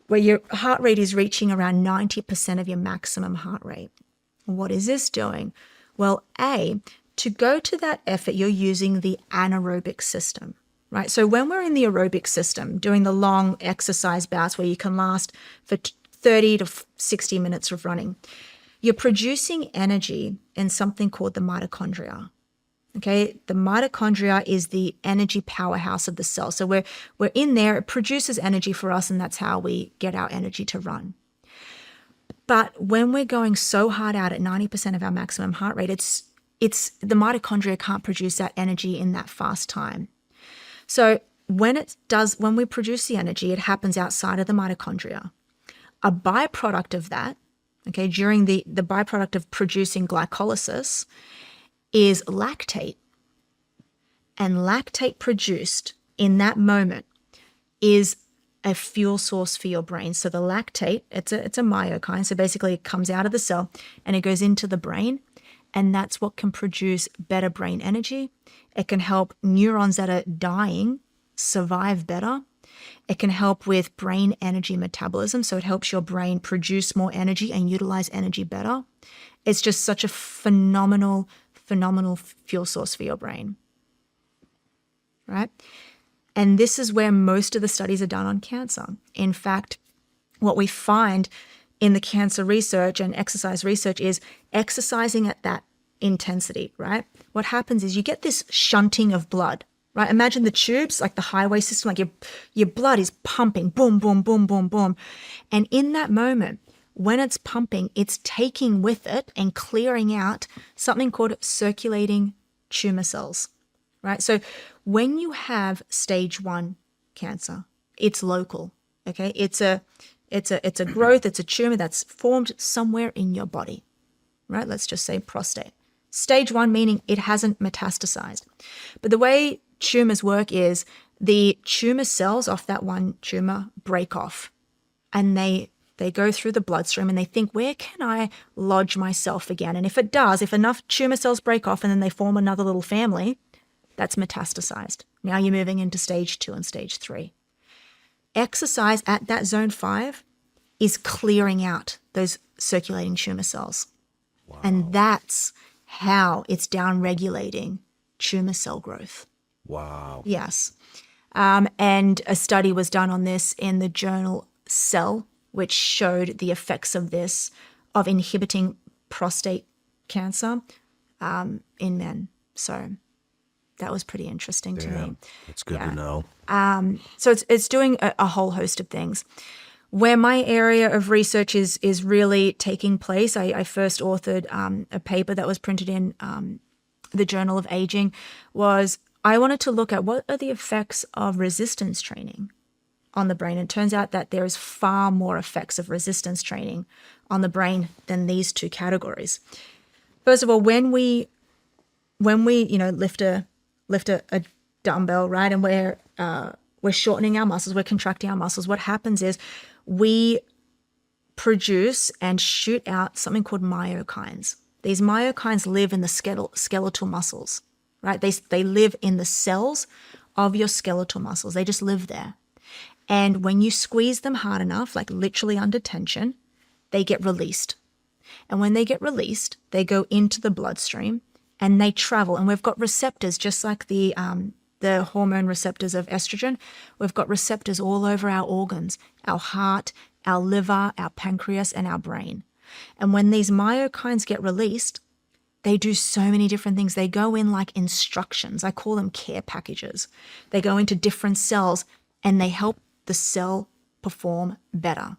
Where your heart rate is reaching around 90% of your maximum heart rate. What is this doing? Well, to go to that effort, you're using the anaerobic system, right? So when we're in the aerobic system, doing the long exercise bouts where you can last for 30 to 60 minutes of running, you're producing energy in something called the mitochondria. Okay, the mitochondria is the energy powerhouse of the cell. So we're in there, it produces energy for us, and that's how we get our energy to run. But when we're going so hard out at 90% of our maximum heart rate, it's the mitochondria can't produce that energy in that fast time. So when we produce the energy, it happens outside of the mitochondria. A byproduct of that, okay, during the byproduct of producing glycolysis is lactate. And lactate produced in that moment is a fuel source for your brain. So the lactate, it's a myokine. So basically it comes out of the cell and it goes into the brain. And that's what can produce better brain energy. It can help neurons that are dying survive better. It can help with brain energy metabolism. So it helps your brain produce more energy and utilize energy better. It's just such a phenomenal fuel source for your brain, right? And this is where most of the studies are done on cancer. In fact, what we find in the cancer research and exercise research is exercising at that intensity, right? What happens is you get this shunting of blood, right? Imagine the tubes, like the highway system, like your blood is pumping, boom, boom, boom, boom, boom. And in that moment, when it's pumping, it's taking with it and clearing out something called circulating tumor cells, right? So when you have stage 1 cancer, it's local, okay? It's a growth, it's a tumor that's formed somewhere in your body, right? Let's just say prostate. Stage 1 meaning it hasn't metastasized. But the way tumors work is the tumor cells off that one tumor break off, and they go through the bloodstream and they think, where can I lodge myself again? And if it does, if enough tumor cells break off and then they form another little family, that's metastasized. Now you're moving into stage 2 and stage 3. Exercise at that zone 5 is clearing out those circulating tumor cells. Wow. And that's how it's down-regulating tumor cell growth. Wow. Yes. And a study was done on this in the journal Cell, which showed the effects of this, of inhibiting prostate cancer in men. So that was pretty interesting to me. It's good to know. So it's doing a whole host of things. Where my area of research is really taking place, I first authored a paper that was printed in the Journal of Aging, was I wanted to look at what are the effects of resistance training on the brain. It turns out that there is far more effects of resistance training on the brain than these two categories. First of all, when we lift a dumbbell, right, and we're shortening our muscles, we're contracting our muscles, what happens is we produce and shoot out something called myokines. These myokines live in the skeletal muscles, right? They live in the cells of your skeletal muscles. They just live there. And when you squeeze them hard enough, like literally under tension, they get released. And when they get released, they go into the bloodstream and they travel. And we've got receptors, just like the hormone receptors of estrogen. We've got receptors all over our organs, our heart, our liver, our pancreas, and our brain. And when these myokines get released, they do so many different things. They go in like instructions. I call them care packages. They go into different cells and they help the cell perform better.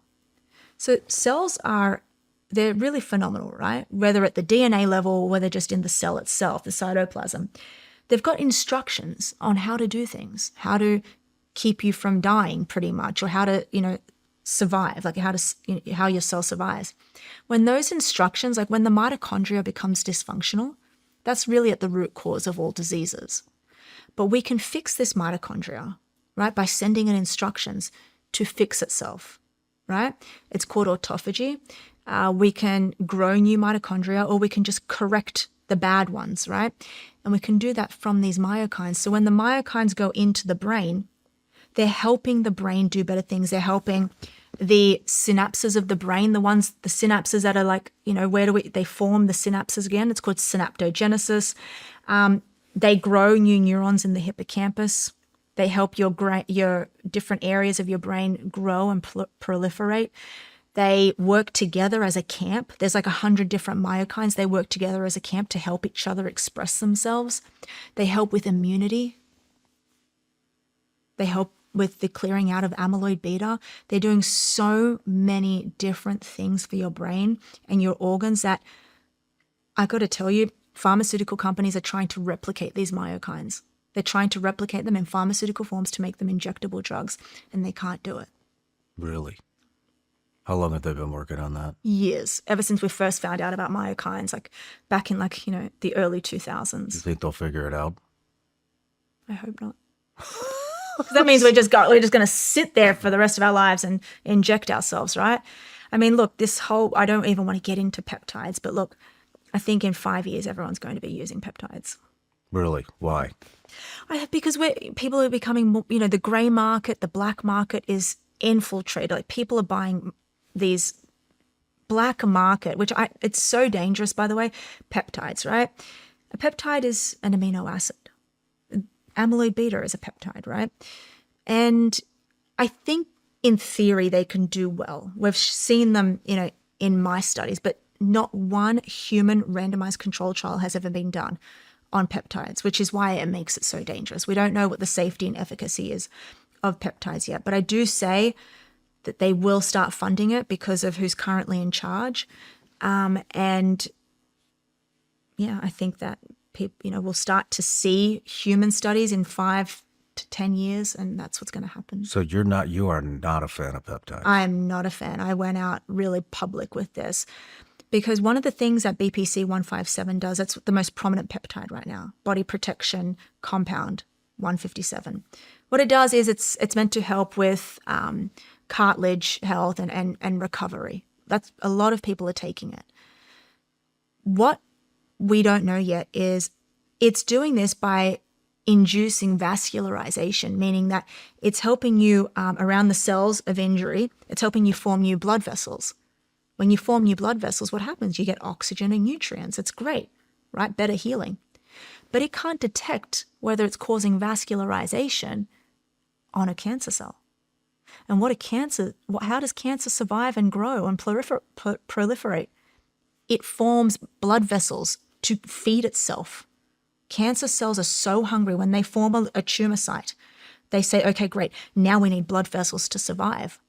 So cells they're really phenomenal, right? Whether at the DNA level or whether just in the cell itself, the cytoplasm. They've got instructions on how to do things, how to keep you from dying pretty much, or how to, survive, like how your cell survives. When those instructions, like when the mitochondria becomes dysfunctional, that's really at the root cause of all diseases. But we can fix this mitochondria, right, by sending it instructions to fix itself, right? It's called autophagy. We can grow new mitochondria, or we can just correct the bad ones, right? And we can do that from these myokines. So when the myokines go into the brain, they're helping the brain do better things. They're helping the synapses of the brain, the synapses that are like, they form the synapses again. It's called synaptogenesis. They grow new neurons in the hippocampus. They help your different areas of your brain grow and proliferate. They work together as a camp. There's like 100 different myokines. They work together as a camp to help each other express themselves. They help with immunity. They help with the clearing out of amyloid beta. They're doing so many different things for your brain and your organs that I got to tell you, pharmaceutical companies are trying to replicate these myokines. They're trying to replicate them in pharmaceutical forms to make them injectable drugs, and they can't do it. Really? How long have they been working on that? Years, ever since we first found out about myokines, like back in the early 2000s. You think they'll figure it out? I hope not. Because that means we're just going to sit there for the rest of our lives and inject ourselves, right? I mean, look, I don't even want to get into peptides, but look, I think in 5 years, everyone's going to be using peptides. Really? Why? Because people are becoming more, the gray market, the black market is infiltrated. Like people are buying these black market, it's so dangerous, by the way, peptides, right? A peptide is an amino acid. Amyloid beta is a peptide, right? And I think in theory they can do well. We've seen them, in my studies, but not one human randomized control trial has ever been done on peptides, which is why it makes it so dangerous. We don't know what the safety and efficacy is of peptides yet, but I do say that they will start funding it because of who's currently in charge. And yeah, I think that we'll start to see human studies in 5 to 10 years, and that's what's going to happen. So you are not a fan of peptides? I am not a fan. I went out really public with this because one of the things that BPC 157 does, it's the most prominent peptide right now, body protection compound 157. What it does is it's meant to help with cartilage health and recovery. That's a lot of people are taking it. What we don't know yet is it's doing this by inducing vascularization, meaning that it's helping you around the cells of injury. It's helping you form new blood vessels. When you form new blood vessels, what happens? You get oxygen and nutrients. It's great, right? Better healing. But it can't detect whether it's causing vascularization on a cancer cell. And how does cancer survive and grow and proliferate? It forms blood vessels to feed itself. Cancer cells are so hungry when they form a tumor site. They say, okay, great, now we need blood vessels to survive.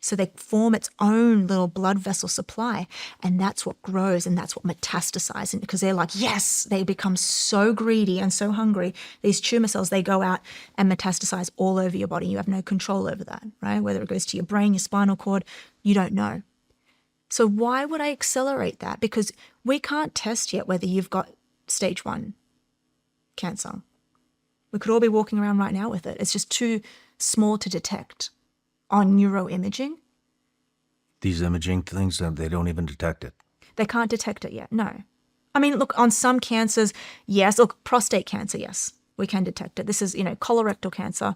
So they form its own little blood vessel supply, and that's what grows and that's what metastasizes. Because they're like, yes, they become so greedy and so hungry. These tumor cells, they go out and metastasize all over your body. You have no control over that, right? Whether it goes to your brain, your spinal cord, you don't know. So why would I accelerate that? Because we can't test yet whether you've got stage 1 cancer. We could all be walking around right now with it. It's just too small to detect on neuroimaging. These imaging things, they don't even detect it. They can't detect it yet, no. I mean, look, on some cancers, yes. Look, prostate cancer, yes, we can detect it. This is, colorectal cancer.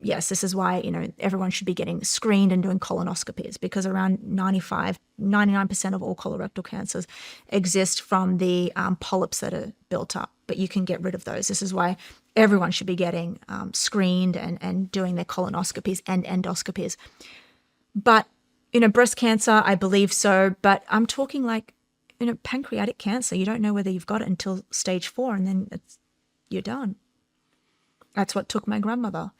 yes, this is why, everyone should be getting screened and doing colonoscopies, because around 99% of all colorectal cancers exist from the polyps that are built up, but you can get rid of those. This is why everyone should be getting screened and doing their colonoscopies and endoscopies. But, breast cancer, I believe so, but I'm talking like, pancreatic cancer. You don't know whether you've got it until stage 4, and then you're done. That's what took my grandmother.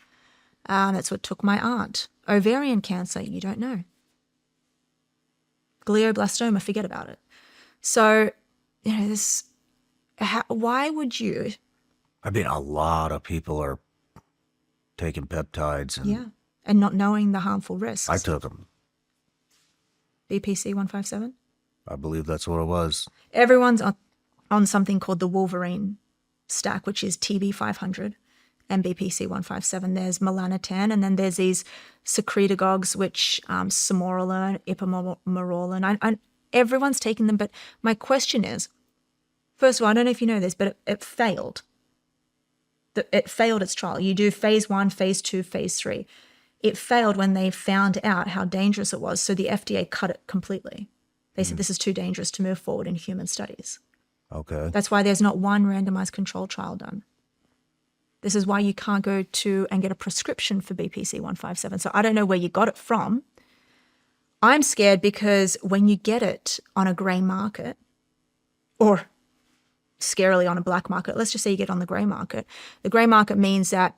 That's what took my aunt. Ovarian cancer, you don't know. Glioblastoma, forget about it. So, why would you? I mean, a lot of people are taking peptides. And not knowing the harmful risks. I took them. BPC 157? I believe that's what it was. Everyone's on something called the Wolverine stack, which is TB 500 and BPC 157. There's melanotan, and then there's these secretagogues, which Samorolone, Ipamorolone. Everyone's taking them, but my question is, first of all, I don't know if you know this, but it failed. It failed its trial. You do phase 1, phase 2, phase 3. It failed when they found out how dangerous it was, so the FDA cut it completely. They said this is too dangerous to move forward in human studies. Okay. That's why there's not one randomized control trial done. This is why you can't go to and get a prescription for BPC 157. So I don't know where you got it from. I'm scared because when you get it on a grey market, or scarily on a black market, let's just say you get it on the grey market. The grey market means that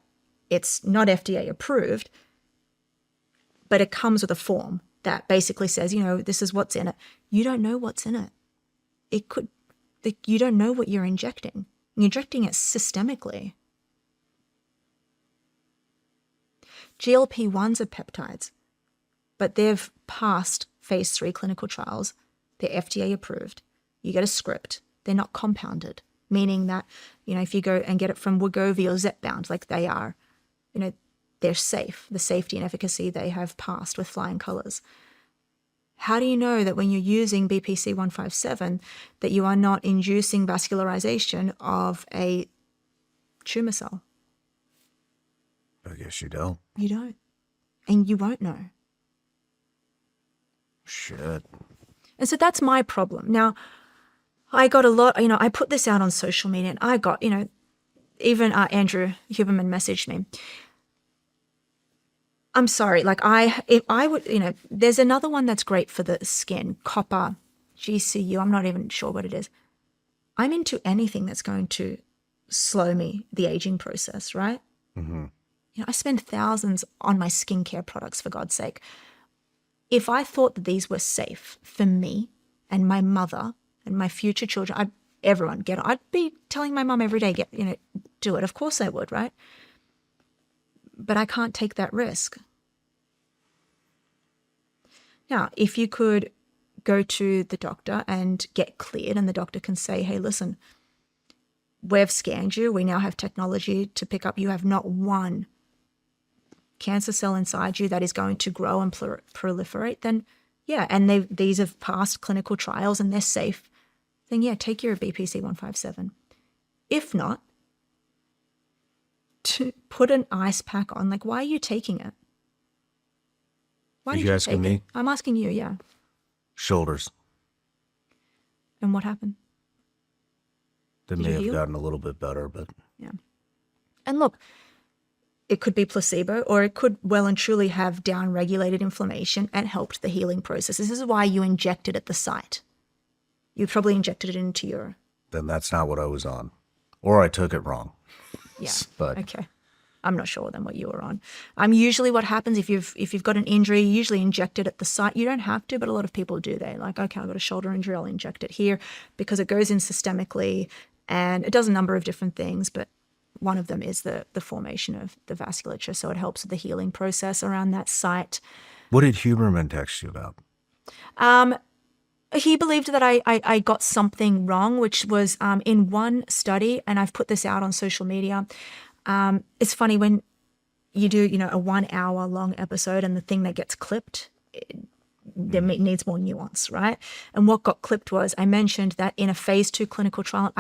it's not FDA approved, but it comes with a form that basically says, this is what's in it. You don't know what's in it. You don't know what you're injecting. You're injecting it systemically. GLP-1s are peptides, but they've passed phase 3 clinical trials. They're FDA approved. You get a script. They're not compounded, meaning that, if you go and get it from Wegovy or Zepbound, like they are, they're safe. The safety and efficacy they have passed with flying colors. How do you know that when you're using BPC 157 that you are not inducing vascularization of a tumor cell? I guess you don't. You don't. And you won't know. Shit. And so that's my problem. Now, I got a lot, I put this out on social media, and I got, even Andrew Huberman messaged me. I'm sorry, if I would, there's another one that's great for the skin, copper, GCU, I'm not even sure what it is. I'm into anything that's going to slow the aging process, right? Mm-hmm. I spend thousands on my skincare products, for God's sake. If I thought that these were safe for me and my mother and my future children, everyone get it. I'd be telling my mum every day, do it. Of course I would, right? But I can't take that risk. Now, if you could go to the doctor and get cleared, and the doctor can say, hey, listen, we've scanned you. We now have technology to pick up. You have not one cancer cell inside you that is going to grow and proliferate, then yeah, and these have passed clinical trials and they're safe, then yeah, take your BPC 157. If not, to put an ice pack on. Why are you taking it? Why Are did you asking take me? it? I'm asking you, yeah. Shoulders. And what happened? They Did may you have heal? gotten a little bit better, but Yeah. And look, it could be placebo, or it could well and truly have down-regulated inflammation and helped the healing process. This is why you injected at the site. You probably injected it into your... then that's not what I was on. Or I took it wrong. Yeah. But Okay. I'm not sure then what you were on. Usually what happens if you've got an injury, you usually inject it at the site. You don't have to, but a lot of people do. They're like, okay, I've got a shoulder injury, I'll inject it here, because it goes in systemically and it does a number of different things, but one of them is the formation of the vasculature. So it helps with the healing process around that site. what did Huberman text you about? He believed that I got something wrong, which was in one study, and I've put this out on social media. It's funny when you do, a 1 hour long episode and the thing that gets clipped, there needs more nuance, right? And what got clipped was I mentioned that in a phase 2 clinical trial,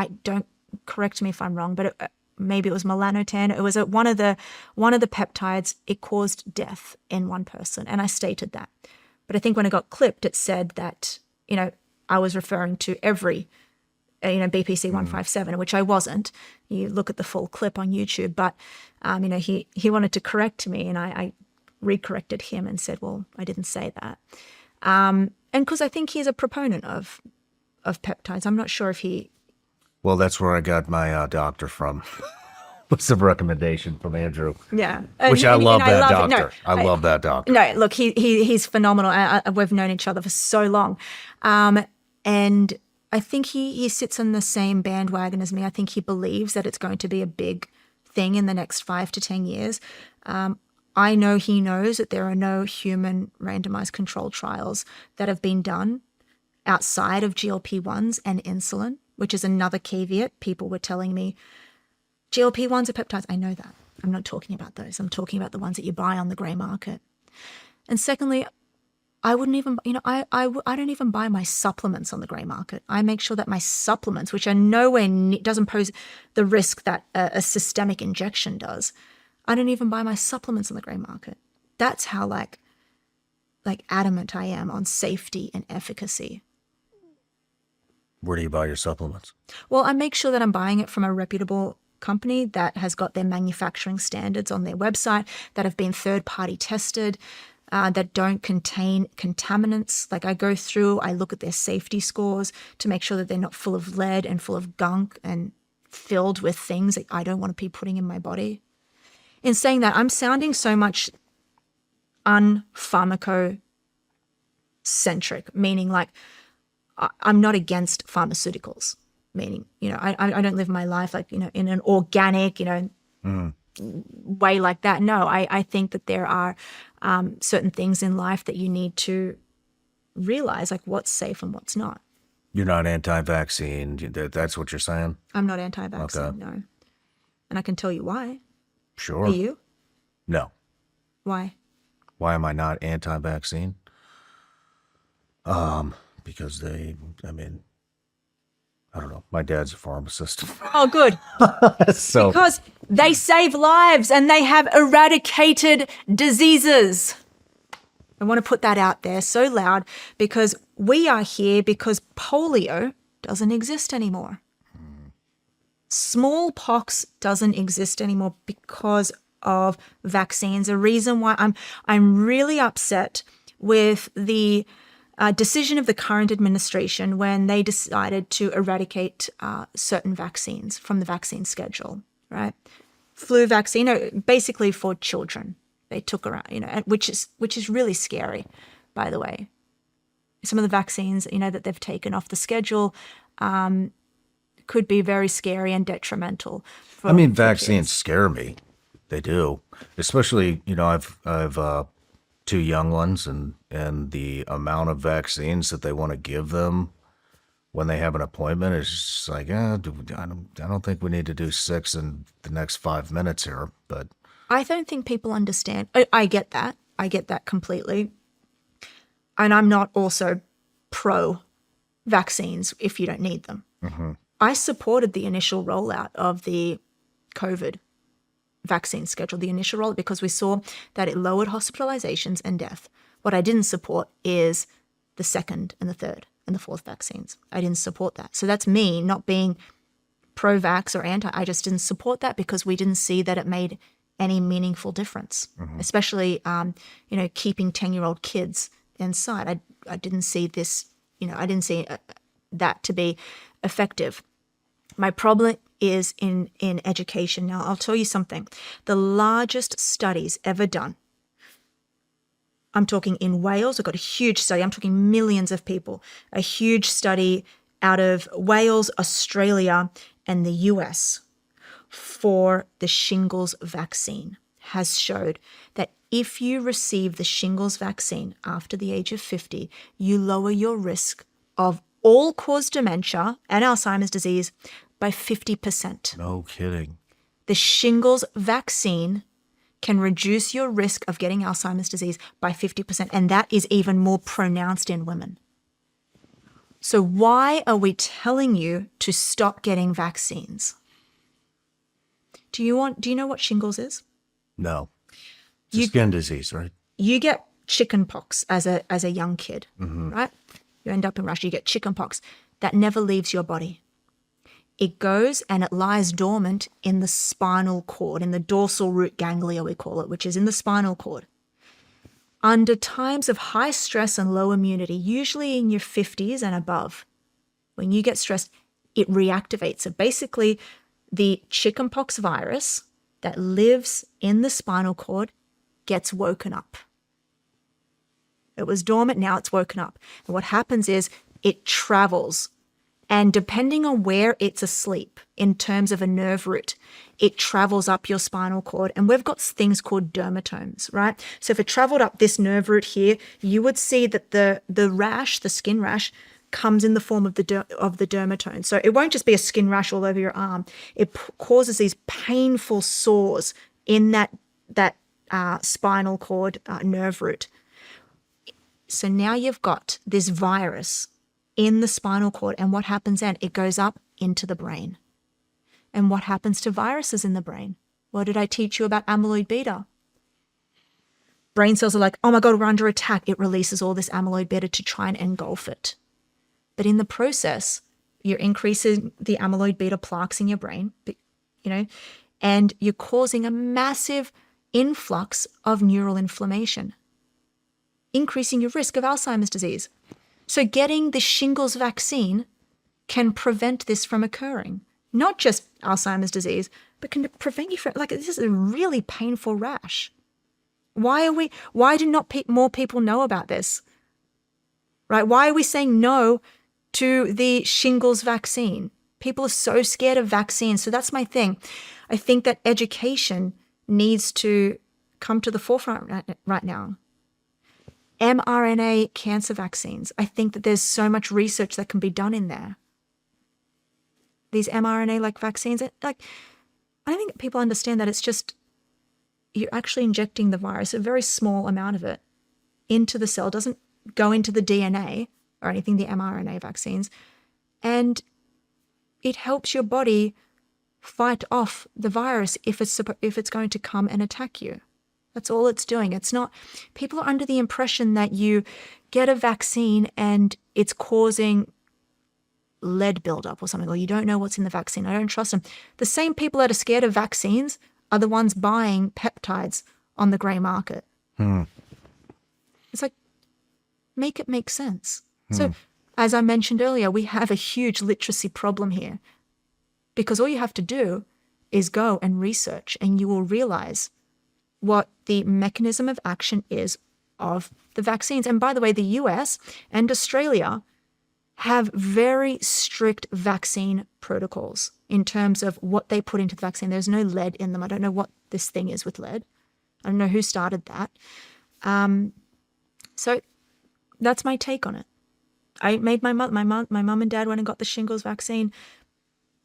correct me if I'm wrong, but maybe it was melanotan. It was one of the peptides. It caused death in one person, and I stated that. But I think when it got clipped, it said that I was referring to every BPC 157, which I wasn't. You look at the full clip on YouTube, but he wanted to correct me, and I recorrected him and said, well, I didn't say that. And because I think he's a proponent of peptides. I'm not sure if he. Well, that's where I got my doctor from. What's the recommendation from Andrew? Yeah, Which I love that doctor. I love that doctor. No, look, he's phenomenal. We've known each other for so long, and I think he sits on the same bandwagon as me. I think he believes that it's going to be a big thing in the next 5 to 10 years. I know he knows that there are no human randomized control trials that have been done outside of GLP-1s and insulin, which is another caveat. People were telling me, GLP-1s are peptides. I know that. I'm not talking about those. I'm talking about the ones that you buy on the grey market. And secondly, I wouldn't even, I don't even buy my supplements on the grey market. I make sure that my supplements, which are nowhere doesn't pose the risk that a systemic injection does, I don't even buy my supplements on the grey market. That's how like adamant I am on safety and efficacy. Where do you buy your supplements? Well, I make sure that I'm buying it from a reputable company that has got their manufacturing standards on their website, that have been third-party tested, that don't contain contaminants. Like I go through, I look at their safety scores to make sure that they're not full of lead and full of gunk and filled with things that I don't want to be putting in my body. In saying that, I'm sounding so much unpharmaco-centric, meaning like I'm not against pharmaceuticals, meaning, I don't live my life like, in an organic, way like that. No, I think that there are certain things in life that you need to realize, like what's safe and what's not. You're not anti-vaccine. That's what you're saying? I'm not anti-vaccine, Okay. no. And I can tell you why. Sure. Are you? No. Why? Why am I not anti-vaccine? Because I don't know. My dad's a pharmacist. Oh, good. So Because they save lives and they have eradicated diseases. I want to put that out there so loud because we are here because polio doesn't exist anymore. Smallpox doesn't exist anymore because of vaccines. The reason why I'm really upset with the decision of the current administration when they decided to eradicate certain vaccines from the vaccine schedule, right? Flu vaccine, basically for children, they took around, which is really scary, by the way. Some of the vaccines, that they've taken off the schedule could be very scary and detrimental. For vaccines kids. scare me. They do. Especially, I've 2 young ones and the amount of vaccines that they want to give them when they have an appointment is just like, I don't think we need to do 6 in the next 5 minutes here, but I don't think people understand. I get that. I get that completely. And I'm not also pro vaccines if you don't need them. mm-hmm. I supported the initial rollout of the COVID vaccine schedule, the initial rollout, because we saw that it lowered hospitalizations and death. What I didn't support is the second and the third and the fourth vaccines. I didn't support that. So that's me not being pro-vax or anti. I just didn't support that because we didn't see that it made any meaningful difference, especially, keeping 10-year-old kids inside. I didn't see this, I didn't see that to be effective. My problem is in education. Now, I'll tell you something. The largest studies ever done, I'm talking in Wales, I've got a huge study, I'm talking millions of people, a huge study out of Wales, Australia, and the US for the shingles vaccine has showed that if you receive the shingles vaccine after the age of 50, you lower your risk of all-cause dementia and Alzheimer's disease by 50%. no kidding. The shingles vaccine can reduce your risk of getting Alzheimer's disease by 50%, and that is even more pronounced in women. So why are we telling you to stop getting vaccines? Do you know what shingles is? No. It's a skin disease, right? You get chicken pox as a young kid, right? You end up in Russia, you get chicken pox. That never leaves your body. It goes and it lies dormant in the spinal cord, in the dorsal root ganglia, we call it, which is in the spinal cord. Under times of high stress and low immunity, usually in your 50s and above, when you get stressed, it reactivates. So basically, the chickenpox virus that lives in the spinal cord gets woken up. It was dormant, now it's woken up. And what happens is it travels. And depending on where it's asleep in terms of a nerve root, it travels up your spinal cord. And we've got things called dermatomes, right? So if it traveled up this nerve root here, you would see that the rash, the skin rash, comes in the form of the dermatome. So it won't just be a skin rash all over your arm. It causes these painful sores in that spinal cord nerve root. So now you've got this virus in the spinal cord, and what happens then? It goes up into the brain. And what happens to viruses in the brain? What did I teach you about amyloid beta? Brain cells are like, oh my God, we're under attack. It releases all this amyloid beta to try and engulf it. But in the process, you're increasing the amyloid beta plaques in your brain, and you're causing a massive influx of neural inflammation, increasing your risk of Alzheimer's disease. So getting the shingles vaccine can prevent this from occurring. Not just Alzheimer's disease, but can prevent you from, this is a really painful rash. Why do not more people know about this? Right? Why are we saying no to the shingles vaccine? People are so scared of vaccines. So that's my thing. I think that education needs to come to the forefront right now. mRNA cancer vaccines. I think that there's so much research that can be done in there. These mRNA vaccines, I don't think people understand that it's just, you're actually injecting the virus, a very small amount of it, into the cell. It doesn't go into the DNA or anything, the mRNA vaccines. And it helps your body fight off the virus if it's going to come and attack you. That's all it's doing. It's not, people are under the impression that you get a vaccine and it's causing lead buildup or something, or you don't know what's in the vaccine. I don't trust them. The same people that are scared of vaccines are the ones buying peptides on the grey market. It's like, make it make sense. So as I mentioned earlier, we have a huge literacy problem here, because all you have to do is go and research and you will realize what the mechanism of action is of the vaccines. And by the way, the US and Australia have very strict vaccine protocols in terms of what they put into the vaccine. There's no lead in them. I don't know what this thing is with lead. I don't know who started that. So that's my take on it. I made my mom and dad went and got the shingles vaccine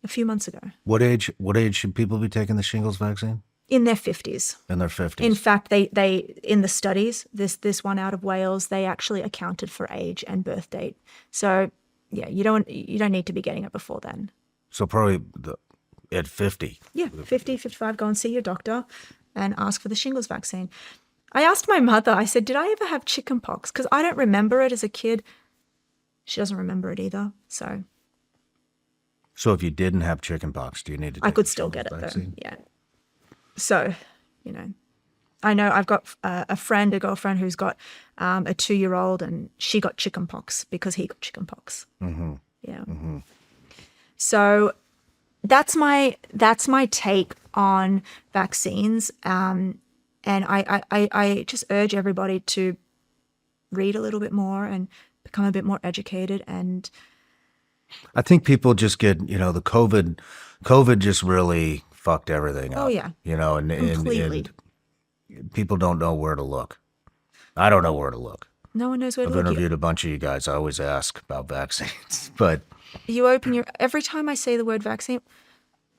a few months ago. What age should people be taking the shingles vaccine? In their 50s. In their 50s. In fact, they in the studies, this one out of Wales, they actually accounted for age and birth date. So yeah, you don't need to be getting it before then. So probably at 50. Yeah, 50, 55, go and see your doctor and ask for the shingles vaccine. I asked my mother, I said, did I ever have chicken pox? Because I don't remember it as a kid. She doesn't remember it either. So if you didn't have chicken pox, do you need to take I could the still get it vaccine? though. Yeah. So, I know I've got a girlfriend who's got a 2-year-old, and she got chicken pox because he got chicken pox. Mm-hmm. Yeah. Mm-hmm. So that's my take on vaccines. And I just urge everybody to read a little bit more and become a bit more educated. And I think people just get, the COVID just really fucked everything up. Oh yeah. And people don't know where to look. I don't know where to look. No one knows where to I've look. interviewed a bunch of you guys. I always ask about vaccines, but You open every time I say the word vaccine.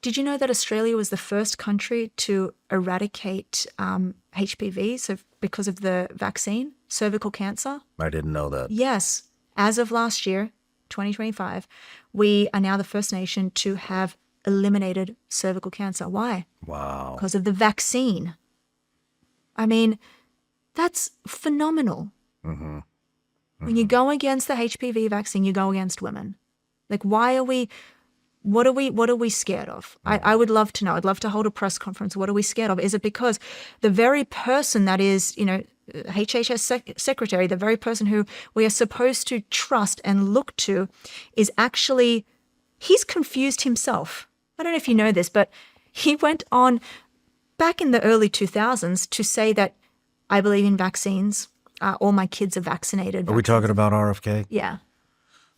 Did you know that Australia was the first country to eradicate HPV, so because of the vaccine, cervical cancer? I didn't know that. Yes. As of last year, 2025, we are now the first nation to have eliminated cervical cancer. Why? Wow. Because of the vaccine. I mean, that's phenomenal. When you go against the HPV vaccine, you go against women. Like, why are we, what are we scared of? I would love to know. I'd love to hold a press conference. What are we scared of? Is it because the very person that is, HHS secretary, the very person who we are supposed to trust and look to is actually, he's confused himself. I don't know if you know this, but he went on back in the early 2000s to say that I believe in vaccines. All my kids are vaccinated. Are we talking about RFK? Yeah.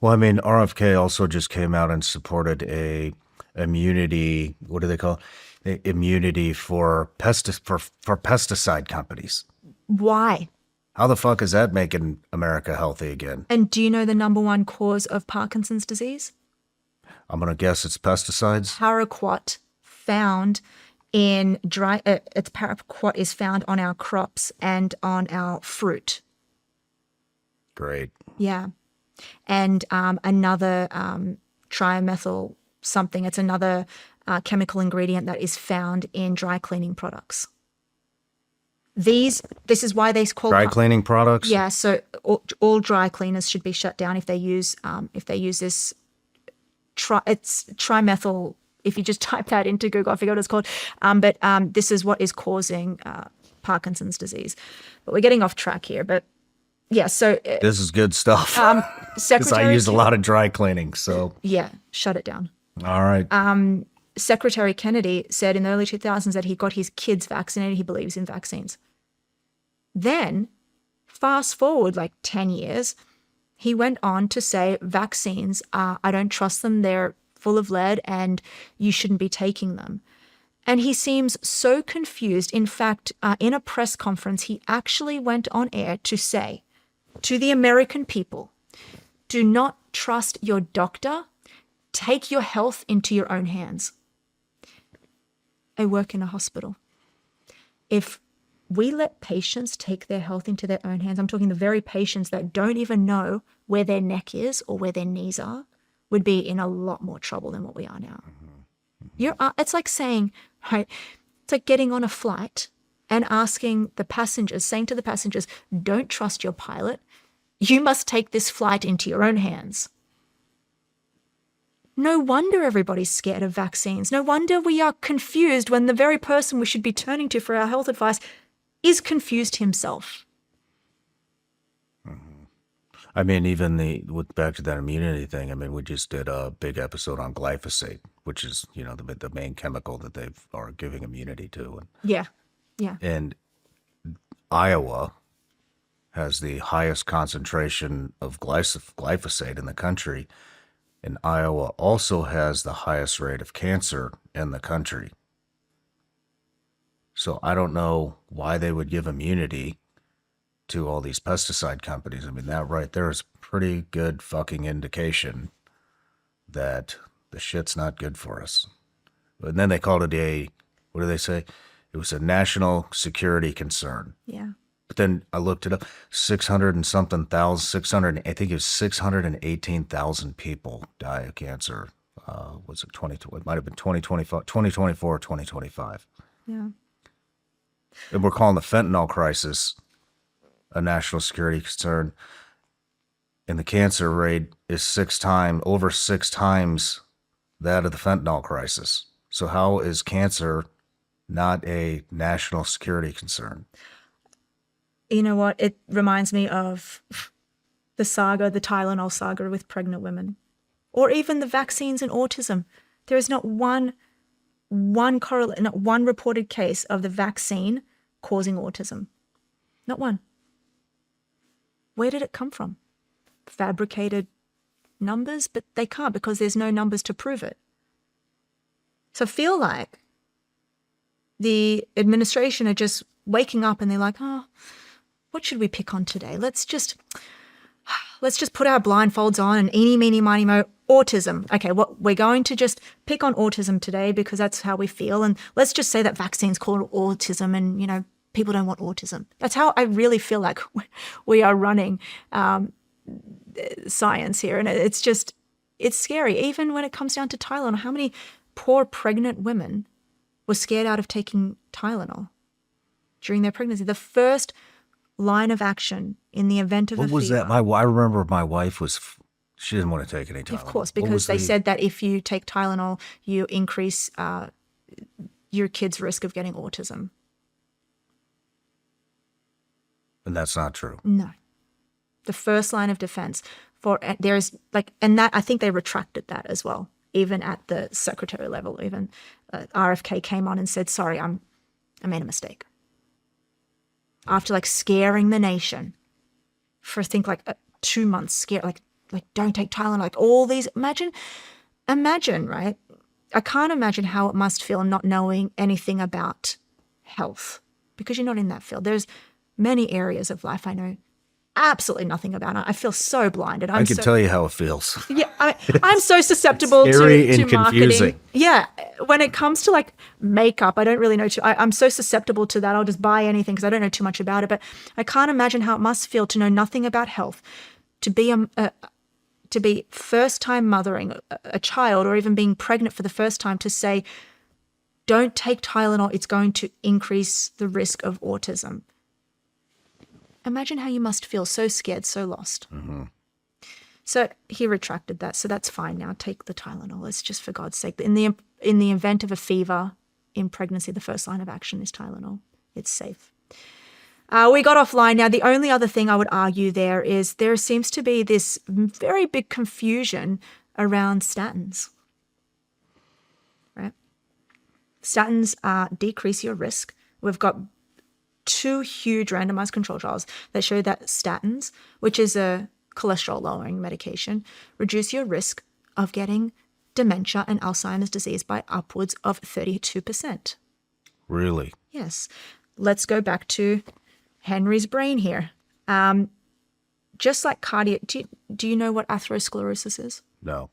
Well, I mean, RFK also just came out and supported a immunity, what do they call it? Immunity for pesticide companies. Why? How the fuck is that making America healthy again? And do you know the number one cause of Parkinson's disease? I'm going to guess it's pesticides. Paraquat found in paraquat is found on our crops and on our fruit. Great. Yeah. And another trimethyl something. It's another chemical ingredient that is found in dry cleaning products. This is why they call Dry cleaning products? Yeah, so all dry cleaners should be shut down if they use this it's trimethyl. If you just type that into Google, I forget what it's called. But this is what is causing Parkinson's disease. But we're getting off track here. But yeah, so This is good stuff. Because I use a lot of dry cleaning, so. Yeah, shut it down. All right. Secretary Kennedy said in the early 2000s that he got his kids vaccinated. He believes in vaccines. Then, fast forward like 10 years, he went on to say vaccines, I don't trust them. They're full of lead and you shouldn't be taking them. And he seems so confused. In fact, in a press conference, he actually went on air to say to the American people, do not trust your doctor. Take your health into your own hands. I work in a hospital. If we let patients take their health into their own hands, I'm talking the very patients that don't even know where their neck is or where their knees are, would be in a lot more trouble than what we are now. It's like saying, right, it's like getting on a flight and saying to the passengers, don't trust your pilot. You must take this flight into your own hands. No wonder everybody's scared of vaccines. No wonder we are confused when the very person we should be turning to for our health advice is confused himself. I mean, even back to that immunity thing, I mean, we just did a big episode on glyphosate, which is, the main chemical that they are giving immunity to. Yeah. And Iowa has the highest concentration of glyphosate in the country. And Iowa also has the highest rate of cancer in the country. So I don't know why they would give immunity to all these pesticide companies. I mean, that right there is pretty good fucking indication that the shit's not good for us. And then they called it what do they say? It was a national security concern. Yeah. But then I looked it up, 618,000 people die of cancer. Was it 2020? It might have been 2024 or 2025. Yeah. And we're calling the fentanyl crisis a national security concern. And the cancer rate is over six times that of the fentanyl crisis. So how is cancer not a national security concern? You know what? It reminds me of the Tylenol saga with pregnant women, or even the vaccines and autism. There is not one reported case of the vaccine causing autism. Not one. Where did it come from? Fabricated numbers, but they can't because there's no numbers to prove it. So I feel like the administration are just waking up and they're like, what should we pick on today? Let's just put our blindfolds on and eeny, meeny, miny, mo, autism. Okay, we're going to just pick on autism today because that's how we feel. And let's just say that vaccines cause autism and, people don't want autism. That's how I really feel like we are running science here. And it's scary. Even when it comes down to Tylenol, how many poor pregnant women were scared out of taking Tylenol during their pregnancy. The first line of action in the event of a What was fever. that? I remember my wife she didn't want to take any Tylenol. Of course, What because was they said that if you take Tylenol, you increase your kid's risk of getting autism. And that's not true. No. The first line of defense for there's like, and that I think they retracted that as well, even at the secretary level. Even RFK came on and said, "Sorry, I made a mistake." After like scaring the nation for I think like 2 months, scared like don't take Tylenol, like all these. Imagine, right? I can't imagine how it must feel not knowing anything about health because you're not in that field. There's many areas of life I know absolutely nothing about. I feel so blinded. I can tell you how it feels. Yeah, I'm so susceptible scary to and marketing. confusing. Yeah, when it comes to like makeup, I don't really know. I'm so susceptible to that. I'll just buy anything because I don't know too much about it. But I can't imagine how it must feel to know nothing about health, to be first time mothering a child, or even being pregnant for the first time, to say, "Don't take Tylenol. It's going to increase the risk of autism." Imagine how you must feel, so scared, so lost. Mm-hmm. So he retracted that. So that's fine now. Take the Tylenol. It's just for God's sake. In the event of a fever in pregnancy, the first line of action is Tylenol. It's safe. We got offline. Now, the only other thing I would argue there seems to be this very big confusion around statins. Right? Statins decrease your risk. We've got 2 huge randomized control trials that show that statins, which is a cholesterol-lowering medication, reduce your risk of getting dementia and Alzheimer's disease by upwards of 32%. Really? Yes. Let's go back to Henry's brain here. Just like cardiac, do you know what atherosclerosis is? No.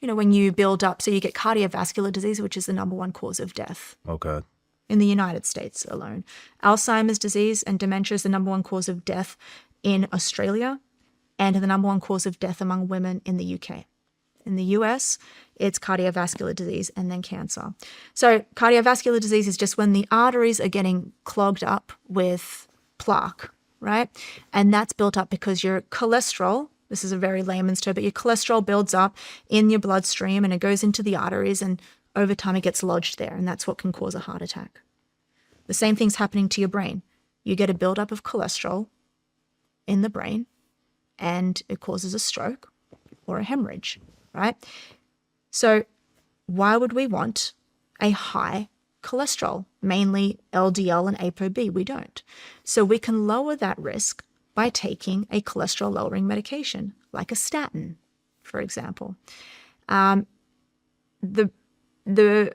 You know, when you build up, so you get cardiovascular disease, which is the number 1 cause of death. Okay. In the United States alone. Alzheimer's disease and dementia is the number 1 cause of death in Australia and the number 1 cause of death among women in the UK. In the US, it's cardiovascular disease and then cancer. So cardiovascular disease is just when the arteries are getting clogged up with plaque, right? And that's built up because your cholesterol, this is a very layman's term, but your cholesterol builds up in your bloodstream and it goes into the arteries, and over time it gets lodged there, and that's what can cause a heart attack. The same thing's happening to your brain. You get a buildup of cholesterol in the brain, and it causes a stroke or a hemorrhage, right? So why would we want a high cholesterol? Mainly LDL and ApoB, we don't. So we can lower that risk by taking a cholesterol-lowering medication, like a statin, for example. The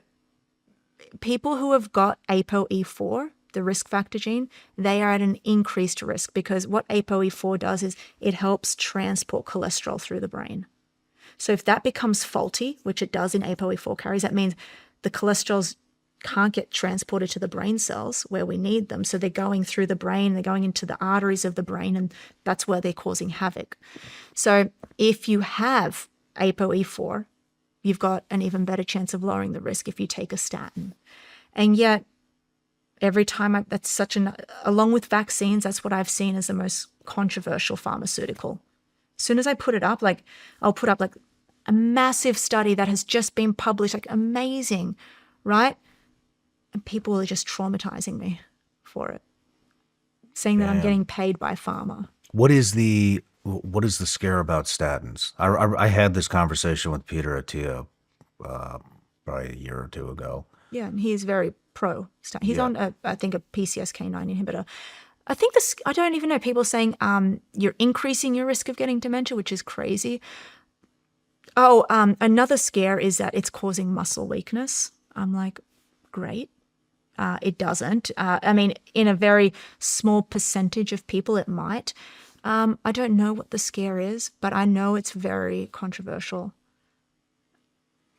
people who have got ApoE4, the risk factor gene, they are at an increased risk because what ApoE4 does is it helps transport cholesterol through the brain. So if that becomes faulty, which it does in ApoE4 carriers, that means the cholesterols can't get transported to the brain cells where we need them. So they're going through the brain, they're going into the arteries of the brain, and that's where they're causing havoc. So if you have ApoE4, you've got an even better chance of lowering the risk if you take a statin. And yet, every time along with vaccines, that's what I've seen as the most controversial pharmaceutical. As soon as I put it up, I'll put up a massive study that has just been published, amazing, right? And people are just traumatizing me for it, saying that I'm getting paid by pharma. What is the scare about statins? I had this conversation with Peter Attia probably a year or 2 ago. Yeah, and he's very pro. He's on, I think, a PCSK9 inhibitor. I think I don't even know, people saying you're increasing your risk of getting dementia, which is crazy. Oh, another scare is that it's causing muscle weakness. I'm like, great. It doesn't. I mean, in a very small percentage of people, it might. I don't know what the scare is, but I know it's very controversial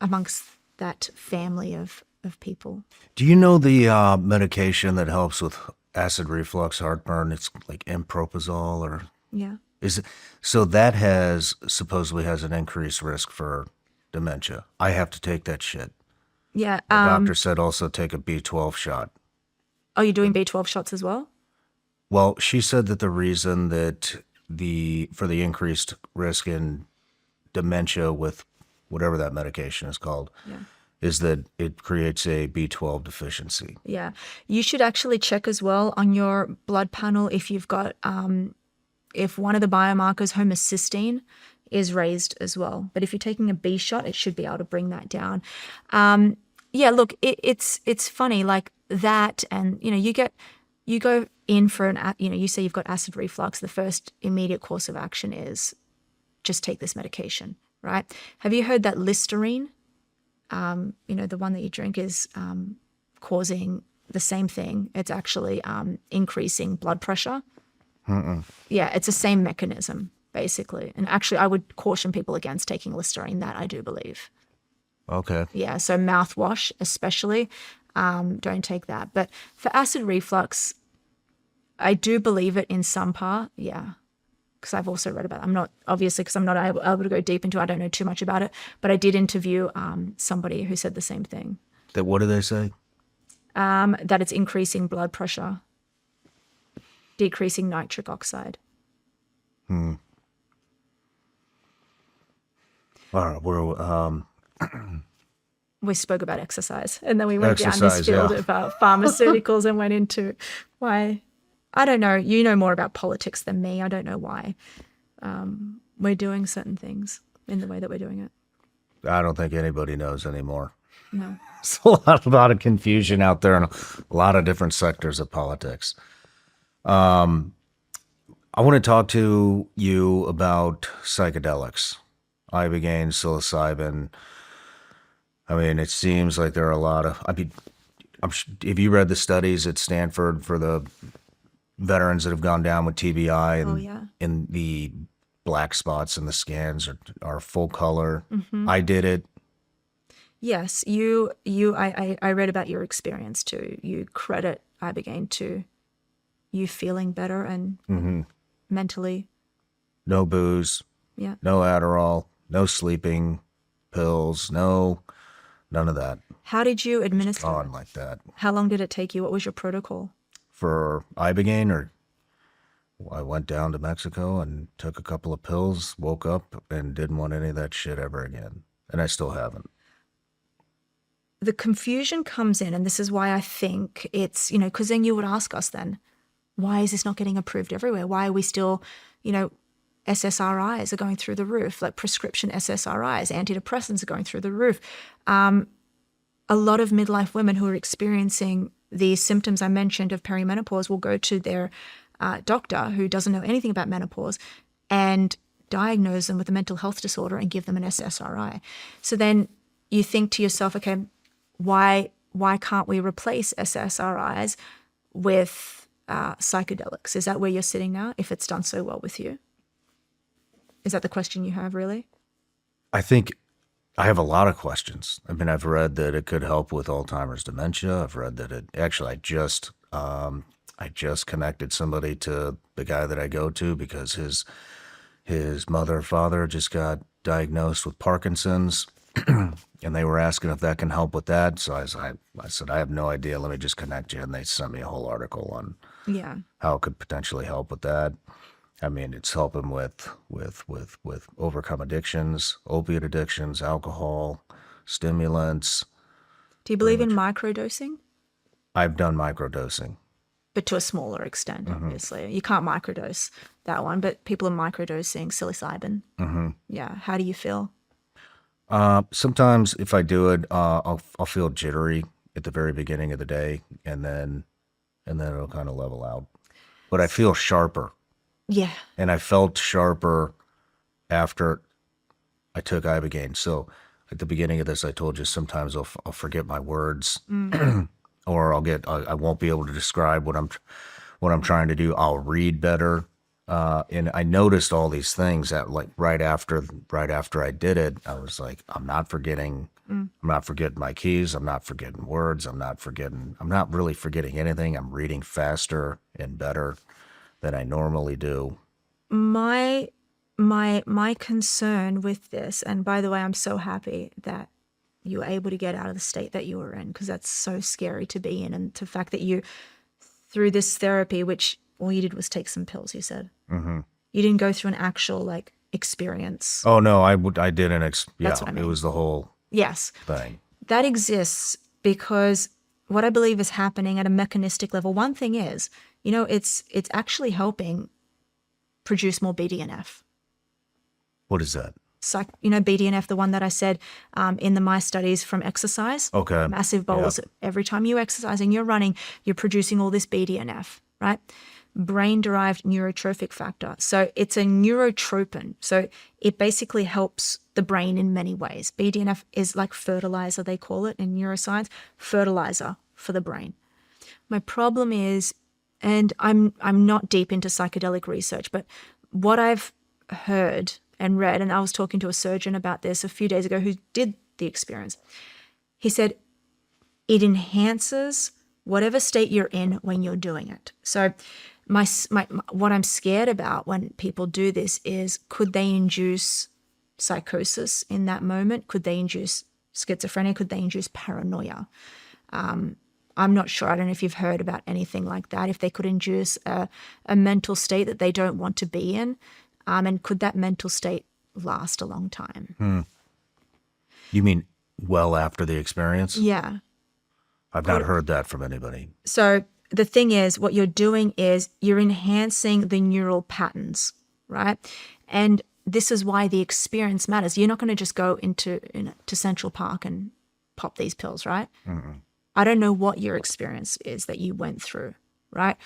amongst that family of people. Do you know the medication that helps with acid reflux, heartburn? It's like impropofol, or Yeah. is it? So that supposedly has an increased risk for dementia. I have to take that shit. Yeah. The doctor said also take a B12 shot. Oh, you're doing B12 shots as well? Well, she said that the reason that for the increased risk in dementia with whatever that medication is called Yeah. is that it creates a B12 deficiency. Yeah. You should actually check as well on your blood panel if you've got, if one of the biomarkers, homocysteine, is raised as well. But if you're taking a B shot, it should be able to bring that down. Yeah, look, it's funny like that. And, you go in for you say you've got acid reflux. The first immediate course of action is just take this medication, right? Have you heard that Listerine, the one that you drink is causing the same thing? It's actually increasing blood pressure. Yeah, it's the same mechanism, basically. And actually, I would caution people against taking Listerine, that I do believe. Okay. Yeah, so mouthwash especially, don't take that. But for acid reflux, I do believe it in some part, yeah. Because I've also read about it. I'm not, obviously, because I'm not able to go deep into it, I don't know too much about it. But I did interview somebody who said the same thing. That what do they say? That it's increasing blood pressure, decreasing nitric oxide. All right, we spoke about exercise, and then we went down this Exercise, field yeah. about pharmaceuticals and went into why. I don't know. You know more about politics than me. I don't know why we're doing certain things in the way that we're doing it. I don't think anybody knows anymore. No. There's a lot of confusion out there in a lot of different sectors of politics. I want to talk to you about psychedelics, ibogaine, psilocybin. I mean, it seems like there are a lot of. I mean, have you read the studies at Stanford for the veterans that have gone down with TBI and Oh, yeah. and the black spots in the scans are full color? Mm-hmm. I did it. Yes, I read about your experience too. You credit ibogaine to you feeling better and mentally. No booze, Yeah. no Adderall, no sleeping pills, none of that. How did you administer it? On like that. How long did it take you? What was your protocol? For ibogaine, or I went down to Mexico and took a couple of pills, woke up and didn't want any of that shit ever again. And I still haven't. The confusion comes in, and this is why I think it's, because then you would ask us then, why is this not getting approved everywhere? Why are we still, SSRIs are going through the roof, like prescription SSRIs, antidepressants are going through the roof. A lot of midlife women who are experiencing the symptoms I mentioned of perimenopause will go to their doctor who doesn't know anything about menopause and diagnose them with a mental health disorder and give them an SSRI. So then you think to yourself, okay, why can't we replace SSRIs with psychedelics? Is that where you're sitting now, if it's done so well with you? Is that the question you have, really? I think I have a lot of questions. I mean, I've read that it could help with Alzheimer's dementia. I've read that I just connected somebody to the guy that I go to because his mother or father just got diagnosed with Parkinson's. And they were asking if that can help with that. So I said, I have no idea. Let me just connect you. And they sent me a whole article on how it could potentially help with that. I mean, it's helping with overcome addictions, opiate addictions, alcohol, stimulants. Do you believe in microdosing? I've done microdosing. But to a smaller extent, obviously. You can't microdose that one, but people are microdosing psilocybin. Yeah. How do you feel? Sometimes if I do it, I'll feel jittery at the very beginning of the day, and then it'll kind of level out. But I feel sharper. Yeah. And I felt sharper after I took ibogaine. So at the beginning of this, I told you sometimes I'll forget my words, or I won't be able to describe what I'm trying to do. I'll read better. And I noticed all these things that like right after I did it, I was like, I'm not forgetting my keys. I'm not forgetting words. I'm not really forgetting anything. I'm reading faster and better than I normally do. My concern with this, and by the way, I'm so happy that you were able to get out of the state that you were in, because that's so scary to be in. And the fact that you, through this therapy, which all you did was take some pills, you said. Mm-hmm. You didn't go through an actual like experience. Oh no, I didn't. That's what I mean. It was the whole Yes. thing. That exists because what I believe is happening at a mechanistic level. One thing is, it's actually helping produce more BDNF. What is that? BDNF, the one that I said in the mice studies from exercise. Okay. Massive bolus. Yep. Every time you exercise and you're running, you're producing all this BDNF, right? Brain-derived neurotrophic factor. So it's a neurotropin. So it basically helps the brain in many ways. BDNF is like fertilizer, they call it in neuroscience, fertilizer for the brain. My problem is, and I'm not deep into psychedelic research, but what I've heard and read, and I was talking to a surgeon about this a few days ago who did the experience. He said it enhances whatever state you're in when you're doing it. So what I'm scared about when people do this is, could they induce psychosis in that moment? Could they induce schizophrenia? Could they induce paranoia? I'm not sure. I don't know if you've heard about anything like that. If they could induce a mental state that they don't want to be in, and could that mental state last a long time? You mean well after the experience? Yeah. I've not heard that from anybody. So the thing is, what you're doing is you're enhancing the neural patterns, right? And this is why the experience matters. You're not going to just go to Central Park and pop these pills, right? Mm-mm. I don't know what your experience is that you went through, right?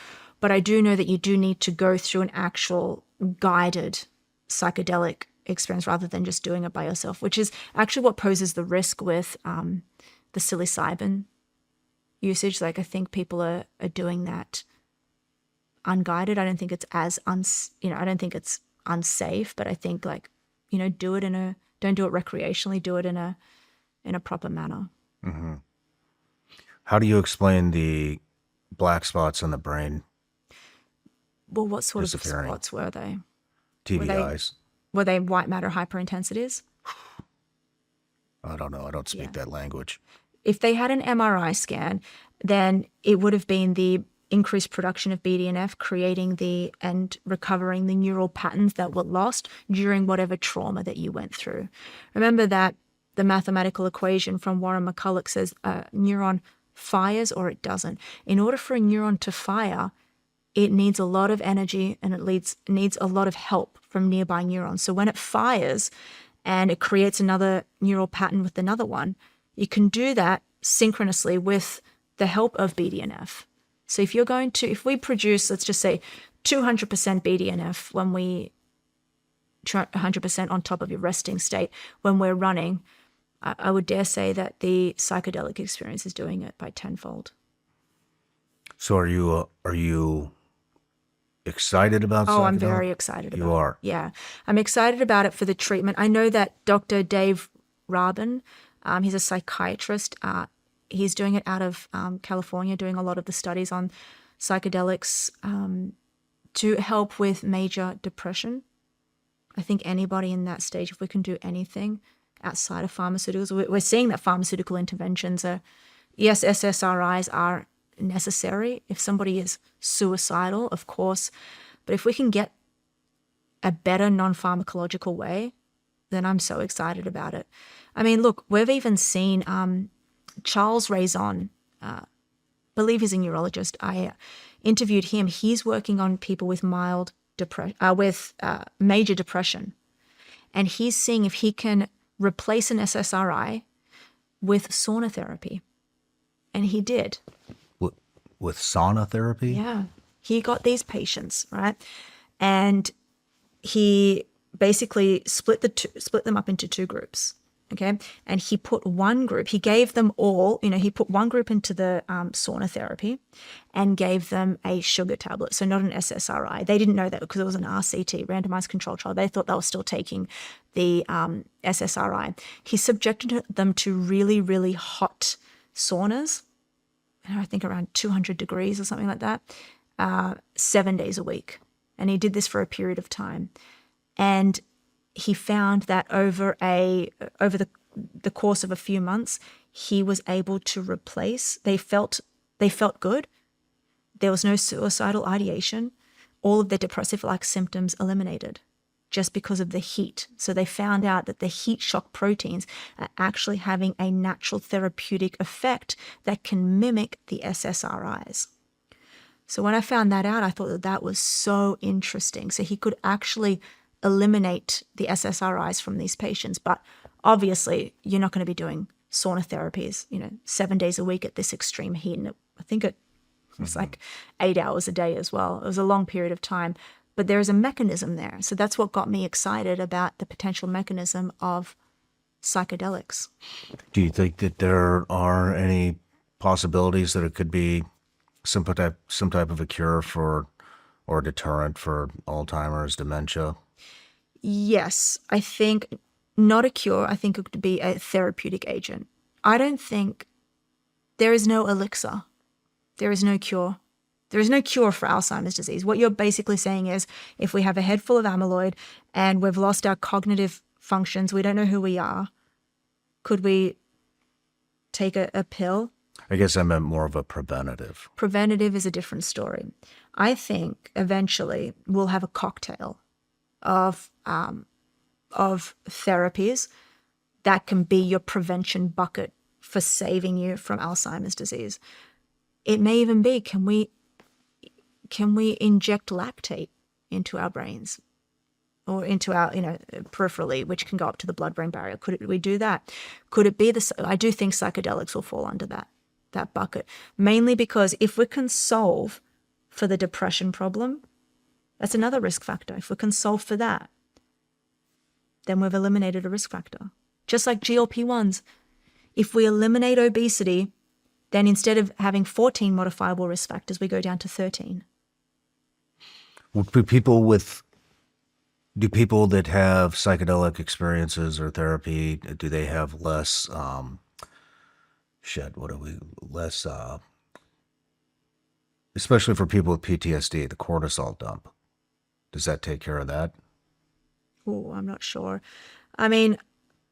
But I do know that you do need to go through an actual guided psychedelic experience rather than just doing it by yourself, which is actually what poses the risk with the psilocybin usage. Like, I think people are doing that unguided. I don't think it's I don't think it's unsafe, but I think don't do it recreationally, do it in a proper manner. Mm-hmm. How do you explain the black spots in the brain? Well, what sort of spots were they? TBIs. Were they white matter hyperintensities? I don't know. I don't speak that language. If they had an MRI scan, then it would have been the increased production of BDNF, creating and recovering the neural patterns that were lost during whatever trauma that you went through. Remember that the mathematical equation from Warren McCulloch says a neuron fires or it doesn't. In order for a neuron to fire, it needs a lot of energy and it needs a lot of help from nearby neurons. So when it fires and it creates another neural pattern with another one, you can do that synchronously with the help of BDNF. So if we produce, let's just say 200% BDNF when we 100% on top of your resting state when we're running, I would dare say that the psychedelic experience is doing it by tenfold. So are you excited about psychedelic? Oh, I'm very excited about it. You are? Yeah. I'm excited about it for the treatment. I know that Dr. Dave Rabin, he's a psychiatrist. He's doing it out of California, doing a lot of the studies on psychedelics to help with major depression. I think anybody in that stage, if we can do anything outside of pharmaceuticals, we're seeing that pharmaceutical interventions yes, SSRIs are necessary if somebody is suicidal, of course, but if we can get a better non-pharmacological way, then I'm so excited about it. I mean, look, we've even seen Charles Raison, believe he's a neurologist. I interviewed him. He's working on people with major depression, and he's seeing if he can replace an SSRI with sauna therapy, and he did. With sauna therapy? Yeah, he got these patients, right, and he basically split them up into two groups. Okay. And he put one group, he gave them all, he put one group into the sauna therapy and gave them a sugar tablet. So not an SSRI. They didn't know that because it was an RCT, randomized control trial. They thought they were still taking the SSRI. He subjected them to really, really hot saunas, I think around 200 degrees or something like that, 7 days a week. And he did this for a period of time. And he found that over the the course of a few months, he was able to replace, they felt good. There was no suicidal ideation. All of their depressive-like symptoms eliminated just because of the heat. So they found out that the heat shock proteins are actually having a natural therapeutic effect that can mimic the SSRIs. So when I found that out, I thought that that was so interesting. So he could actually eliminate the SSRIs from these patients. But obviously, you're not going to be doing sauna therapies, 7 days a week at this extreme heat. And I think it was like 8 hours a day as well. It was a long period of time. But there is a mechanism there. So that's what got me excited about the potential mechanism of psychedelics. Do you think that there are any possibilities that it could be some type of a cure for or deterrent for Alzheimer's, dementia? Yes, I think not a cure. I think it could be a therapeutic agent. I don't think there is no elixir. There is no cure. There is no cure for Alzheimer's disease. What you're basically saying is if we have a head full of amyloid and we've lost our cognitive functions, we don't know who we are, could we take a pill? I guess I meant more of a preventative. Preventative is a different story. I think eventually we'll have a cocktail of therapies that can be your prevention bucket for saving you from Alzheimer's disease. It may even be, can we inject lactate into our brains or into our, peripherally, which can go up to the blood-brain barrier? Could we do that? Could it be I do think psychedelics will fall under that bucket, mainly because if we can solve for the depression problem, that's another risk factor. If we can solve for that, then we've eliminated a risk factor. Just like GLP-1s. If we eliminate obesity, then instead of having 14 modifiable risk factors, we go down to 13. Do people that have psychedelic experiences or therapy, do they have less, especially for people with PTSD, the cortisol dump? Does that take care of that? Oh, I'm not sure. I mean,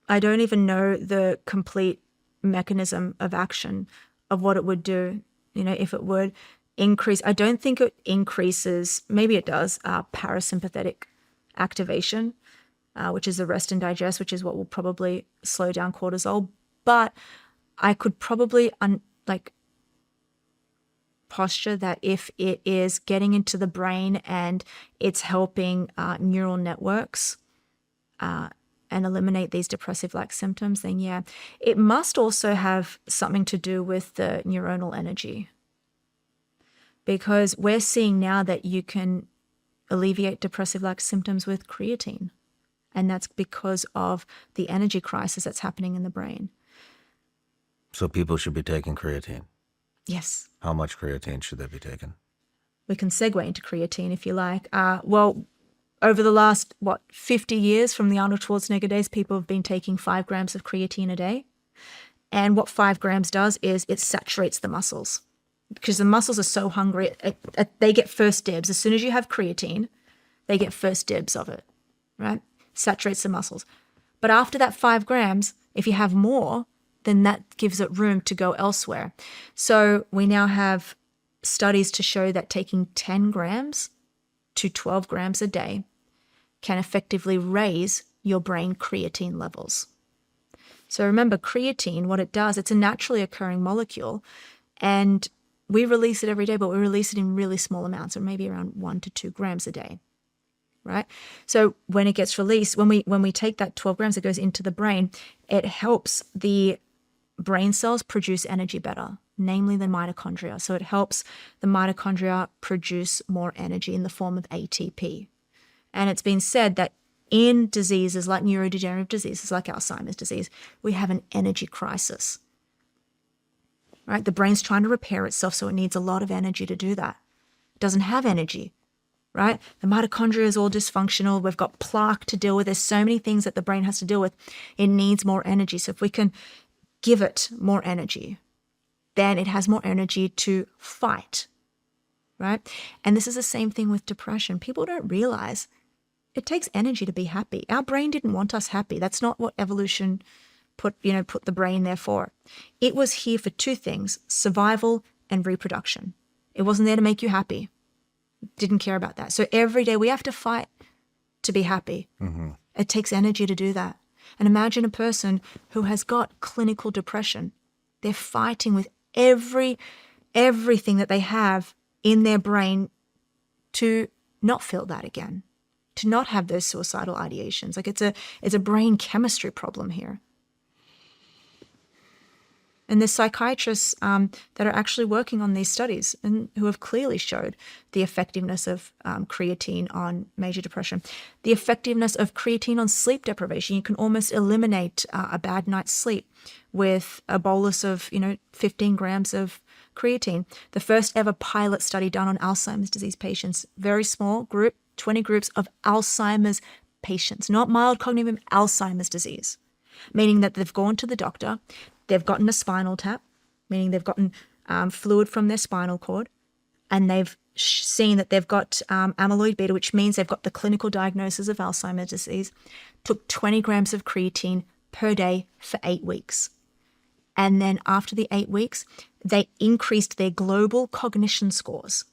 I don't even know the complete mechanism of action of what it would do, if it would increase. I don't think it increases, maybe it does, parasympathetic activation, which is the rest and digest, which is what will probably slow down cortisol. But I could probably posture that if it is getting into the brain and it's helping neural networks and eliminate these depressive-like symptoms, then yeah. It must also have something to do with the neuronal energy, because we're seeing now that you can alleviate depressive-like symptoms with creatine, and that's because of the energy crisis that's happening in the brain. So people should be taking creatine? Yes. How much creatine should they be taking? We can segue into creatine if you like. Over the last, 50 years from the Arnold Schwarzenegger days, people have been taking 5 grams of creatine a day. And what 5 grams does is it saturates the muscles, because the muscles are so hungry. They get first dibs. As soon as you have creatine, they get first dibs of it, right? Saturates the muscles. But after that 5 grams, if you have more, then that gives it room to go elsewhere. So we now have studies to show that taking 10 grams to 12 grams a day can effectively raise your brain creatine levels. So remember, creatine, what it does, it's a naturally occurring molecule, and we release it every day, but we release it in really small amounts, or maybe around 1 to 2 grams a day, right? So when it gets released, when we take that 12 grams, it goes into the brain, it helps the brain cells produce energy better, namely the mitochondria. So it helps the mitochondria produce more energy in the form of ATP. And it's been said that in diseases like neurodegenerative diseases like Alzheimer's disease, we have an energy crisis, right? The brain's trying to repair itself, so it needs a lot of energy to do that. It doesn't have energy, right? The mitochondria is all dysfunctional. We've got plaque to deal with. There's so many things that the brain has to deal with. It needs more energy. So if we can give it more energy, then it has more energy to fight, right? And this is the same thing with depression. People don't realize it takes energy to be happy. Our brain didn't want us happy. That's not what evolution put the brain there for. It was here for two things: survival and reproduction. It wasn't there to make you happy. Didn't care about that. So every day we have to fight to be happy. It takes energy to do that. And imagine a person who has got clinical depression. They're fighting with everything that they have in their brain to not feel that again, to not have those suicidal ideations. Like it's a brain chemistry problem here. And there's psychiatrists that are actually working on these studies and who have clearly showed the effectiveness of creatine on major depression, the effectiveness of creatine on sleep deprivation. You can almost eliminate a bad night's sleep with a bolus of 15 grams of creatine. The first ever pilot study done on Alzheimer's disease patients, very small group, 20 groups of Alzheimer's patients, not mild cognitive Alzheimer's disease, meaning that they've gone to the doctor. They've gotten a spinal tap, meaning they've gotten fluid from their spinal cord, and they've seen that they've got amyloid beta, which means they've got the clinical diagnosis of Alzheimer's disease, took 20 grams of creatine per day for 8 weeks. And then after the 8 weeks, they increased their global cognition scores,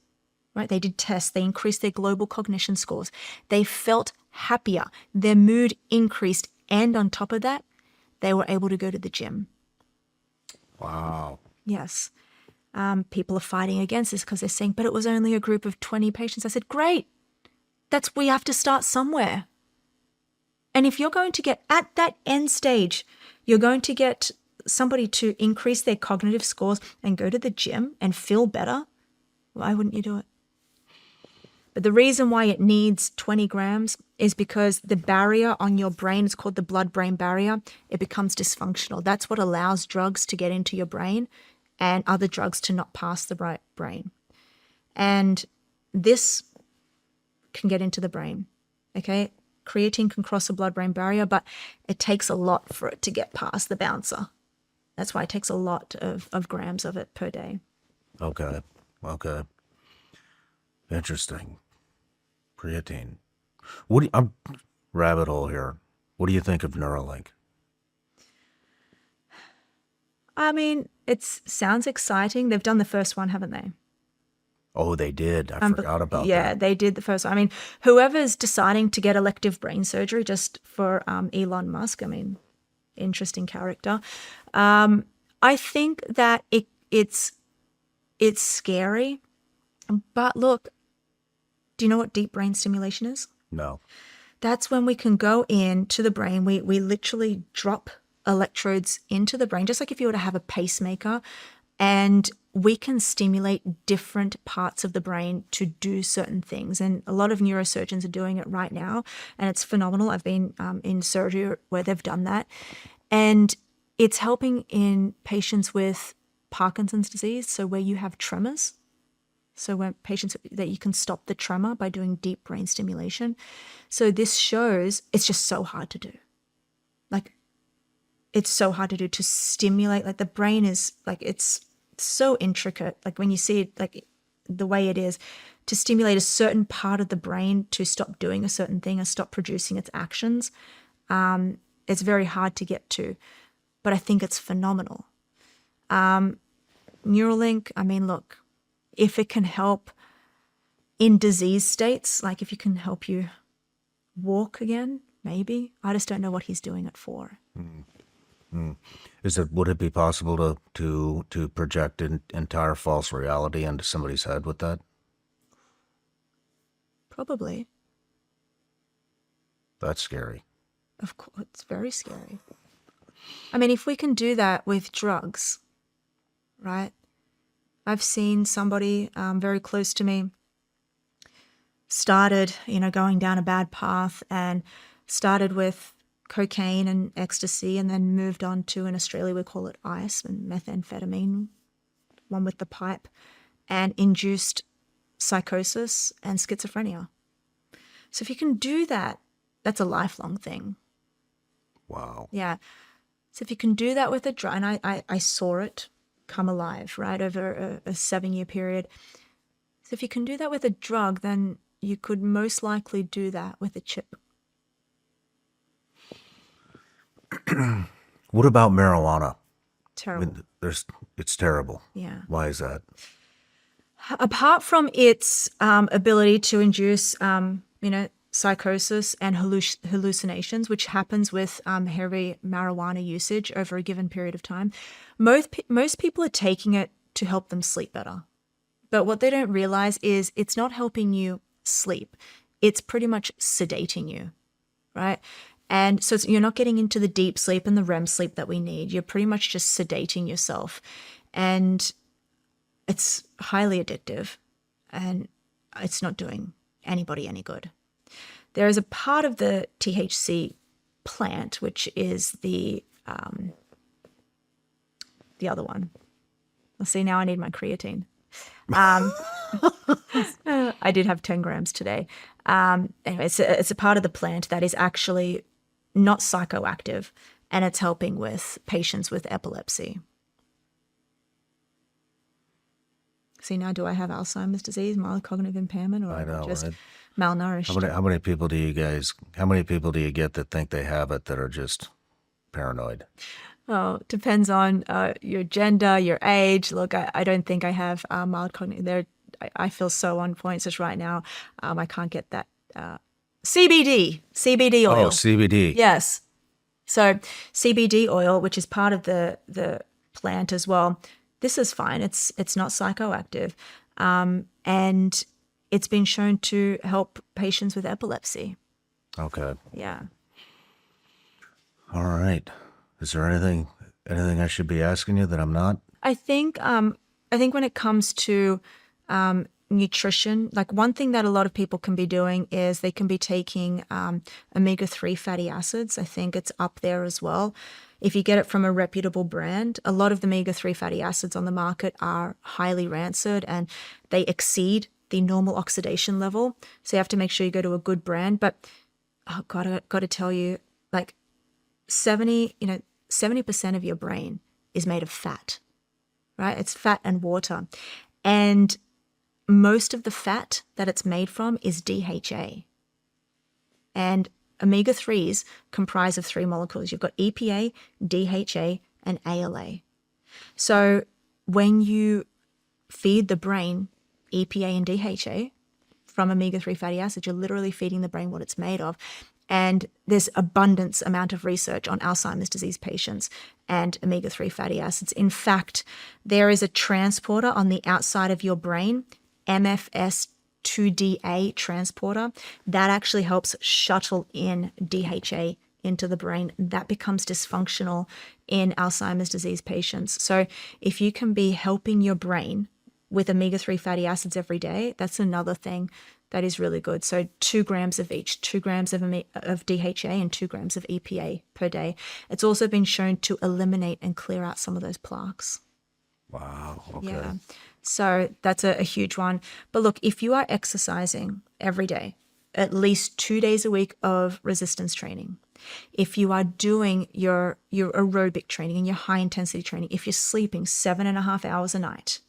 right? They did tests. They increased their global cognition scores. They felt happier. Their mood increased. And on top of that, they were able to go to the gym. Wow. Yes. People are fighting against this because they're saying, but it was only a group of 20 patients. I said, great. We have to start somewhere. And if you're going to get at that end stage, you're going to get somebody to increase their cognitive scores and go to the gym and feel better, why wouldn't you do it? But the reason why it needs 20 grams is because the barrier on your brain, it's called the blood-brain barrier, it becomes dysfunctional. That's what allows drugs to get into your brain and other drugs to not pass the brain. And this can get into the brain, okay? Creatine can cross the blood-brain barrier, but it takes a lot for it to get past the bouncer. That's why it takes a lot of grams of it per day. Okay. Interesting. Creatine. I'm rabbit hole here. What do you think of Neuralink? I mean, it sounds exciting. They've done the first one, haven't they? Oh, they did. I forgot about that. Yeah, they did the first one. I mean, whoever's deciding to get elective brain surgery just for Elon Musk, I mean, interesting character. I think that it's scary. But look, do you know what deep brain stimulation is? No. That's when we can go into the brain. We literally drop electrodes into the brain, just like if you were to have a pacemaker, and we can stimulate different parts of the brain to do certain things. And a lot of neurosurgeons are doing it right now, and it's phenomenal. I've been in surgery where they've done that. And it's helping in patients with Parkinson's disease, so where you have tremors. So when patients, that you can stop the tremor by doing deep brain stimulation. So this shows it's just so hard to do. Like, it's so hard to do, to stimulate. Like, the brain is like, it's so intricate. Like, when you see it, like the way it is, to stimulate a certain part of the brain to stop doing a certain thing or stop producing its actions, it's very hard to get to. But I think it's phenomenal. Neuralink, I mean, look, if it can help in disease states, like if you can help you walk again, maybe. I just don't know what he's doing it for. Would it be possible to project an entire false reality into somebody's head with that? Probably. That's scary. Of course, it's very scary. I mean, if we can do that with drugs, right? I've seen somebody very close to me started, going down a bad path and started with cocaine and ecstasy and then moved on to, in Australia, we call it ice and methamphetamine, one with the pipe, and induced psychosis and schizophrenia. So if you can do that, that's a lifelong thing. Wow. Yeah. So if you can do that with a drug, and I saw it come alive, right, over a 7-year period. So if you can do that with a drug, then you could most likely do that with a chip. What about marijuana? Terrible. It's terrible. Yeah. Why is that? Apart from its ability to induce, psychosis and hallucinations, which happens with heavy marijuana usage over a given period of time, most people are taking it to help them sleep better. But what they don't realize is it's not helping you sleep. It's pretty much sedating you, right? And so you're not getting into the deep sleep and the REM sleep that we need. You're pretty much just sedating yourself. And it's highly addictive, and it's not doing anybody any good. There is a part of the THC plant, which is the other one. Let's see, now I need my creatine. I did have 10 grams today. Anyway, it's a part of the plant that is actually not psychoactive, and it's helping with patients with epilepsy. See, now do I have Alzheimer's disease, mild cognitive impairment, or I know, just right? malnourished? How many people do you get that think they have it that are just paranoid? Oh, depends on your gender, your age. Look, I don't think I have mild cognitive. I feel so on point just right now. I can't get that CBD oil. Oh, CBD. Yes. So CBD oil, which is part of the plant as well, this is fine. It's not psychoactive, and it's been shown to help patients with epilepsy. Okay. Yeah. All right. Is there anything I should be asking you that I'm not? I think when it comes to nutrition, like one thing that a lot of people can be doing is they can be taking omega-3 fatty acids. I think it's up there as well. If you get it from a reputable brand, a lot of the omega-3 fatty acids on the market are highly rancid and they exceed the normal oxidation level. So you have to make sure you go to a good brand. But oh God, I got to tell you, like 70% of your brain is made of fat, right? It's fat and water. And most of the fat that it's made from is DHA. And omega-3s comprise of 3 molecules. You've got EPA, DHA, and ALA. So when you feed the brain EPA and DHA from omega-3 fatty acids, you're literally feeding the brain what it's made of. And there's abundance amount of research on Alzheimer's disease patients and omega-3 fatty acids. In fact, there is a transporter on the outside of your brain, MFS2DA transporter, that actually helps shuttle in DHA into the brain. That becomes dysfunctional in Alzheimer's disease patients. So if you can be helping your brain with omega-3 fatty acids every day, that's another thing that is really good. So 2 grams of each, 2 grams of DHA and 2 grams of EPA per day. It's also been shown to eliminate and clear out some of those plaques. Wow. Okay. Yeah. So that's a huge one. But look, if you are exercising every day, at least 2 days a week of resistance training, if you are doing your aerobic training and your high intensity training, if you're sleeping 7.5 hours a night,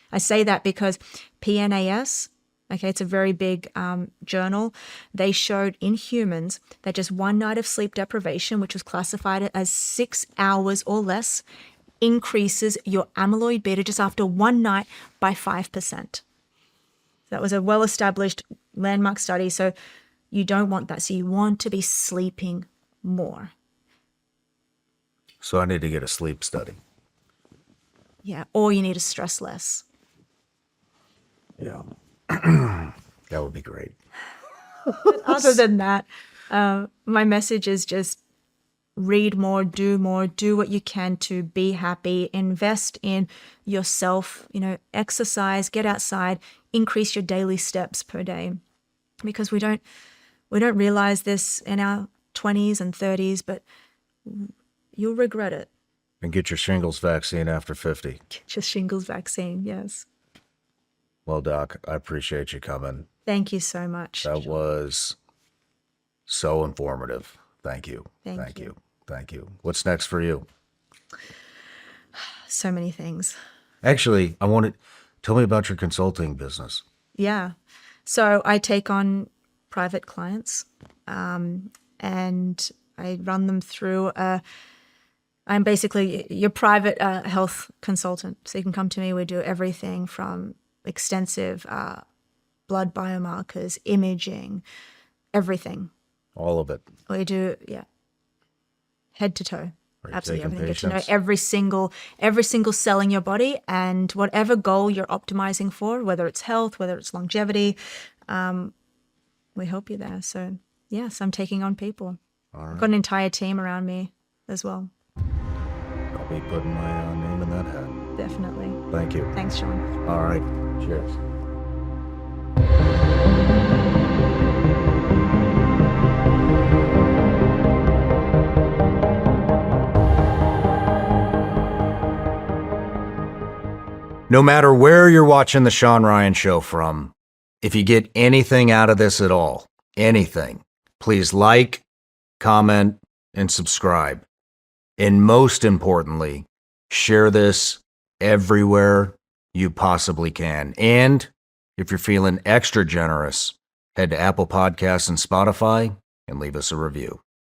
I say that because PNAS, okay, it's a very big journal. They showed in humans that just one night of sleep deprivation, which was classified as 6 hours or less, increases your amyloid beta just after one night by 5%. That was a well-established landmark study. So you don't want that. So you want to be sleeping more. So I need to get a sleep study. Yeah. Or you need to stress less. Yeah. That would be great. Other than that, my message is just read more, do what you can to be happy, invest in yourself, exercise, get outside, increase your daily steps per day. Because we don't realize this in our 20s and 30s, but you'll regret it. And get your shingles vaccine after 50. Get your shingles vaccine, yes. Well, Doc, I appreciate you coming. Thank you so much. That was so informative. Thank you. Thank you. Thank you. What's next for you? So many things. Actually, tell me about your consulting business. Yeah. So I take on private clients and I run them through a I'm basically your private health consultant. So you can come to me. We do everything from extensive blood biomarkers, imaging, everything. All of it. We do, head to toe. Are you Absolutely taking everything. Get to know patients? every single cell in your body, and whatever goal you're optimizing for, whether it's health, whether it's longevity, we help you there. So yes, I'm taking on people. I've got an entire team around me as well. I'll be putting my name in that hat. Definitely. Thank you. Thanks, Shawn. All right. Cheers. No matter where you're watching the Shawn Ryan Show from, if you get anything out of this at all, anything, please like, comment, and subscribe. And most importantly, share this everywhere you possibly can. And if you're feeling extra generous, head to Apple Podcasts and Spotify and leave us a review.